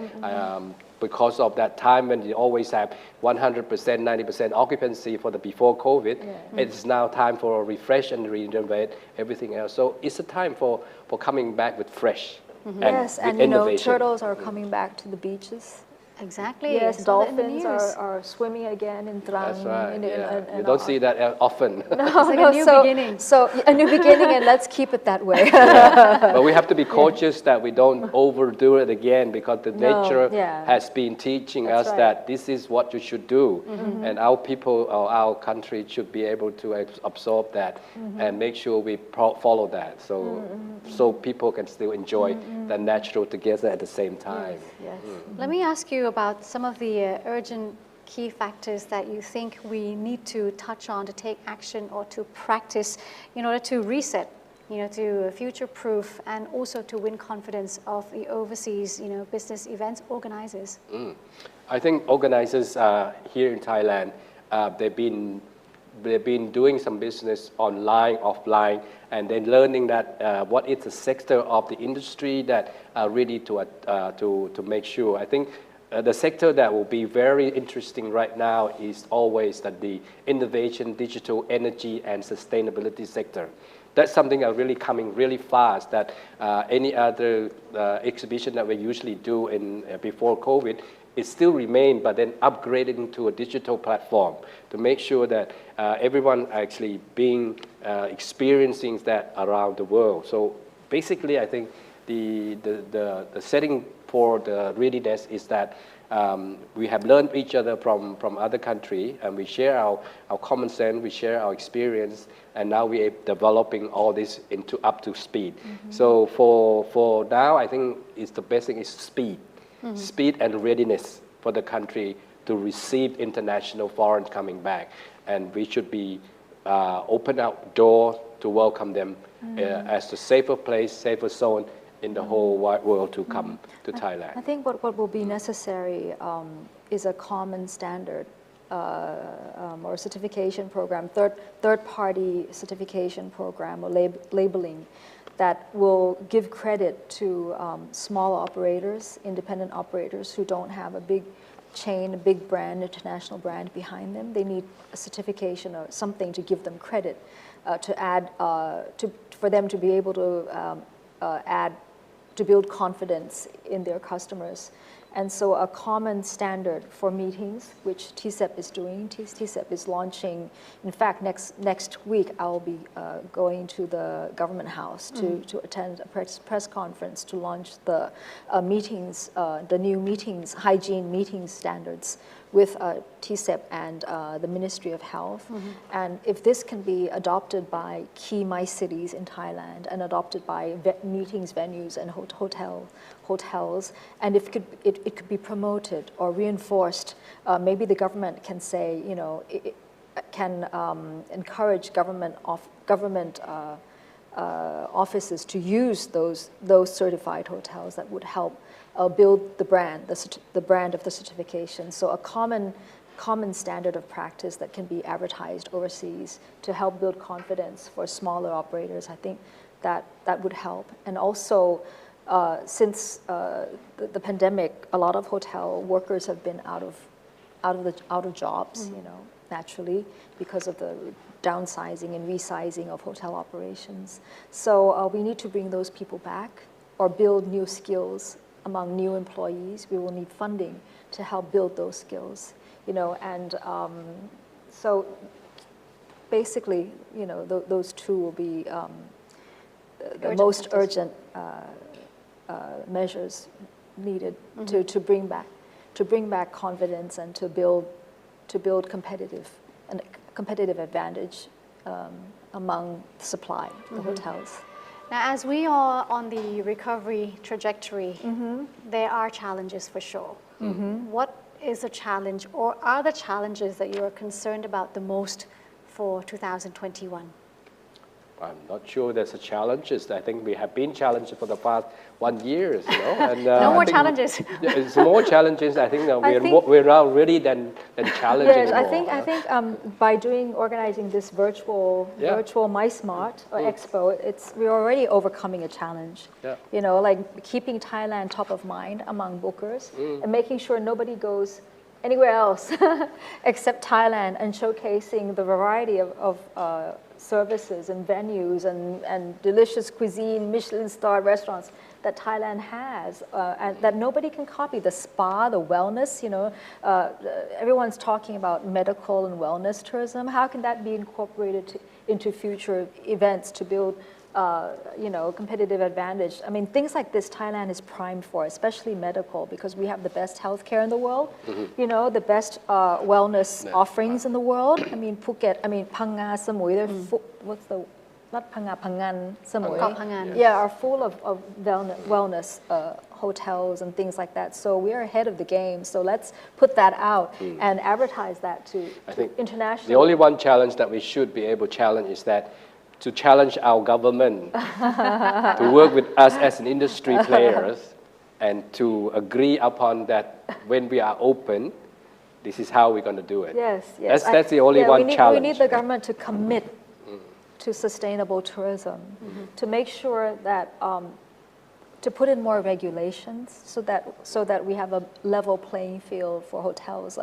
Because of that time when you always have 100%, 90% occupancy for the before COVID, it's now time for a refresh and renovate everything else. So it's a time for coming back with fresh and innovation. Turtles are coming back to the beaches. Exactly. Yes, dolphins are swimming again in Trang. That's right. You don't see that often. It's like a new beginning. So a new beginning, and let's keep it that way. But we have to be cautious that we don't overdo it again, because the nature has been teaching us that this is what you should do, and our people or our country should be able to absorb that and make sure we follow that, so people can still enjoy the natural together at the same time. Yes. Let me ask you about some of the urgent key factors that you think we need to touch on to take action or to practice in order to reset, to future-proof and also to win confidence of the overseas, business events organizers. I think organizers here in Thailand, they've been doing some business online, offline, and then learning that what is the sector of the industry that are ready to make sure. I think the sector that will be very interesting right now is always the innovation, digital, energy, and sustainability sector. That's something that's really coming really fast, that any other exhibition that we usually do before COVID, it still remain, but then upgrading to a digital platform to make sure that everyone actually experiencing that around the world. So basically, I think the setting for the readiness is that We have learned each other from other country, and we share our common sense, we share our experience, and now we are developing all this up to speed. So for now, I think the best thing is speed, speed and readiness for the country to receive international foreign coming back, and we should be open up door to welcome them as a safer place, safer zone in the whole wide world to come to Thailand. I think what will be necessary is a common standard or certification program, third-party certification program or labeling that will give credit to small operators, independent operators who don't have a big chain, a big brand, international brand behind them. They need a certification or something to give them credit to add, for them to be able to to build confidence in their customers. And so a common standard for meetings, which TCEP is doing. TCEP is launching, in fact, next week I'll be going to the government house to attend a press conference to launch the meetings, the new meetings, hygiene meeting standards with TCEP and the Ministry of Health. And if this can be adopted by key MICE cities in Thailand and adopted by meetings venues and hotels, and if it could be promoted or reinforced, maybe the government can say, you know, it can encourage government offices to use those certified hotels that would help build the brand of the certification. So a common standard of practice that can be advertised overseas to help build confidence for smaller operators. I think that would help. And also, since the pandemic, a lot of hotel workers have been out of jobs, you know, naturally, because of the downsizing and resizing of hotel operations. So we need to bring those people back or build new skills among new employees. We will need funding to help build those skills, you know, and so basically, you know, those two will be the most urgent measures needed to bring back confidence and to build competitive advantage among the supply, the hotels. Now, as we are on the recovery trajectory, there are challenges for sure. What is a challenge, or are the challenges that you are concerned about the most for 2021? I'm not sure there's a challenges. I think we have been challenged for the past 1 year, you know. And, no more challenges. It's more challenges. I think we're now ready than challenging. Yes, I think by organizing this virtual MySmart or Expo, we're already overcoming a challenge. You know, like keeping Thailand top of mind among bookers and making sure nobody goes anywhere else except Thailand, and showcasing the variety of services and venues and delicious cuisine, Michelin-starred restaurants that Thailand has, and that nobody can copy. The spa, the wellness, you know, everyone's talking about medical and wellness tourism. How can that be incorporated into future events to build you know, competitive advantage? I mean, things like this Thailand is primed for, especially medical, because we have the best healthcare in the world, you know, the best wellness offerings in the world. I mean, Phuket, I mean, Phang Nga, Samui, what's the, not Phang Nga, Phangan, Samui, yeah, are full of wellness hotels and things like that. So we're ahead of the game. So let's put that out and advertise that to international. The only one challenge that we should be able to challenge is that to challenge our government to work with us as an industry players and to agree upon that when we are open, this is how we're going to do it. Yes, yes. That's the only one challenge. We need the government to commit to sustainable tourism, to make sure that, to put in more regulations so that we have a level playing field for hotels.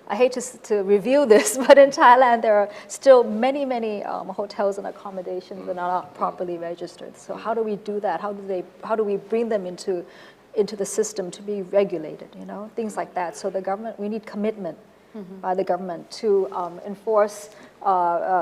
I hate to reveal this, but in Thailand there are still many hotels and accommodations that are not properly registered. So how do we do that? How do we bring them into the system to be regulated? You know, things like that. So the government, we need commitment by the government to enforce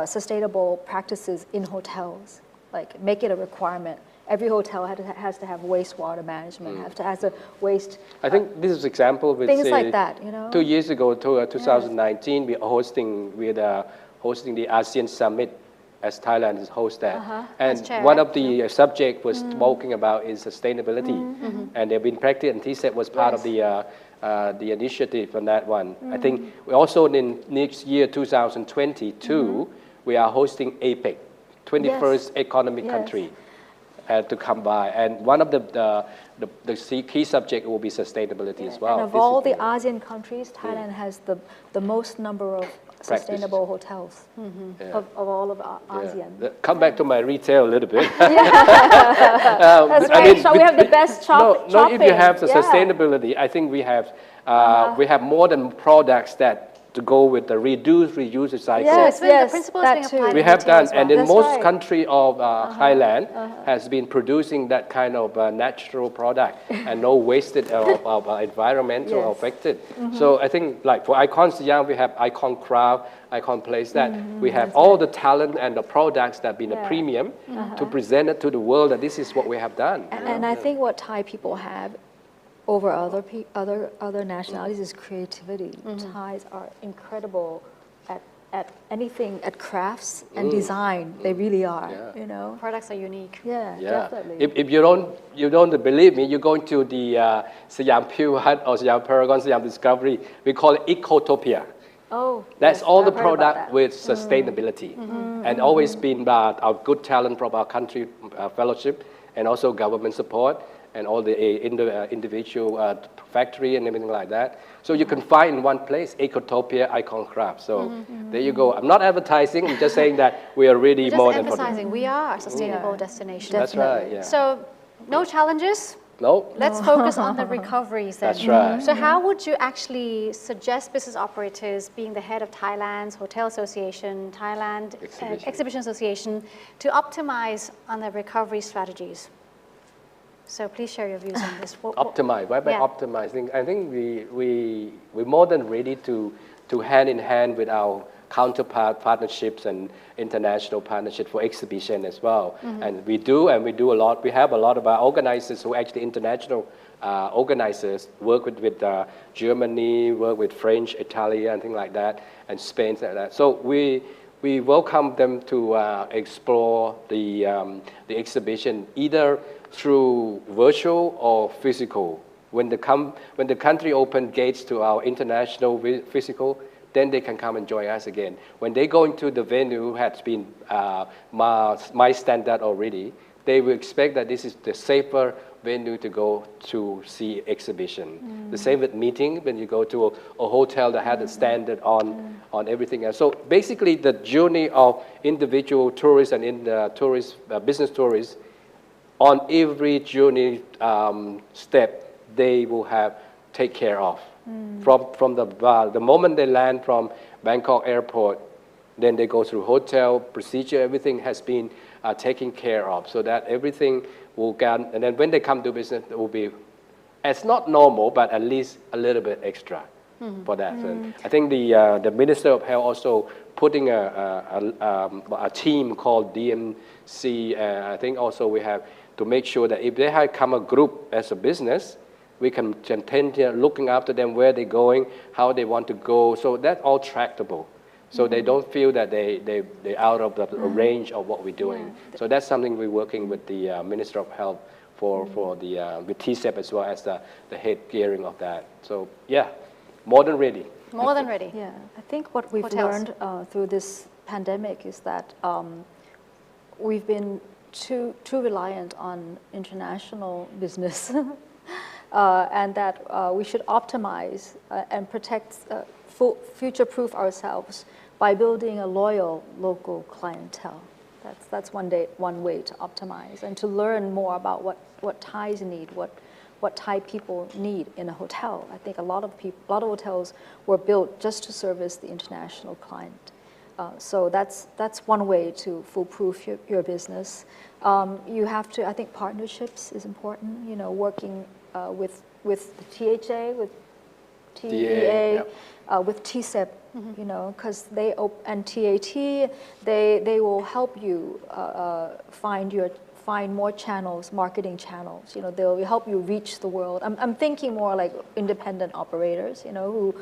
sustainable practices in hotels, like make it a requirement every hotel has to have wastewater management, has to waste. I think this is example with things like that, you know. 2 years ago, 2019, we are hosting the ASEAN Summit as Thailand is host that. And one of the subject was talking about is sustainability. And they've been practiced, and TCEP was part of the initiative on that one. I think we also in next year, 2022, we are hosting APEC, 21st economic country. To come by, and one of the key subject will be sustainability as well. And of all the ASEAN countries, Thailand has the most number of sustainable hotels of all of ASEAN. Come back to my retail a little bit. That's right. So we have the best shopping. No, if you have the sustainability, I think we have more than products that to go with the reduce, reuse, recycle. Yes, the principles being applied. We have done, and in most country of Thailand has been producing that kind of natural product and no wasted of environmental affected. So I think like for Icon Siam, we have Icon Craft, Icon Place that we have all the talent and the products that have been a premium to present it to the world that this is what we have done. And I think what Thai people have over other nationalities is creativity. Thais are incredible at anything, at crafts and design. They really are. You know, products are unique. Definitely. If you don't believe me, you go to the Siam Pure Hut or Siam Paragon, Siam Discovery. We call it Ecotopia. Oh, that's all the product with sustainability, and always been our good talent from our country fellowship, and also government support. And all the individual factory and everything like that. So you can find in one place, Ecotopia, Icon Craft. So there you go. I'm not advertising, I'm just saying that we are really more than emphasizing we are a sustainable destination. That's right, So no challenges? No. Let's focus on the recoveries then. That's right. So how would you actually suggest business operators, being the head of Thailand's Hotel Association, Thailand Exhibition Association, to optimize on the recovery strategies? So please share your views on this. Optimize. Why by optimizing? I think we're more than ready to hand in hand with our counterpart partnerships and international partnerships for exhibition as well. And we do a lot. We have a lot of our organizers who are actually international organizers, work with Germany, work with French, Italian, and things like that, and Spain, like that. So we welcome them to explore the exhibition either through virtual or physical. When the country open gates to our international physical, then they can come and join us again. When they go into the venue has been my standard already, they will expect that this is the safer venue to go to see exhibition. The same with meeting, when you go to a hotel that has a standard on everything else. So basically the journey of individual tourists and business tourists, on every journey step, they will have take care of. From the moment they land from Bangkok airport, then they go through hotel, procedure, everything has been taken care of, so that everything will get, and then when they come to business, it will be, it's not normal, but at least a little bit extra for that. And I think the Minister of Health also putting a team called DMC, I think also we have to make sure that if they have come a group as a business, we can tend to looking after them, where they're going, how they want to go. So that's all tractable. So they don't feel that they're out of the range of what we're doing. So that's something we're working with the Minister of Health for with TCEP as well as the head gearing of that. So yeah, more than ready. More than ready. Yeah, I think what we've learned through this pandemic is that we've been too reliant on international business, and that we should optimize and protect, future-proof ourselves by building a loyal local clientele. That's one way to optimize and to learn more about what Thais need, what Thai people need in a hotel. I think a lot of hotels were built just to service the international client. So that's one way to foolproof your business. You have to, I think partnerships is important, you know, working with the THA, with TEA, with TCEP, you know, because and TAT, they will help you find find more channels, marketing channels. They'll help you reach the world. I'm thinking more like independent operators, who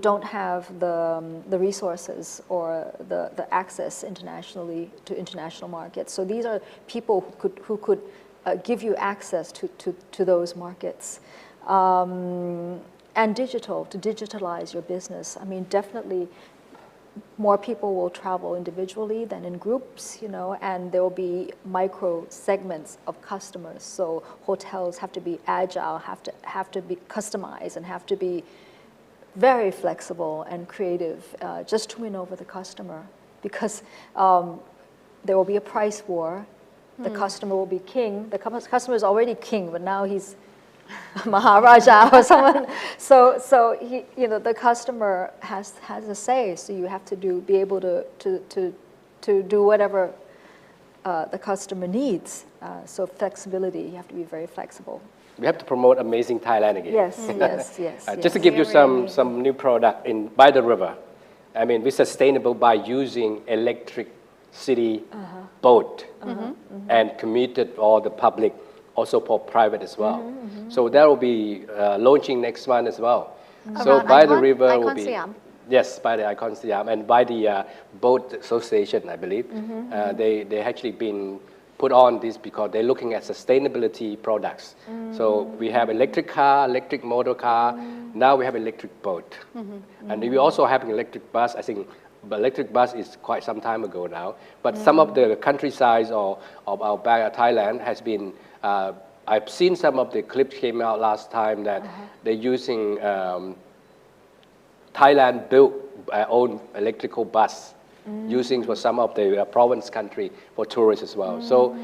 don't have the resources or the access internationally to international markets. So these are people who could give you access to those markets. And to digitalize your business. I mean, definitely more people will travel individually than in groups, and there will be micro segments of customers. So hotels have to be agile, have to be customized, and have to be very flexible and creative just to win over the customer. Because there will be a price war. The customer will be king. The customer is already king, but now he's Maharaja or someone. So he, the customer has a say. So you have to be able to do whatever the customer needs. So flexibility, you have to be very flexible. We have to promote Amazing Thailand again. Yes. Just to give you some new product by the river. I mean, we're sustainable by using electricity boat and commuted all the public, also for private as well. So that will be launching next month as well. So by the river will be yes, by the Icon Siam and by the boat association, I believe. They actually been put on this because they're looking at sustainability products. So we have electric car, electric motor car. Now we have electric boat, and we also have an electric bus. I think electric bus is quite some time ago now. But some of the countryside of our Thailand has been. I've seen some of the clips came out last time that they're using Thailand built own electrical bus using for some of the province country for tourists as well. So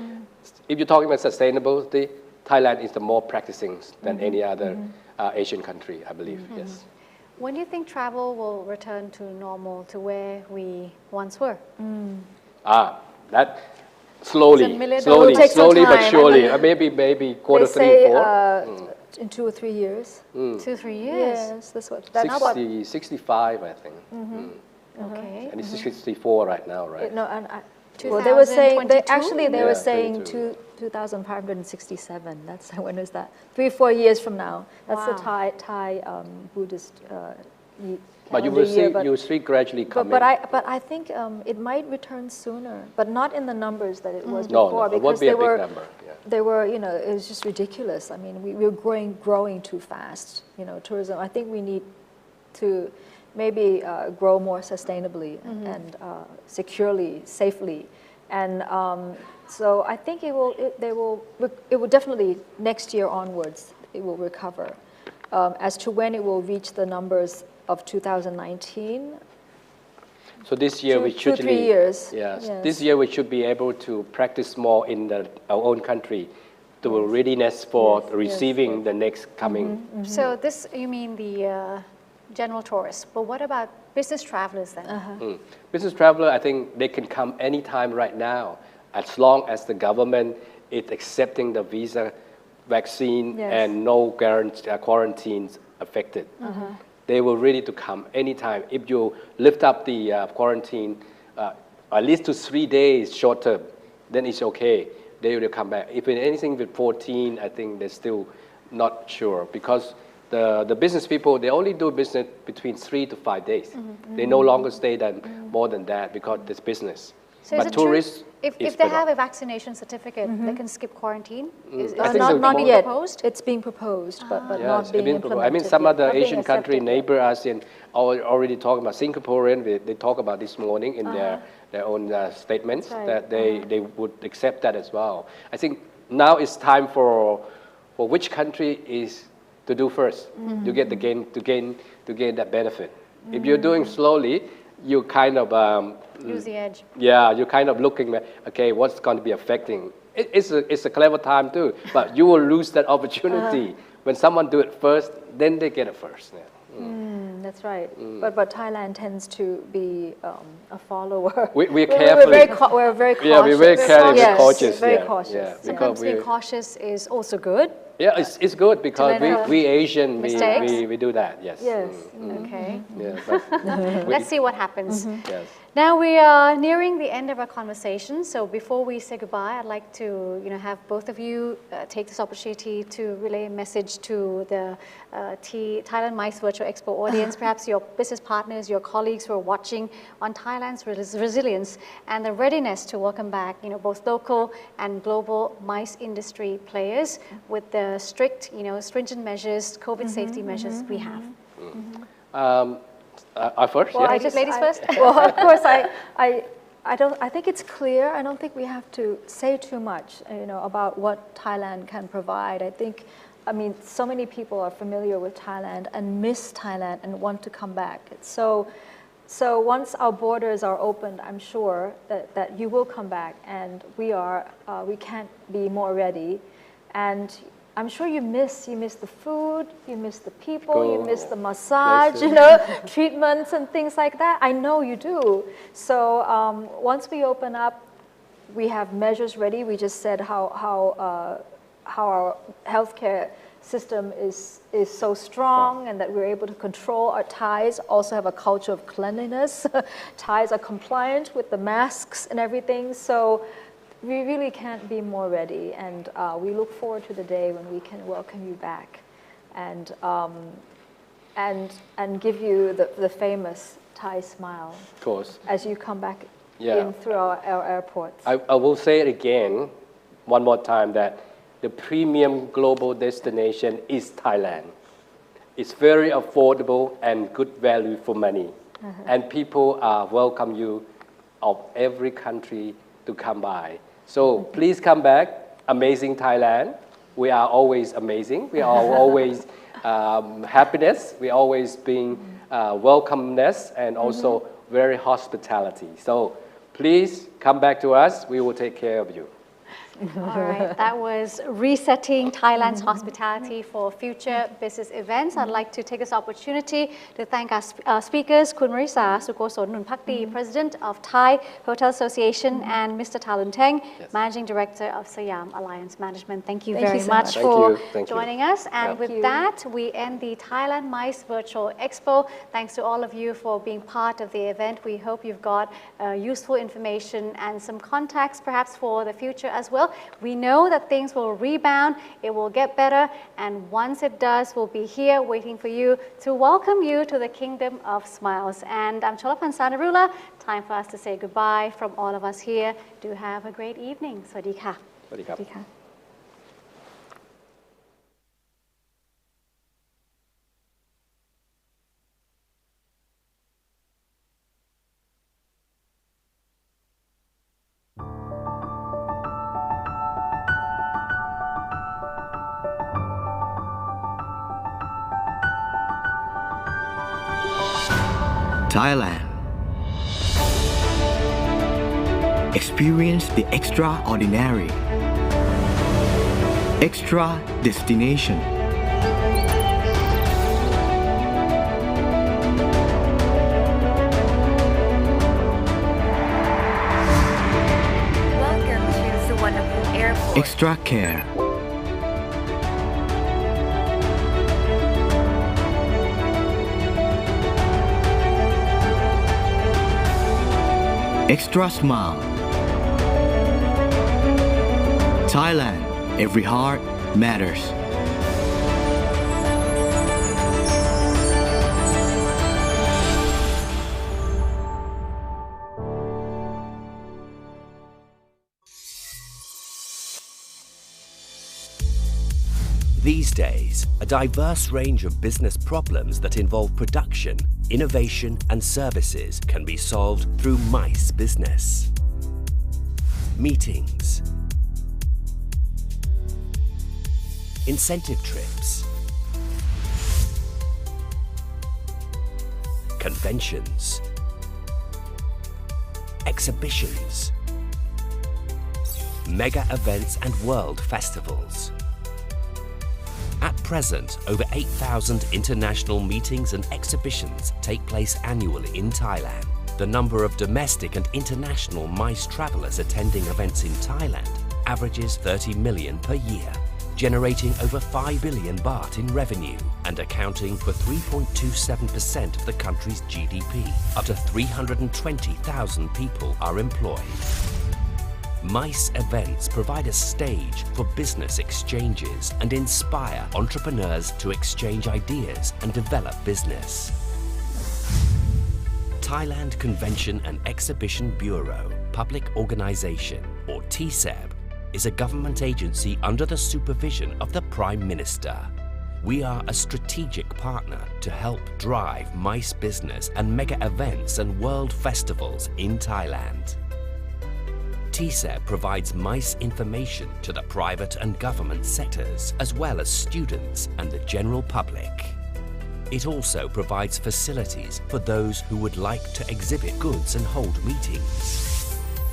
if you're talking about sustainability, Thailand is the more practicing than any other Asian country, I believe. Yes. When do you think travel will return to normal, to where we once were? That slowly but surely. Maybe quarter three, 4. In 2 or 3 years. 2 or 3 years? Yes, that's what. 65, I think. Okay. And it's 64 right now, right? No, and well, they were saying they were saying 2,567. That's when is that? 3 or 4 years from now. That's the Thai Buddhist. But you will see gradually coming. But I think it might return sooner, but not in the numbers that it was before. No, it won't be a big number. They were, it was just ridiculous. I mean, we're growing too fast. Tourism. I think we need to maybe grow more sustainably and securely, safely, and so I think it will definitely next year onwards it will recover. As to when it will reach the numbers of 2019. So this year we should 3 years. Yes. This year we should be able to practice more in our own country, to readiness for receiving the next coming. So this, you mean the general tourists, but what about business travelers then? Business traveler, I think they can come anytime right now, as long as the government is accepting the visa, vaccine, and no quarantines affected. They were ready to come anytime. If you lift up the quarantine at least to 3 days short term, then it's okay. They will come back. If anything with 14, I think they're still not sure because the business people, they only do business between 3 to 5 days. They no longer stay more than that because it's business. So but tourists, if they have a vaccination certificate, they can skip quarantine? Not yet. Proposed? It's being proposed, but not being implemented. I mean, some other Asian country, neighbor ASEAN, already talking about Singaporean. They talk about this morning in their own statements that they would accept that as well. I think now it's time for which country is to do first to get to gain that benefit. If you're doing slowly, you kind of lose the edge. Yeah, you're kind of looking at, okay, what's going to be affecting. It's a clever time too, but you will lose that opportunity. When someone do it first, then they get it first. That's right. But Thailand tends to be a follower. We're careful. We're very cautious. Yeah, we're very careful, cautious. Very cautious. Yeah, sometimes being cautious is also good. Yeah, it's good because we Asian, we do that. Yes. Yes. Okay. Yeah, let's see what happens. Yes. Now we are nearing the end of our conversation. So before we say goodbye, I'd like to have both of you take this opportunity to relay a message to the Thailand MICE Virtual Expo audience, perhaps your business partners, your colleagues who are watching on Thailand's resilience and the readiness to welcome back both local and global MICE industry players with the strict, stringent measures, COVID safety measures we have. First, well, yeah. Ladies first. Well, of course, I think it's clear. I don't think we have to say too much, about what Thailand can provide. I mean, so many people are familiar with Thailand and miss Thailand and want to come back. So once our borders are opened, I'm sure that you will come back, and we can't be more ready. And I'm sure you miss the food, you miss the people, you miss the massage, treatments and things like that. I know you do. So once we open up, we have measures ready. We just said how our healthcare system is so strong, and that we're able to control our Thais, also have a culture of cleanliness. Thais are compliant with the masks and everything. So we really can't be more ready, and we look forward to the day when we can welcome you back and give you the famous Thai smile. Of course. As you come back in through our airports. I will say it again, one more time, that the premium global destination is Thailand. It's very affordable and good value for money. And people welcome you of every country to come by. So please come back, amazing Thailand. We are always amazing. We are always happiness. We always being welcomeness and also very hospitality. So please come back to us. We will take care of you. All right, that was resetting Thailand's hospitality for future business events. I'd like to take this opportunity to thank our speakers, Kun Marisa Sukoson Nunpakdi, President of Thai Hotel Association, and Mr. Talun Teng, Managing Director of Siam Alliance Management. Thank you very much for joining us. And with that, we end the Thailand MICE Virtual Expo. Thanks to all of you for being part of the event. We hope you've got useful information and some contacts perhaps for the future as well. We know that things will rebound, it will get better, and once it does, we'll be here waiting for you to welcome you to the Kingdom of Smiles. And I'm Cholapan Sanarula. Time for us to say goodbye from all of us here. Do have a great evening. Sawasdee ka. Sawasdee ka. Thailand. Experience the extraordinary. Extra destination. Welcome to Suvarnabhumi Airport. Extra care. Extra smile. Thailand, every heart matters. These days, a diverse range of business problems that involve production, innovation and services can be solved through MICE Business. Meetings, incentive trips, conventions, exhibitions, mega events and world festivals. At present, over 8,000 international meetings and exhibitions take place annually in Thailand. The number of domestic and international MICE travelers attending events in Thailand averages 30 million per year. generating over 5 billion baht in revenue and accounting for 3.27% of the country's GDP. Up to 320,000 people are employed. MICE events provide a stage for business exchanges and inspire entrepreneurs to exchange ideas and develop business. Thailand Convention and Exhibition Bureau Public Organization, or TCEB, is a government agency under the supervision of the Prime Minister. We are a strategic partner to help drive MICE business and mega events and world festivals in Thailand. TCEB provides MICE information to the private and government sectors, as well as students and the general public. It also provides facilities for those who would like to exhibit goods and hold meetings.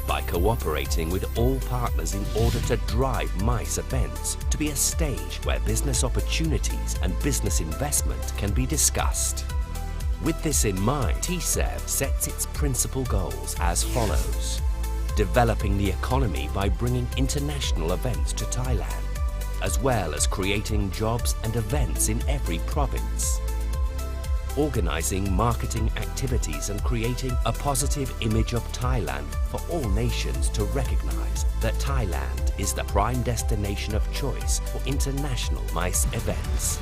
By cooperating with all partners in order to drive MICE events to be a stage where business opportunities and business investment can be discussed. With this in mind, TCEB sets its principal goals as follows: developing the economy by bringing international events to Thailand, as well as creating jobs and events in every province. Organizing marketing activities and creating a positive image of Thailand for all nations to recognize that Thailand is the prime destination of choice for international MICE events.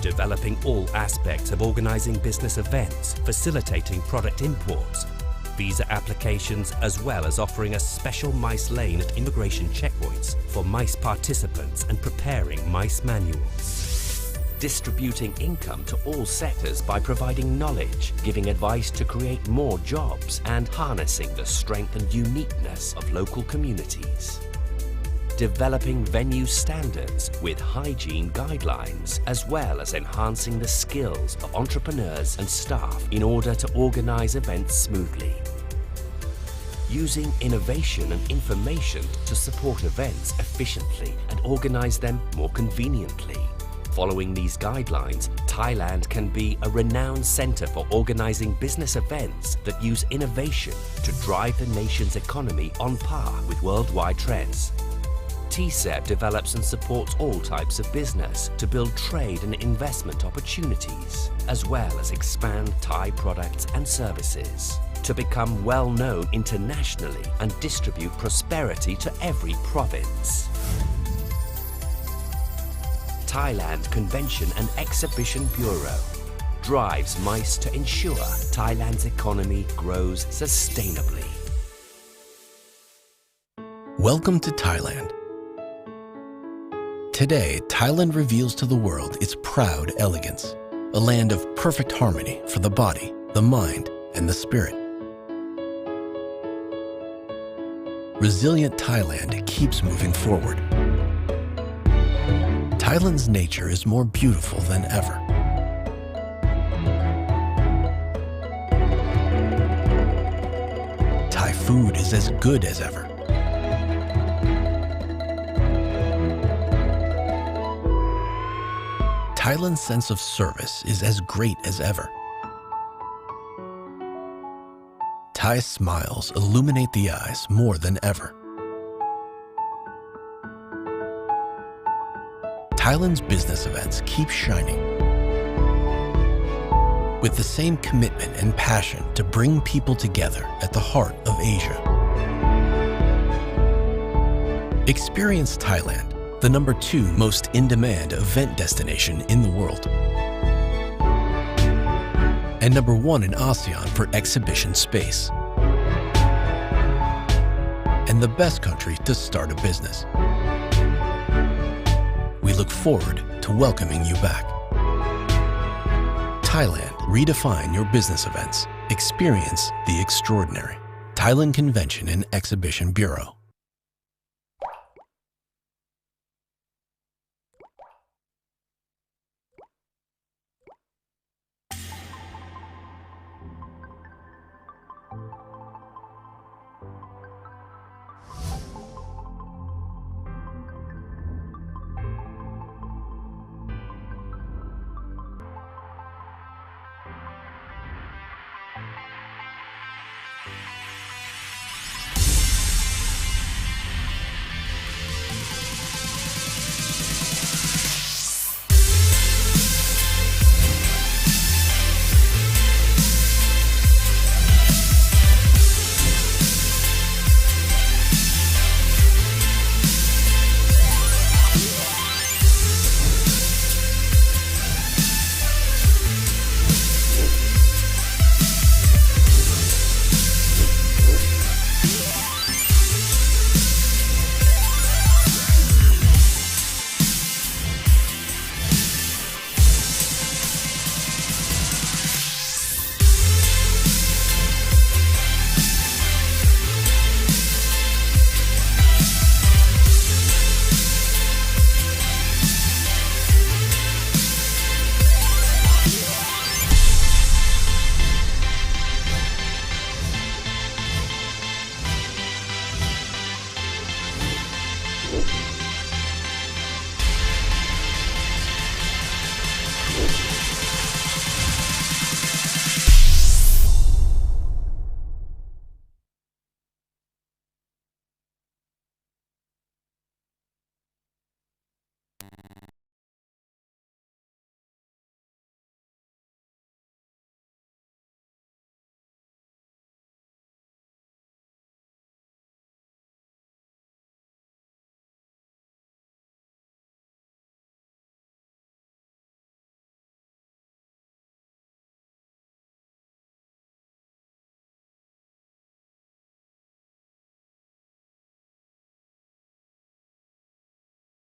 Developing all aspects of organizing business events, facilitating product imports, visa applications, as well as offering a special MICE lane at immigration checkpoints for MICE participants and preparing MICE manuals. Distributing income to all sectors by providing knowledge, giving advice to create more jobs, and harnessing the strength and uniqueness of local communities. Developing venue standards with hygiene guidelines, as well as enhancing the skills of entrepreneurs and staff in order to organize events smoothly. Using innovation and information to support events efficiently and organize them more conveniently. Following these guidelines, Thailand can be a renowned center for organizing business events that use innovation to drive the nation's economy on par with worldwide trends. TCEB develops and supports all types of business to build trade and investment opportunities, as well as expand Thai products and services, to become well known internationally and distribute prosperity to every province. Thailand Convention and Exhibition Bureau drives MICE to ensure Thailand's economy grows sustainably. Welcome to Thailand. Today, Thailand reveals to the world its proud elegance, a land of perfect harmony for the body, the mind, and the spirit. Resilient Thailand keeps moving forward. Thailand's nature is more beautiful than ever. Thai food is as good as ever. Thailand's sense of service is as great as ever. Thai smiles illuminate the eyes more than ever. Thailand's business events keep shining with the same commitment and passion to bring people together at the heart of Asia. Experience Thailand, the #2 most in-demand event destination in the world, and #1 in ASEAN for exhibition space, and the best country to start a business. We look forward to welcoming you back. Thailand, redefine your business events. Experience the extraordinary. Thailand Convention and Exhibition Bureau.